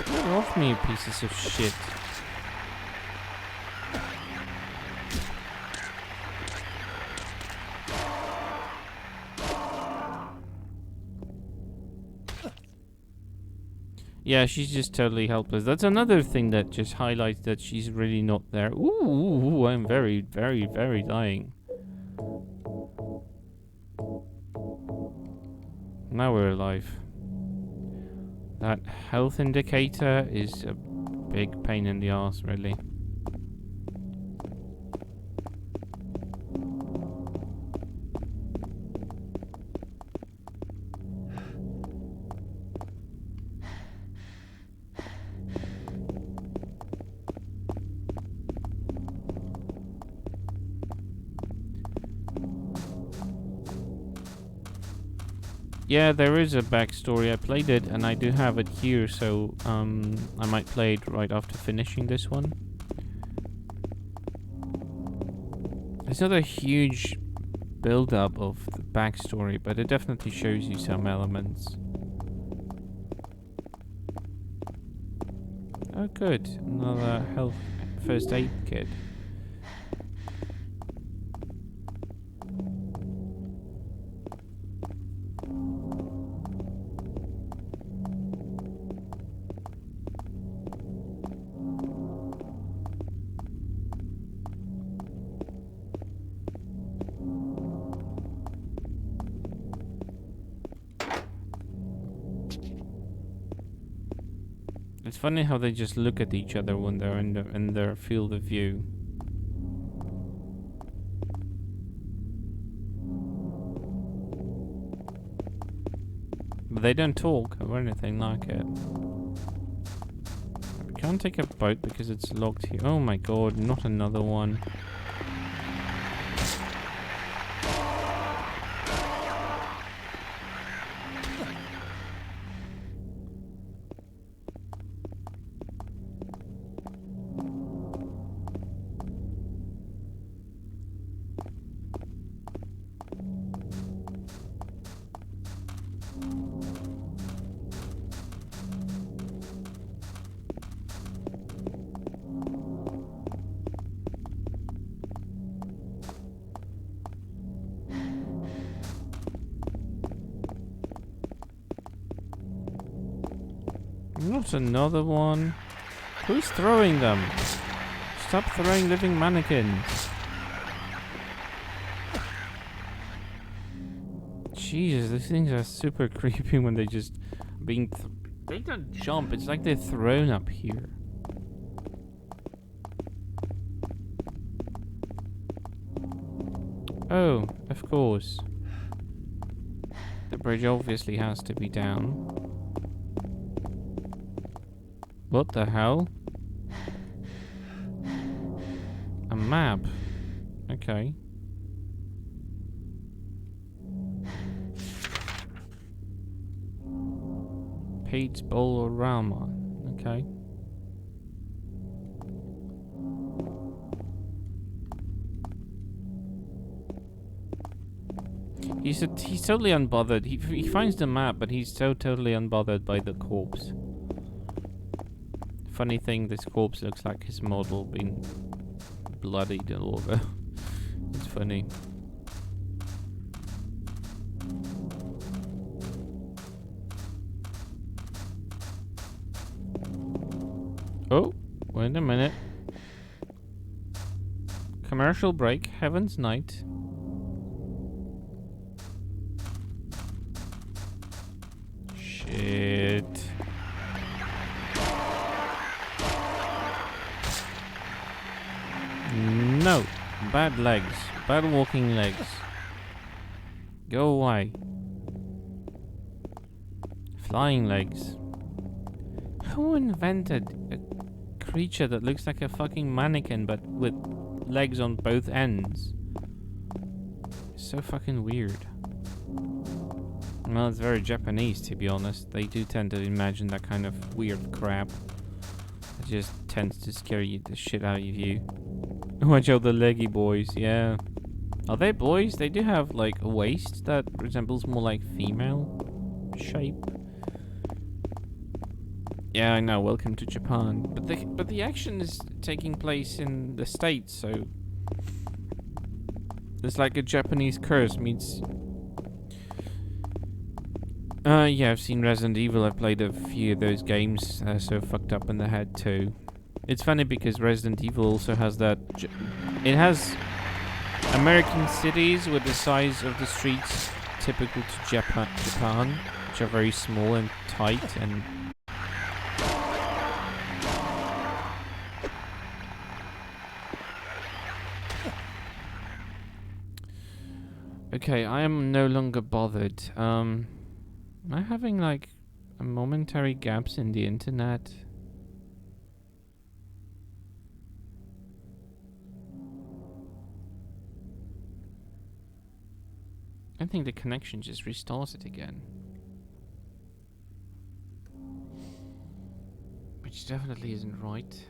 Get off me, you pieces of shit. Yeah, she's just totally helpless. That's another thing that just highlights that she's really not there. Ooh, I'm very, very, very dying. Now we're alive. That health indicator is a big pain in the ass, really. Yeah, there is a backstory. I played it, and I do have it here, so I might play it right after finishing this one. It's not a huge build-up of the backstory, but it definitely shows you some elements. Oh good, another health first aid kit. It's funny how they just look at each other when they're in their field of view. But they don't talk or anything like it. We can't take a boat because it's locked here. Oh my god, not another one. Not another one. Who's throwing them? Stop throwing living mannequins. Jesus, these things are super creepy when they just being they don't jump, it's like they're thrown up here. Oh, of course. The bridge obviously has to be down. What the hell? A map. Okay. Pete's Bolorama. Okay. He's totally unbothered. He finds the map, but he's so totally unbothered by the corpse. Funny thing, this corpse looks like his model being bloodied all over. It's funny. Oh, wait a minute. Commercial break, Heaven's Night. Shit. No. Bad legs. Bad walking legs. Go away. Flying legs. Who invented a creature that looks like a fucking mannequin but with legs on both ends? It's so fucking weird. Well, it's very Japanese, to be honest. They do tend to imagine that kind of weird crap. It just tends to scare the shit out of you. Watch out, the leggy boys, yeah. Are they boys? They do have, like, a waist that resembles more like female shape. Yeah, I know, welcome to Japan. But the action is taking place in the States, so... It's like a Japanese curse meets... yeah, I've seen Resident Evil. I've played a few of those games, so fucked up in the head too. It's funny because Resident Evil also has that... It has American cities with the size of the streets typical to Japan, which are very small and tight and... Okay, I am no longer bothered. Am I having like a momentary gaps in the internet? I think the connection just restarted again. Which definitely isn't right.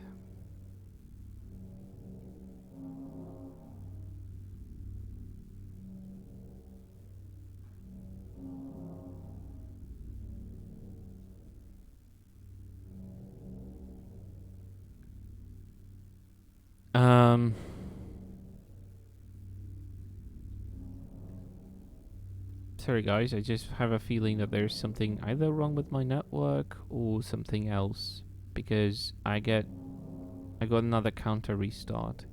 Sorry guys, I just have a feeling that there's something either wrong with my network or something else, because I got another counter restart,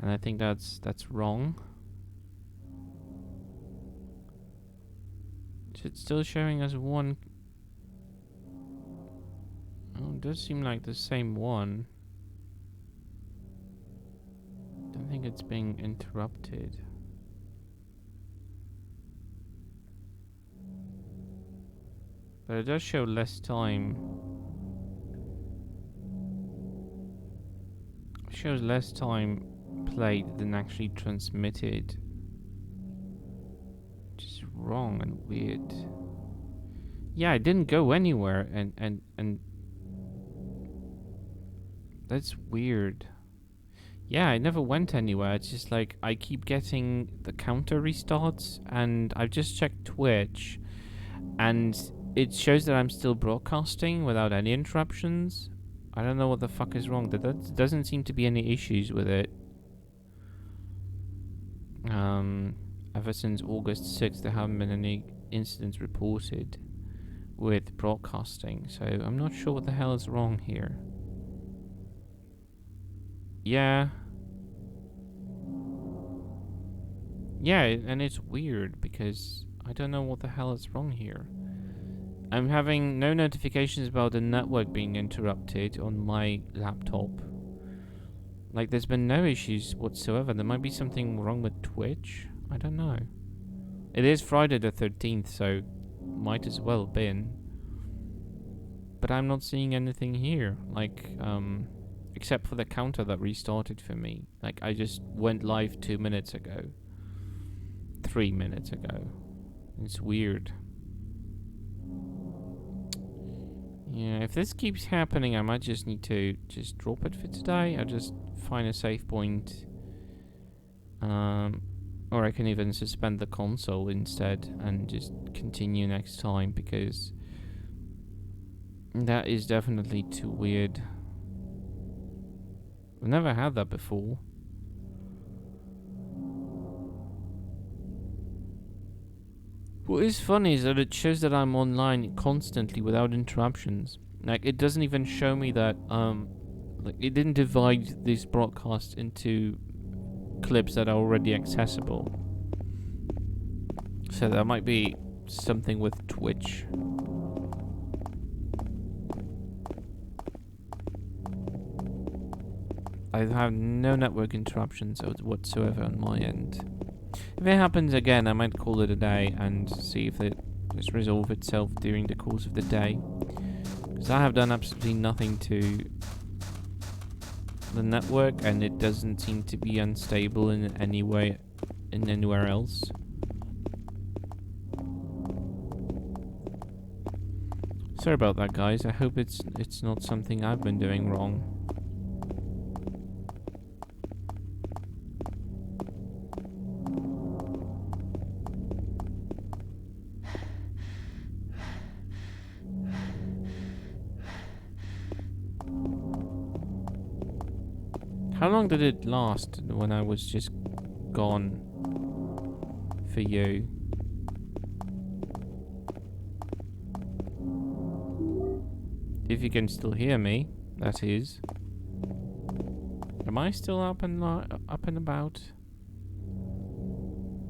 and I think that's wrong. It's still showing us one. Oh, it does seem like the same one. Don't think it's being interrupted. But it does show less time. It shows less time played than actually transmitted. Which is wrong and weird. Yeah, it didn't go anywhere, and that's weird. Yeah, I never went anywhere. It's just like I keep getting the counter restarts, and I've just checked Twitch, and it shows that I'm still broadcasting without any interruptions. I don't know what the fuck is wrong. There doesn't seem to be any issues with it. Ever since August 6th, there haven't been any incidents reported with broadcasting, so I'm not sure what the hell is wrong here. Yeah. Yeah, and it's weird because I don't know what the hell is wrong here. I'm having no notifications about the network being interrupted on my laptop. Like, there's been no issues whatsoever. There might be something wrong with Twitch. I don't know. It is Friday the 13th, so might as well been. But I'm not seeing anything here. Like, except for the counter that restarted for me. Like, I just went live 2 minutes ago. 3 minutes ago. It's weird. Yeah, if this keeps happening, I might just need to just drop it for today. I'll just find a save point. Or I can even suspend the console instead and just continue next time, because that is definitely too weird. I've never had that before. What is funny is that it shows that I'm online constantly without interruptions. Like, it doesn't even show me that, like, it didn't divide this broadcast into clips that are already accessible. So that might be something with Twitch. I have no network interruptions whatsoever on my end. If it happens again, I might call it a day and see if it just resolve itself during the course of the day. Because I have done absolutely nothing to the network, and it doesn't seem to be unstable in any way in anywhere else. Sorry about that, guys. I hope it's not something I've been doing wrong. How long did it last when I was just gone for you? If you can still hear me, that is. Am I still up and about?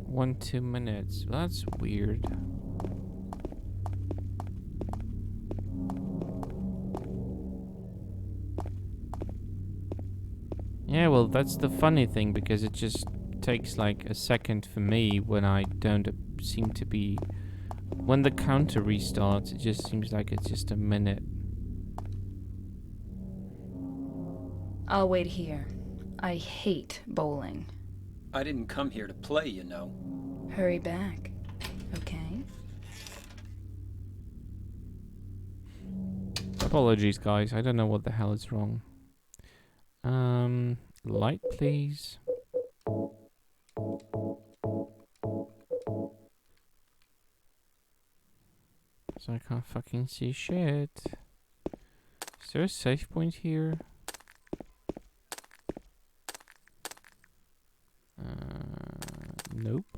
1-2 minutes. That's weird. Yeah, well, that's the funny thing, because it just takes like a second for me when I don't seem to be... When the counter restarts, it just seems like it's just a minute. I'll wait here. I hate bowling. I didn't come here to play, you know. Hurry back, okay? Apologies, guys. I don't know what the hell is wrong. Light, please. So I can't fucking see shit. Is there a save point here? Nope.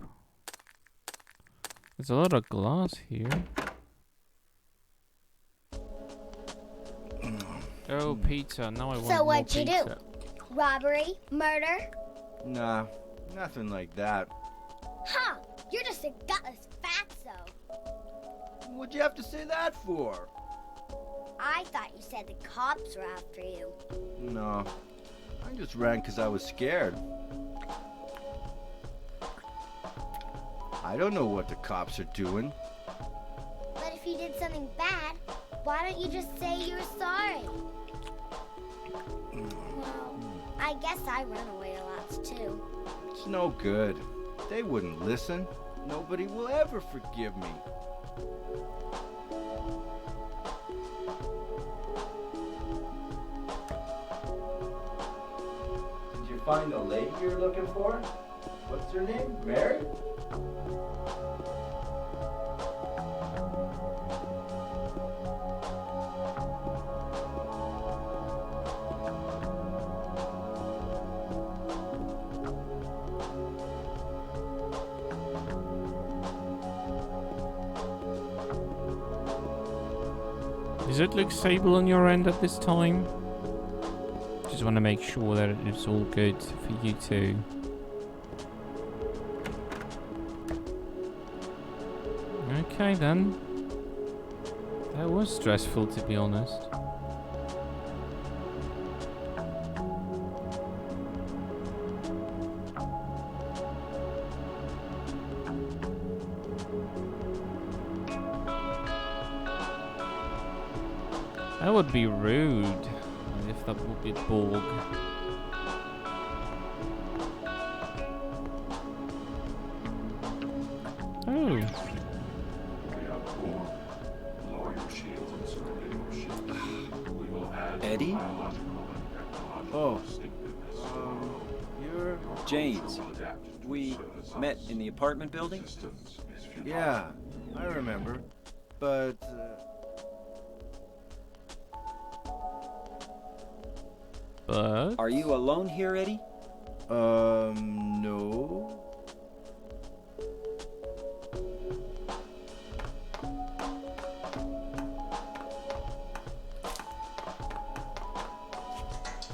There's a lot of glass here. Oh, pizza. Now I want So more what'd you do? pizza. Robbery? Murder? Nah, nothing like that. Huh! You're just a gutless fatso. What'd you have to say that for? I thought you said the cops were after you. No, I just ran because I was scared. I don't know what the cops are doing. But if you did something bad, why don't you just say you're sorry? Well, I guess I run away a lot too. It's no good. They wouldn't listen. Nobody will ever forgive me. Did you find the lady you're looking for? What's her name? Mary? Does it look stable on your end at this time? Just want to make sure that it's all good for you too. Okay then. That was stressful, to be honest. That would be rude. If that would be Borg. Oh. Eddie? Oh. You're... James. We met in the apartment building? Yeah, I remember. But, But? Are you alone here, Eddie? no.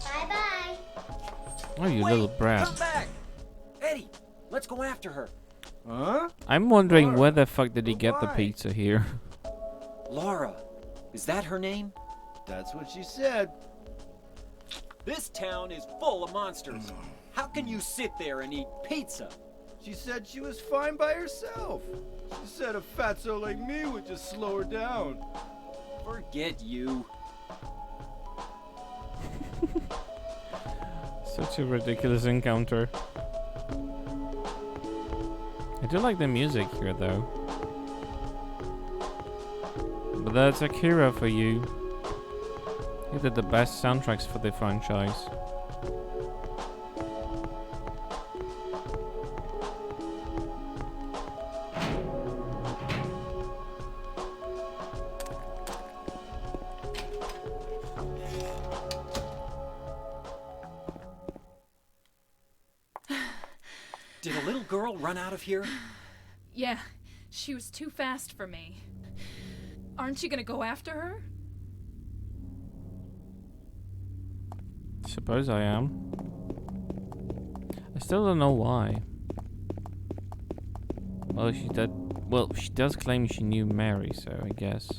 Bye-bye. Oh, you little brat. Come back! Eddie, let's go after her. Huh? I'm wondering Laura, where the fuck did he get the why? pizza here? Laura. Is that her name? That's what she said. This town is full of monsters. How can you sit there and eat pizza? She said she was fine by herself. She said a fatso like me would just slow her down. Forget you. Such a ridiculous encounter. I do like the music here though. But that's Akira for you. He did the best soundtracks for the franchise. Did a little girl run out of here? Yeah, she was too fast for me. Aren't you gonna go after her? Suppose I am. I still don't know why. Well, she did. Well, she does claim she knew Mary, so I guess.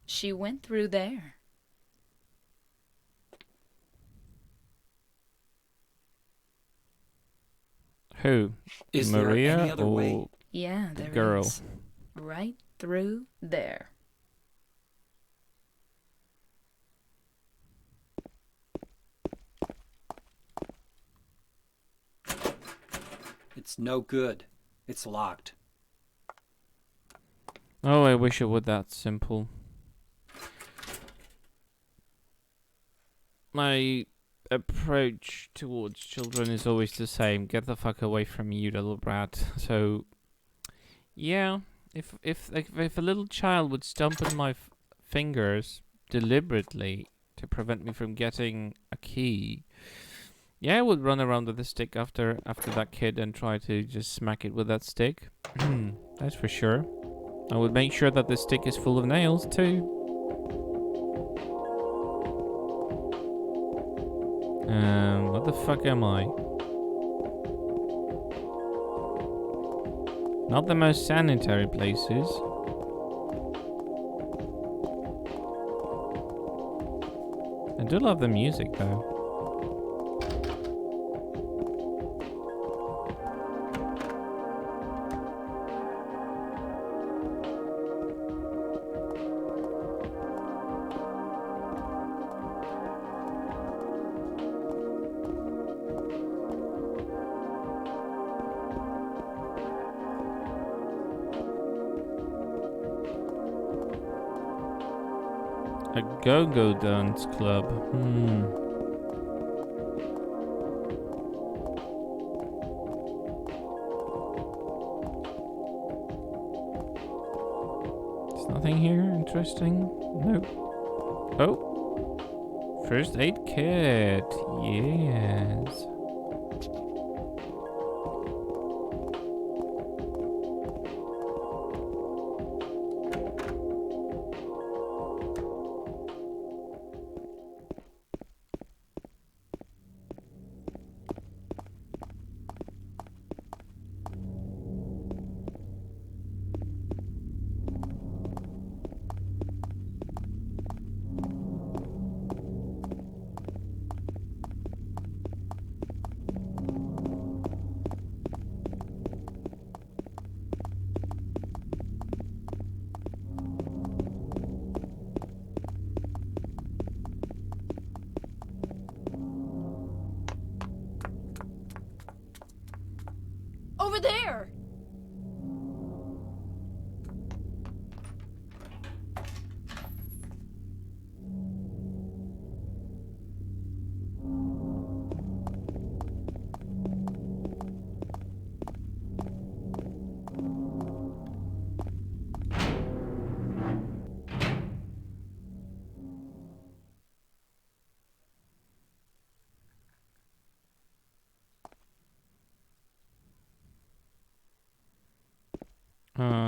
She went through there. Who? Is there Maria any other or way? Yeah, the there girl? is. Right through there. It's no good. It's locked. Oh, I wish it were that simple. My approach towards children is always the same. Get the fuck away from me, you little brat. So, yeah, if a little child would stomp on my fingers deliberately to prevent me from getting a key, yeah, I would run around with a stick after that kid and try to just smack it with that stick. That's for sure. I would make sure that the stick is full of nails too. What the fuck am I? Not the most sanitary places. I do love the music though. A go-go dance club. There's nothing here interesting. Nope. Oh. First aid kit. Yes. over there!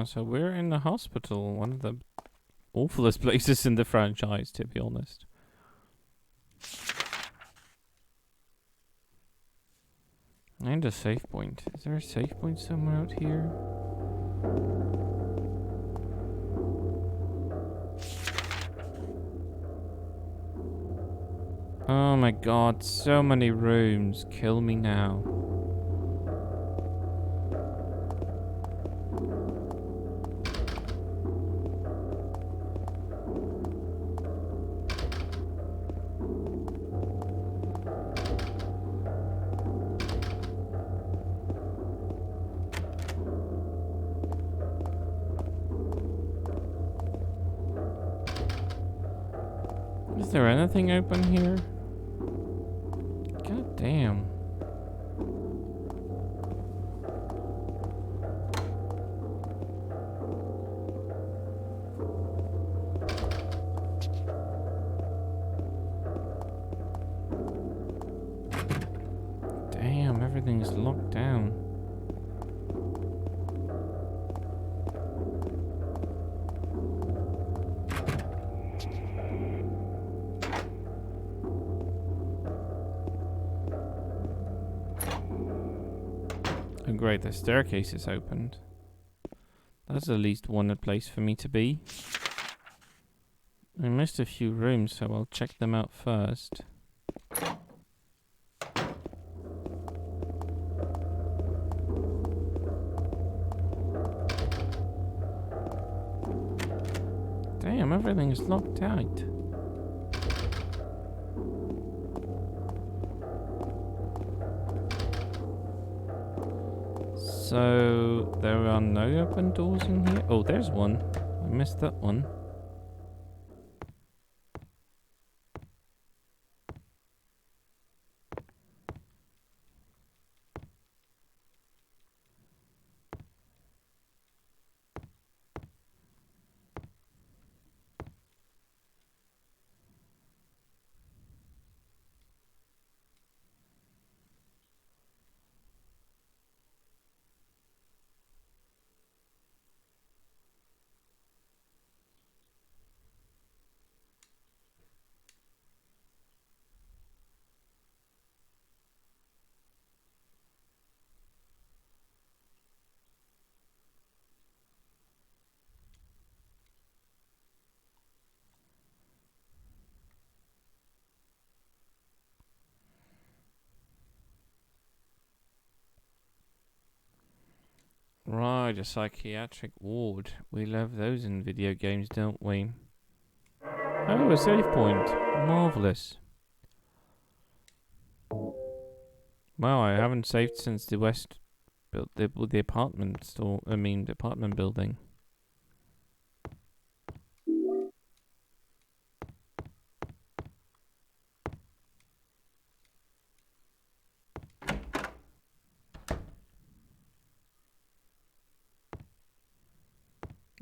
So we're in the hospital, one of the awfulest places in the franchise, to be honest. And a save point. Is there a save point somewhere out here? Oh my god, so many rooms. Kill me now. Is there anything open here? God damn. Damn, everything's locked down. Oh great, the staircase is opened. That's at least one place for me to be. I missed a few rooms, so I'll check them out first. Damn, everything is locked out. So, there are no open doors in here? Oh, there's one. I missed that one. Right, a psychiatric ward. We love those in video games, don't we? Oh, a save point. Marvellous. Wow, I haven't saved since the West built the apartment store. I mean, the apartment building.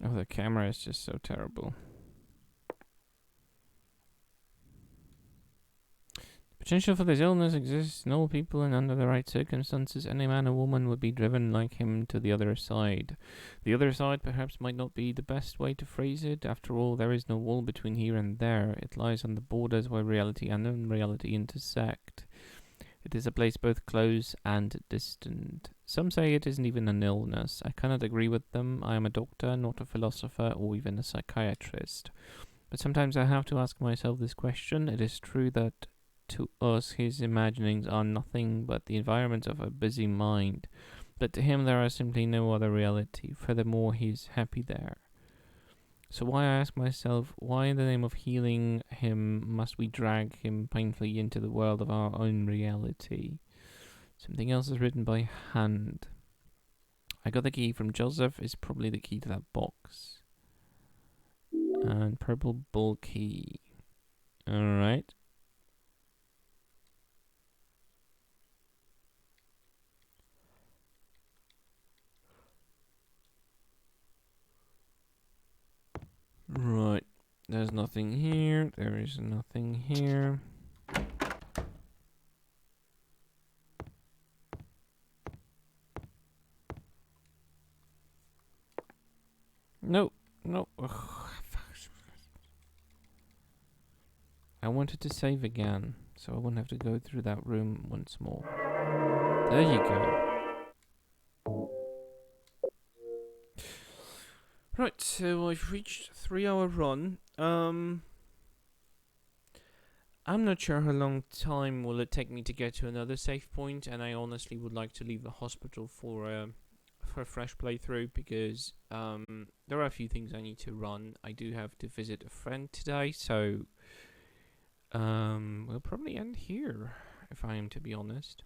Oh, the camera is just so terrible. Potential for this illness exists in all people, and under the right circumstances, any man or woman would be driven like him to the other side. The other side perhaps might not be the best way to phrase it. After all, there is no wall between here and there. It lies on the borders where reality and unreality intersect. It is a place both close and distant. Some say it isn't even an illness. I cannot agree with them. I am a doctor, not a philosopher or even a psychiatrist. But sometimes I have to ask myself this question. It is true that to us his imaginings are nothing but the environment of a busy mind. But to him there is simply no other reality. Furthermore, he is happy there. So why, I ask myself, why in the name of healing him must we drag him painfully into the world of our own reality? Something else is written by hand. I got the key from Joseph. It's probably the key to that box. And purple bull key. Alright. Right. There's nothing here. There is nothing here. Nope. Nope. Ugh. I wanted to save again, so I wouldn't have to go through that room once more. There you go. Right, so I've reached 3-hour run. I'm not sure how long time will it take me to get to another save point, and I honestly would like to leave the hospital for a fresh playthrough because there are a few things I need to run. I do have to visit a friend today, so we'll probably end here, if I am to be honest.